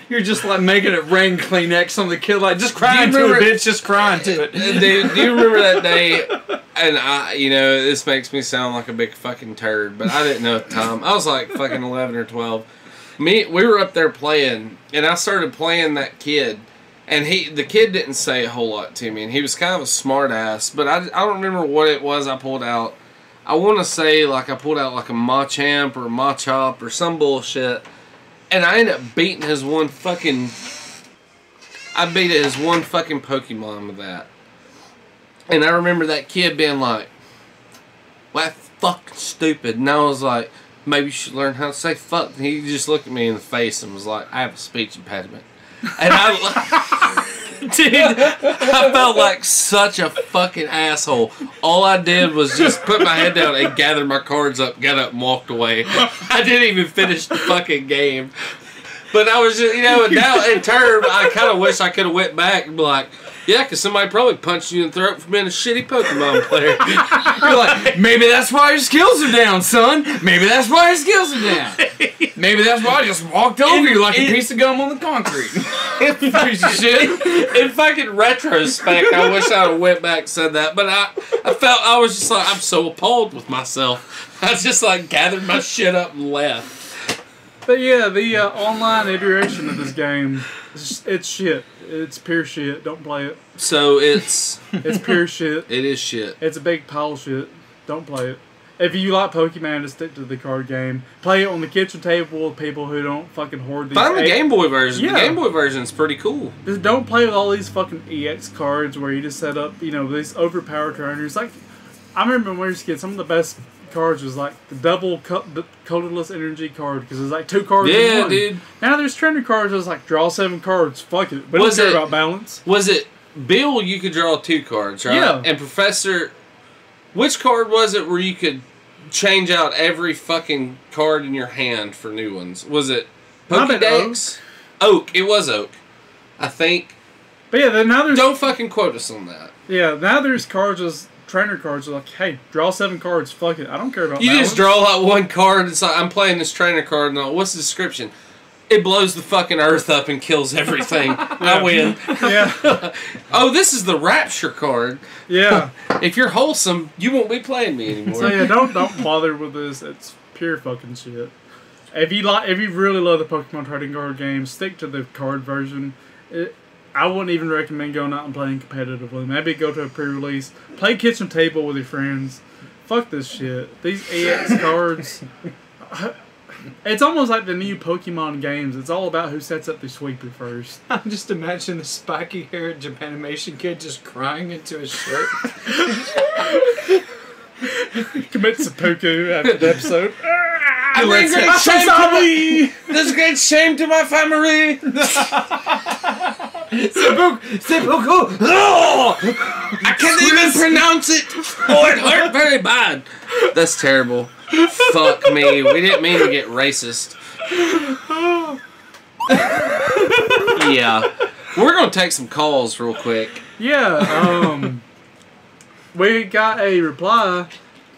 You're just like making it rain Kleenex on the kid, like just crying to it, bitch, just crying to it. Dude, do you remember that day? And this makes me sound like a big fucking turd, but I didn't know at the time. I was like fucking 11 or 12. We were up there playing, and I started playing that kid. And the kid didn't say a whole lot to me, and he was kind of a smart ass, but I don't remember what it was I pulled out. I want to say like I pulled out like a Machamp or a Machop or some bullshit, and I ended up beating his one fucking Pokemon with that. And I remember that kid being like, "Well, that's fucking stupid," and I was like, "Maybe you should learn how to say fuck." And he just looked at me in the face and was like, "I have a speech impediment." And dude, I felt like such a fucking asshole. All I did was just put my head down and gather my cards up, got up and walked away. I didn't even finish the fucking game. But I was just, now in turn, I kind of wish I could have went back and be like, "Yeah, because somebody probably punched you in the throat for being a shitty Pokemon player." You're like, "Maybe that's why your skills are down, son. Maybe that's why your skills are down. Maybe that's why I just walked over you like a piece of gum on the concrete." Piece of shit. In fucking retrospect, I wish I would have went back and said that. But I was just like, I'm so appalled with myself. I just like gathered my shit up and left. But yeah, the online iteration of this game, it's shit. It's pure shit. Don't play it. So it's pure shit. It is shit. It's a big pile of shit. Don't play it. If you like Pokemon, just stick to the card game. Play it on the kitchen table with people who don't fucking hoard these. Find the Game Boy version. Yeah. The Game Boy version's pretty cool. Just don't play with all these fucking EX cards where you just set up, these overpowered trainers. Like, I remember when we were kids, some of the best cards was like the double colorless energy card because there's like 2 cards in Yeah, one. dude. Now there's trainer cards that's like draw 7 cards. Fuck it. We don't care about balance. Was it Bill? You could draw 2 cards, right? Yeah. And Professor, which card was it where you could change out every fucking card in your hand for new ones? Was it Pokédex? Oak. It was Oak, I think. But yeah, then now there's Don't fucking quote us on that. Yeah, now there's cards as trainer cards. Like, hey, draw 7 cards. Fuck it. I don't care about You balance. just draw like one card. It's like, I'm playing this trainer card. And what's the description? It blows the fucking earth up and kills everything. I win. Yeah. Oh, this is the Rapture card. Yeah. If you're wholesome, you won't be playing me anymore. So yeah, don't bother with this. It's pure fucking shit. If you really love the Pokemon trading card game, stick to the card version. I wouldn't even recommend going out and playing competitively. Maybe go to a pre-release. Play kitchen table with your friends. Fuck this shit. These EX cards. It's almost like the new Pokemon games. It's all about who sets up the sweeper first. I'm just imagining the spiky-haired Japanimation kid just crying into his shirt. Commit seppuku after the episode. I bring great shame to my family. Seppuku. Oh! I can't even pronounce it. Oh, it hurt very bad. That's terrible. Fuck me. We didn't mean to get racist. Yeah. We're going to take some calls real quick. Yeah, we got a reply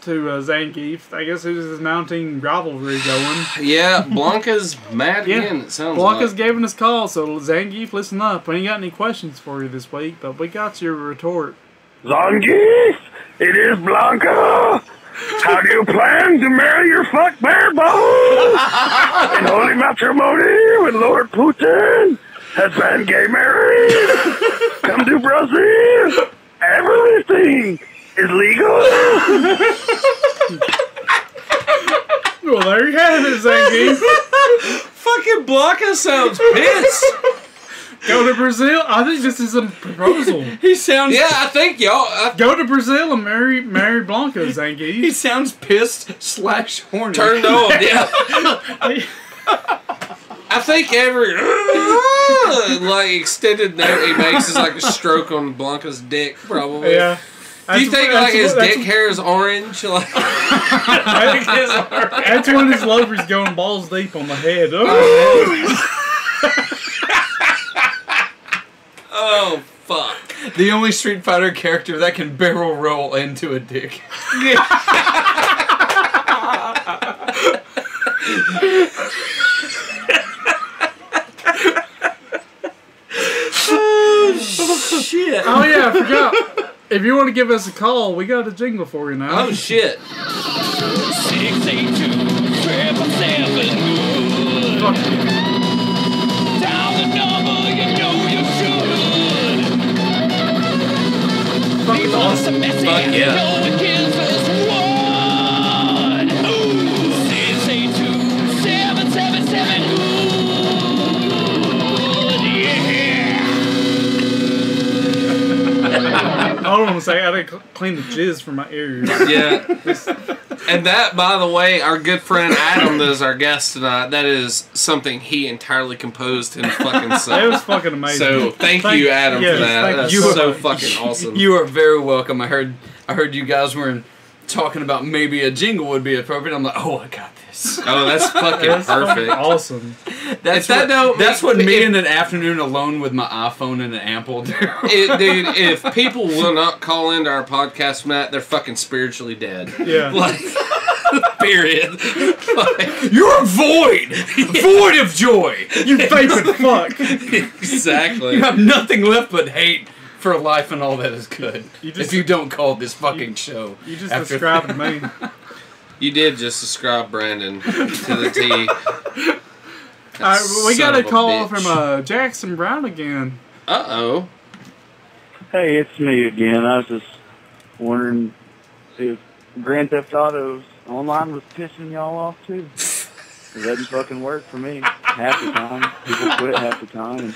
to Zangief. I guess who's mounting rivalry going. Yeah, Blanca's mad again, it sounds Blanca's like. giving us calls, so Zangief, listen up. We ain't got any questions for you this week, but we got your retort. Zangief, it is Blanca. How do you plan to marry your fuck bear balls? In holy matrimony with Lord Putin has been gay married. Come to Brazil. Everything is legal. Well, there you have it, Zangief. Fucking Blanca sounds pissed. Go to Brazil? I think this is a proposal. He sounds. Yeah, I think y'all... Go to Brazil and marry Blanca, He Zangief. sounds pissed / horny. Turned on, yeah. I think every like extended note he makes is like a stroke on Blanca's dick, probably. Yeah. Do you think like his dick hair is orange? Like, That's when his lover's going balls deep on the head. oh fuck! The only Street Fighter character that can barrel roll into a dick. Shit! Oh yeah, I forgot. If you want to give us a call, we got a jingle for you now. Oh shit! 682-777. Fuck you. Dial the number, you know you should. Fucking Leave us awesome. a message, Fuck yeah. you know it gives us one. 682-777. Hold on a second. I gotta clean the jizz from my ears. Yeah. And that, by the way, our good friend Adam that is our guest tonight, that is something he entirely composed and fucking It sung. was fucking amazing. So thank you, Adam, yes, for that. thank That's you so much. fucking awesome. You are very welcome. I heard you guys were talking about maybe a jingle would be appropriate. I'm like, oh, I got this. Oh, that's fucking That's fucking perfect. awesome. That's that what, don't that's make- what me if- in an afternoon alone with my iPhone and an ample do. Dude, if people will not call into our podcast, Matt, they're fucking spiritually dead. Yeah. Like, period. Like, You're void! Void of joy! You vapid fuck. exactly. You have nothing left but hate for life and all that is good. If you don't call this fucking show. You just after described me. You did just describe Brandon to the T. Alright, we Son got a of a call bitch. from Jackson Brown again. Uh-oh. Hey, it's me again. I was just wondering if Grand Theft Auto Online was pissing y'all off too. It doesn't fucking work for me half the time. People quit half the time, and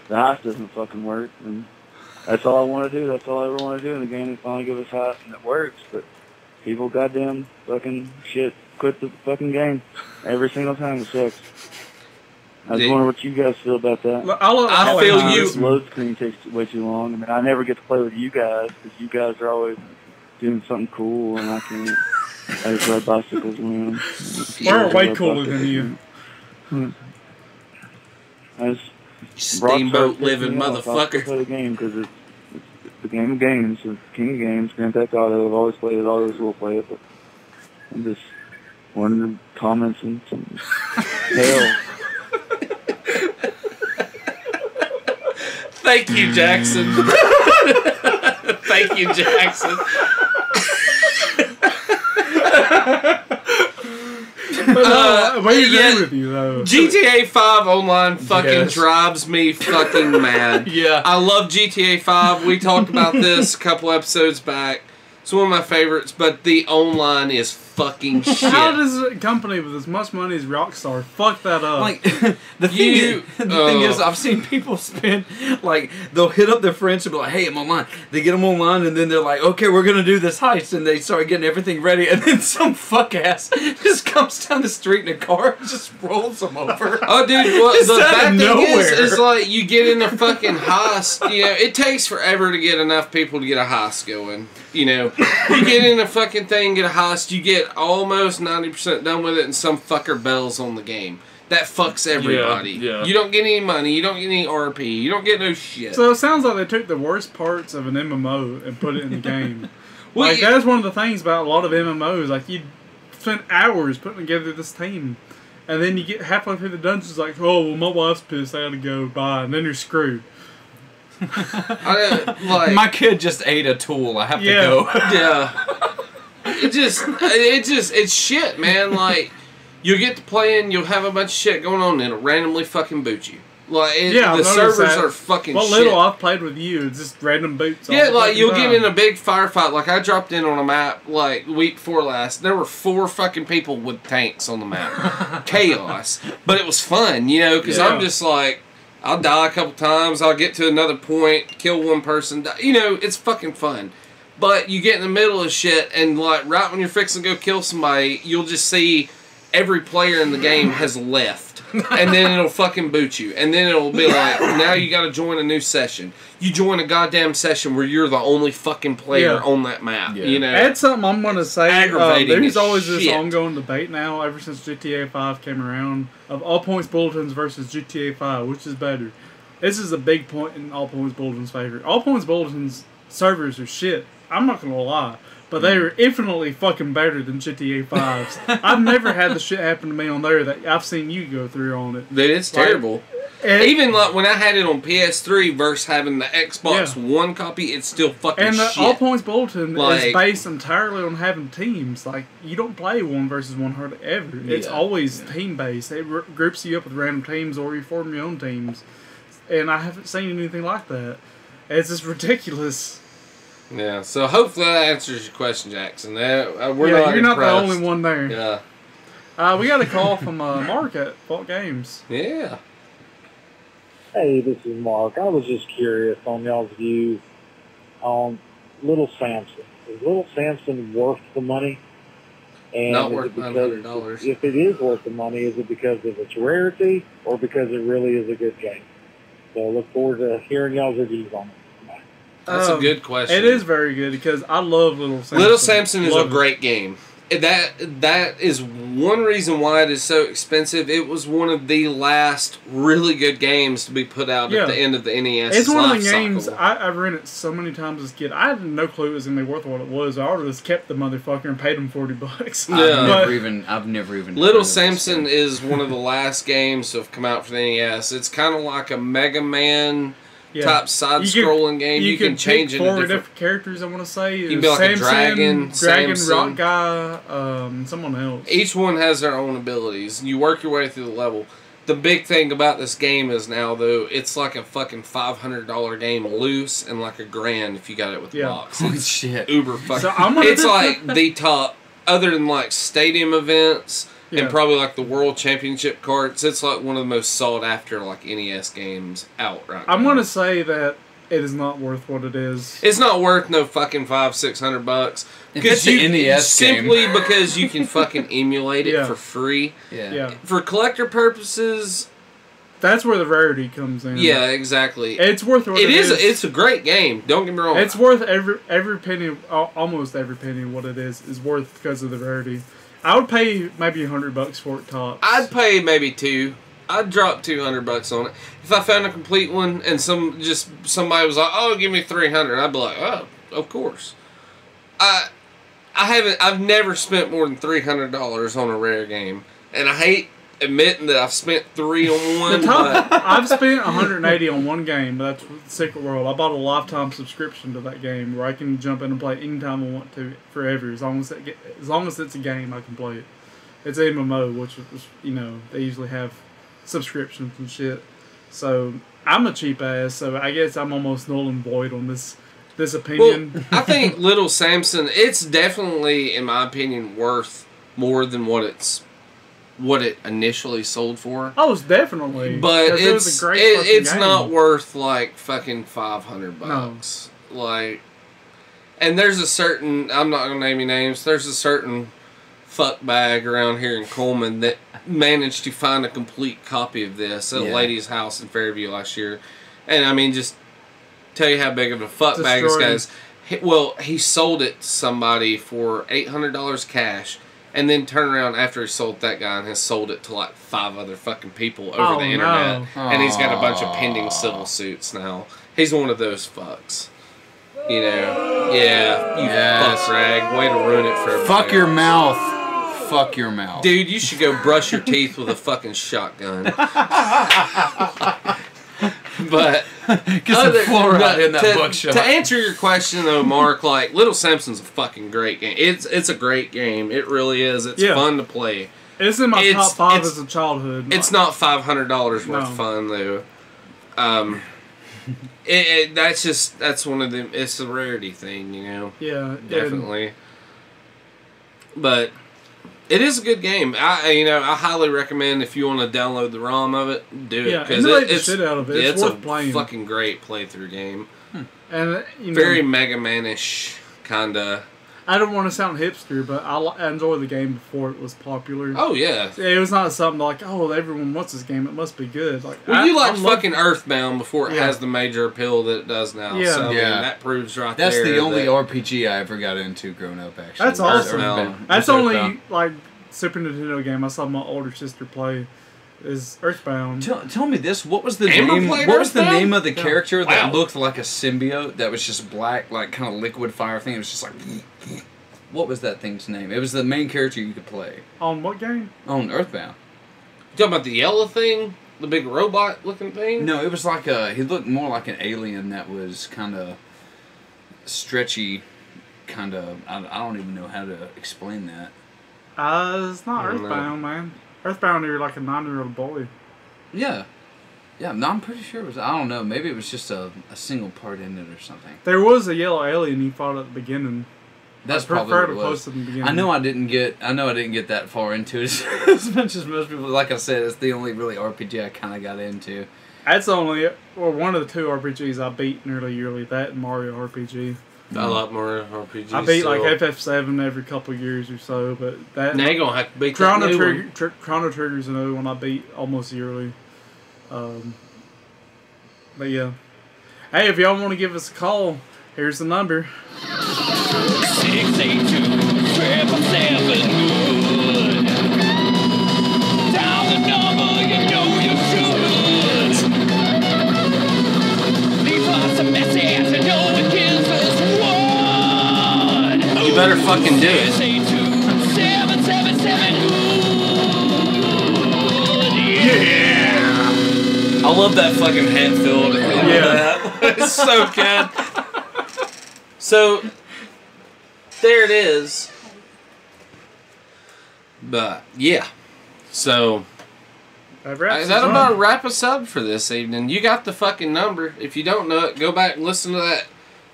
the heist doesn't fucking work. And that's all I want to do. That's all I ever want to do in the game is finally give us heist, and it works. But people goddamn fucking shit quit the fucking game every single time. It sucks. I was wondering what you guys feel about that. I feel you. This load screen takes way too long. I mean, I never get to play with you guys because you guys are always doing something cool, and I can't. I just ride bicycles around. We're way cooler than you. I just Steamboat living motherfucker. Play the game because it's the game of games. It's the king of games. Grand Theft Auto. I've always played it. Always will play it. But I'm just wondering comments and some hell. Thank you, Jackson. Thank you, Jackson. We agree yeah. with you though. GTA 5 Online fucking Yes. drives me fucking mad. Yeah. I love GTA 5. We talked about this a couple episodes back. It's one of my favorites, but the online is fucking shit. How does a company with as much money as Rockstar fuck that up? Like the thing is, I've seen people spend like they'll hit up their friends and be like, "Hey, I'm online." They get them online, and then they're like, "Okay, we're gonna do this heist," and they start getting everything ready, and then some fuck ass just comes down the street in a car and just rolls them over. Oh, dude, well, Just the out bad of thing nowhere. is like you get in a fucking heist. You know, it takes forever to get enough people to get a heist going. You know, you get in a fucking thing, get a heist, you get almost 90% done with it, and some fucker bails on the game. That fucks everybody. Yeah. You don't get any money, you don't get any RP, you don't get no shit. So it sounds like they took the worst parts of an MMO and put it in the game. Well, Like, that's one of the things about a lot of MMOs. Like, you spend hours putting together this team, and then you get halfway through the dungeons, like, oh, well, my wife's pissed, I gotta go, bye, and then you're screwed. My kid just ate a tool. I have to go. Yeah. It's shit, man. Like, you'll get to playing, you'll have a bunch of shit going on, and it'll randomly fucking boot you. Like, the servers are fucking shit. What little I've played with you, it's just random boots. Yeah, like, you'll get in a big firefight. Like, I dropped in on a map, like, the week before last. There were 4 fucking people with tanks on the map. Chaos. But it was fun, you know, because I'm just like, I'll die a couple times, I'll get to another point, kill one person. You know, it's fucking fun. But you get in the middle of shit, and, like, right when you're fixing to go kill somebody, you'll just see every player in the game has left. And then it'll fucking boot you. And then it'll be like, now you gotta join a new session. You join a goddamn session where you're the only fucking player on that map. Yeah. You know? That's something I'm gonna say. Aggravating There's as always this shit. ongoing debate now, ever since GTA 5 came around, of All Points Bulletins versus GTA 5, which is better. This is a big point in All Points Bulletins' favor. All Points Bulletins' servers are shit. I'm not gonna lie. But they are infinitely fucking better than GTA 5's. I've never had the shit happen to me on there that I've seen you go through on it. Dude, it's terrible. Even like when I had it on PS3 versus having the Xbox One copy, it's still fucking and the shit. All Points Bulletin Like- is based entirely on having teams. Like, you don't play 1 versus 1 hardly ever. It's always team-based. It groups you up with random teams, or you form your own teams. And I haven't seen anything like that. It's just ridiculous. Yeah, so hopefully that answers your question, Jackson. We're not you're not the impressed. only one there. Yeah. We got a call from Mark at Fault Games. Yeah. Hey, this is Mark. I was just curious on y'all's views on Little Samson. Is Little Samson worth the money? And Not is worth it because- $900. If it is worth the money, is it because of its rarity or because it really is a good game? So I look forward to hearing y'all's reviews on it. That's a good question. It is very good because I love Little Samson. Little Samson is a Love it. great game. That is one reason why it is so expensive. It was one of the last really good games to be put out at the end of the NES. It's one of the life games cycle. I've rented so many times as a kid. I had no clue it was gonna be worth what it was. I would have just kept the motherfucker and paid him $40. I've never even. Little Samson is one of the last games to have come out for the NES. It's kind of like a Mega Man type side-scrolling game. You can change pick into 4 different. different characters. I want to say You can be like a dragon, Samson. rock guy, someone else. Each one has their own abilities. You work your way through the level. The big thing about this game is now, though, it's like a fucking $500 game loose and like $1,000 if you got it with the box. Holy It's shit. uber fucking. So I'm gonna it's like the top, other than like stadium events and probably like the World Championship carts. It's like one of the most sought after like NES games out right now. I'm gonna say that it is not worth what it is. It's not worth no fucking $500-600 If it's an NES simply game. because you can fucking emulate it for free. Yeah. For collector purposes, that's where the rarity comes in. yeah, exactly. It's worth what It is. is. It's a great game. Don't get me wrong. It's worth every penny, almost every penny of what it is worth because of the rarity. I would pay maybe $100 for it tops. I'd pay maybe $200. I'd drop $200 on it if I found a complete one and somebody was like, "Oh, give me $300." I'd be like, "Oh, of course." I've never spent more than $300 on a rare game, and I hate admitting that I've spent $3 on one. But I've spent $180 on one game, but that's Secret World. I bought a lifetime subscription to that game where I can jump in and play anytime I want to, forever. As long as it's a game, I can play it. It's an MMO, which is, they usually have subscriptions and shit. So I'm a cheap ass. So I guess I'm almost null and void on this opinion. Well, I think Little Samson, it's definitely, in my opinion, worth more than what it initially sold for. Oh, it's definitely. But 'cause it was it's a great fucking it's game. not worth like fucking $500. Like, and there's a certain, I'm not gonna name any names. There's a certain fuck bag around here in Coleman that managed to find a complete copy of this at a lady's house in Fairview last year, and I mean, just tell you how big of a fuck bag this guy is. He sold it to somebody for $800 cash, and then turned around after he sold that guy and has sold it to like 5 other fucking people over the internet, and he's got a bunch of pending civil suits now. He's one of those fucks. You know, fuck rag. Way to ruin it for everybody. Fuck your mouth. Fuck your mouth. Dude, you should go brush your teeth with a fucking shotgun. But get some fluoride in that buckshot. To answer your question though, Mark, like Little Simpson's a fucking great game. It's a great game. It really is. It's fun to play. It's in my top 5 as a childhood. It's not $500 worth of fun though. That's one of them. It's a rarity thing, you know. Yeah, definitely. But it is a good game. I highly recommend if you want to download the ROM of it, do it because it's shit out of it. It's worth a playing. fucking great playthrough game. And very Mega Man-ish kind of. I don't want to sound hipster, but I enjoyed the game before it was popular. Oh yeah, it was not something like, oh, everyone wants this game, it must be good. Like, you like fucking Earthbound before it has the major appeal that it does now. Yeah, so, I mean, that proves That's there. That's the only RPG I ever got into growing up. Actually, that's awesome. Earthbound. That's only like Super Nintendo game I saw my older sister play. Is Earthbound. Tell me this. What was the Amber name? played What was the Earthbound? name of the character that Wow. looked like a symbiote that was just black, like kind of liquid fire thing? It was just like. What was that thing's name? It was the main character you could play. On what game? On Earthbound. You talking about the yellow thing, the big robot looking thing? No, it was like he looked more like an alien that was kind of stretchy, kind of. I don't even know how to explain that. It's not I don't Earthbound, man. Earthbound, you're like a 9-year-old boy. Yeah. Yeah, no, I'm pretty sure it was. I don't know. Maybe it was just a single part in it or something. There was a yellow alien you fought at the beginning. That's I probably preferred what it it was. close to the beginning. I know I didn't get that far into it as much as most people. Like I said, it's the only really RPG I kind of got into. That's only one of the 2 RPGs I beat nearly yearly. That and Mario RPG. I love Mario RPG. I beat still. like FF7 every couple of years or so, but that Now you're gonna have to beat Chrono that new Trigger, Chrono Trigger's another one I beat almost yearly. But yeah, hey, if y'all want to give us a call, here's the number. 682-777 good. Dial the number, you know you should. Leave us a message, you know it gives us one. You better fucking do it. 682-777 good. I love that fucking Hatfield. Yeah. It's so good. So, there it is. But, yeah. So, that'll about wrap us up for this evening. You got the fucking number. If you don't know it, go back and listen to that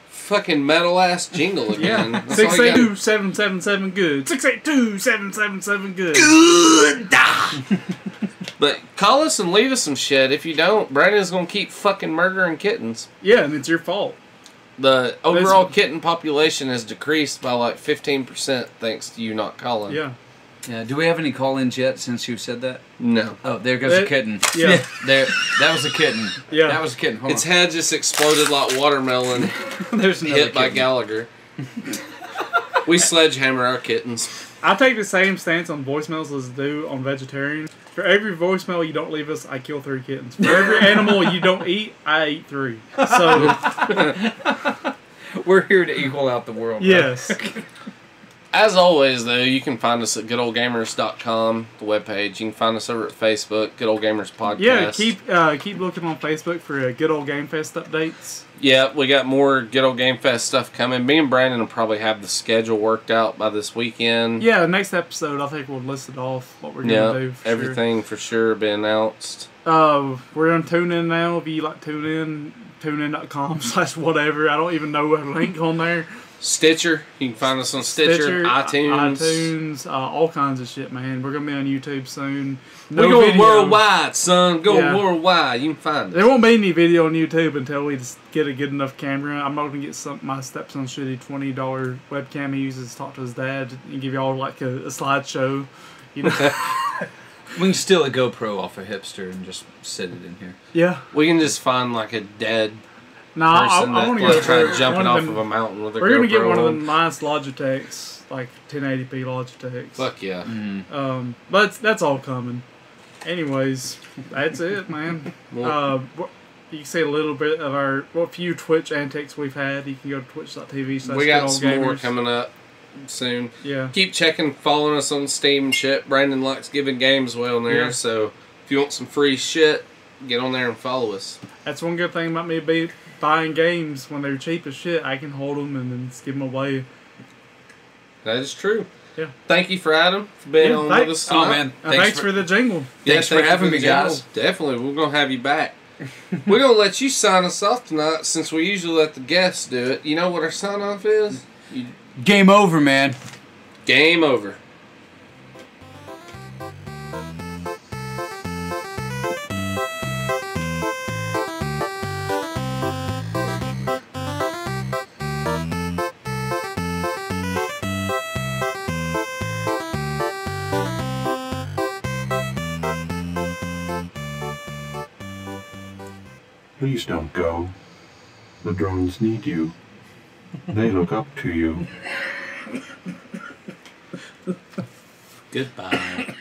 fucking metal-ass jingle again. Yeah. 682-777 good. 682-777 good. Good! But call us and leave us some shit. If you don't, Brandon's gonna keep fucking murdering kittens. Yeah, and it's your fault. The overall kitten population has decreased by like 15% thanks to you not calling. Yeah. Yeah. Do we have any call-ins yet since you said that? No. Oh, there goes a kitten. Yeah. There. That was a kitten. Yeah. That was a kitten. Hold Its on. head just exploded like watermelon There's another hit by kitten. Gallagher. We sledgehammer our kittens. I take the same stance on voicemails as I do on vegetarian. For every voicemail you don't leave us, I kill 3 kittens. For every animal you don't eat, I eat 3. So, We're here to equal out the world. bro. yes. As always, though, you can find us at goodoldgamers.com, the webpage. You can find us over at Facebook, Good Old Gamers Podcast. Yeah, keep looking on Facebook for Good Old Game Fest updates. Yeah, we got more Good Old Game Fest stuff coming. Me and Brandon will probably have the schedule worked out by this weekend. Yeah, next episode I think we'll list it off what we're gonna do. For everything for sure be announced. Sure. We're on TuneIn now. If you like TuneIn, tunein.com/whatever. I don't even know a link on there. Stitcher. You can find us on Stitcher, iTunes. All kinds of shit, man. We're gonna be on YouTube soon. We're going video. worldwide, son. Going worldwide. You can find us. There won't be any video on YouTube until we just get a good enough camera. I'm not gonna get my stepson's shitty $20 webcam he uses to talk to his dad and give y'all like a slideshow. You know. We can steal a GoPro off a hipster and just sit it in here. Yeah. We can just find like a dead I person want to that's trying jumping off of a mountain with a GoPro. We're gonna get one of the nice Logitechs, like 1080p Logitechs. Fuck yeah. Mm-hmm. But that's all coming. Anyways, that's it, man. You can see a little bit of what few Twitch antics we've had. You can go to twitch.tv/GoodOldGamers. We got some more coming up soon. Yeah. Keep following us on Steam and shit. Brandon likes giving games away on there, so if you want some free shit, get on there and follow us. That's one good thing about me buying games when they're cheap as shit. I can hold them and then just give them away. That is true. Yeah. Thank you for Adam for being on with us tonight. Oh man, thanks for the jingle. Thanks for having me, guys. Definitely, we're gonna have you back. We're gonna let you sign us off tonight since we usually let the guests do it. You know what our sign off is? Game over, man. Game over. Please don't go. The drones need you. They look up to you. Goodbye.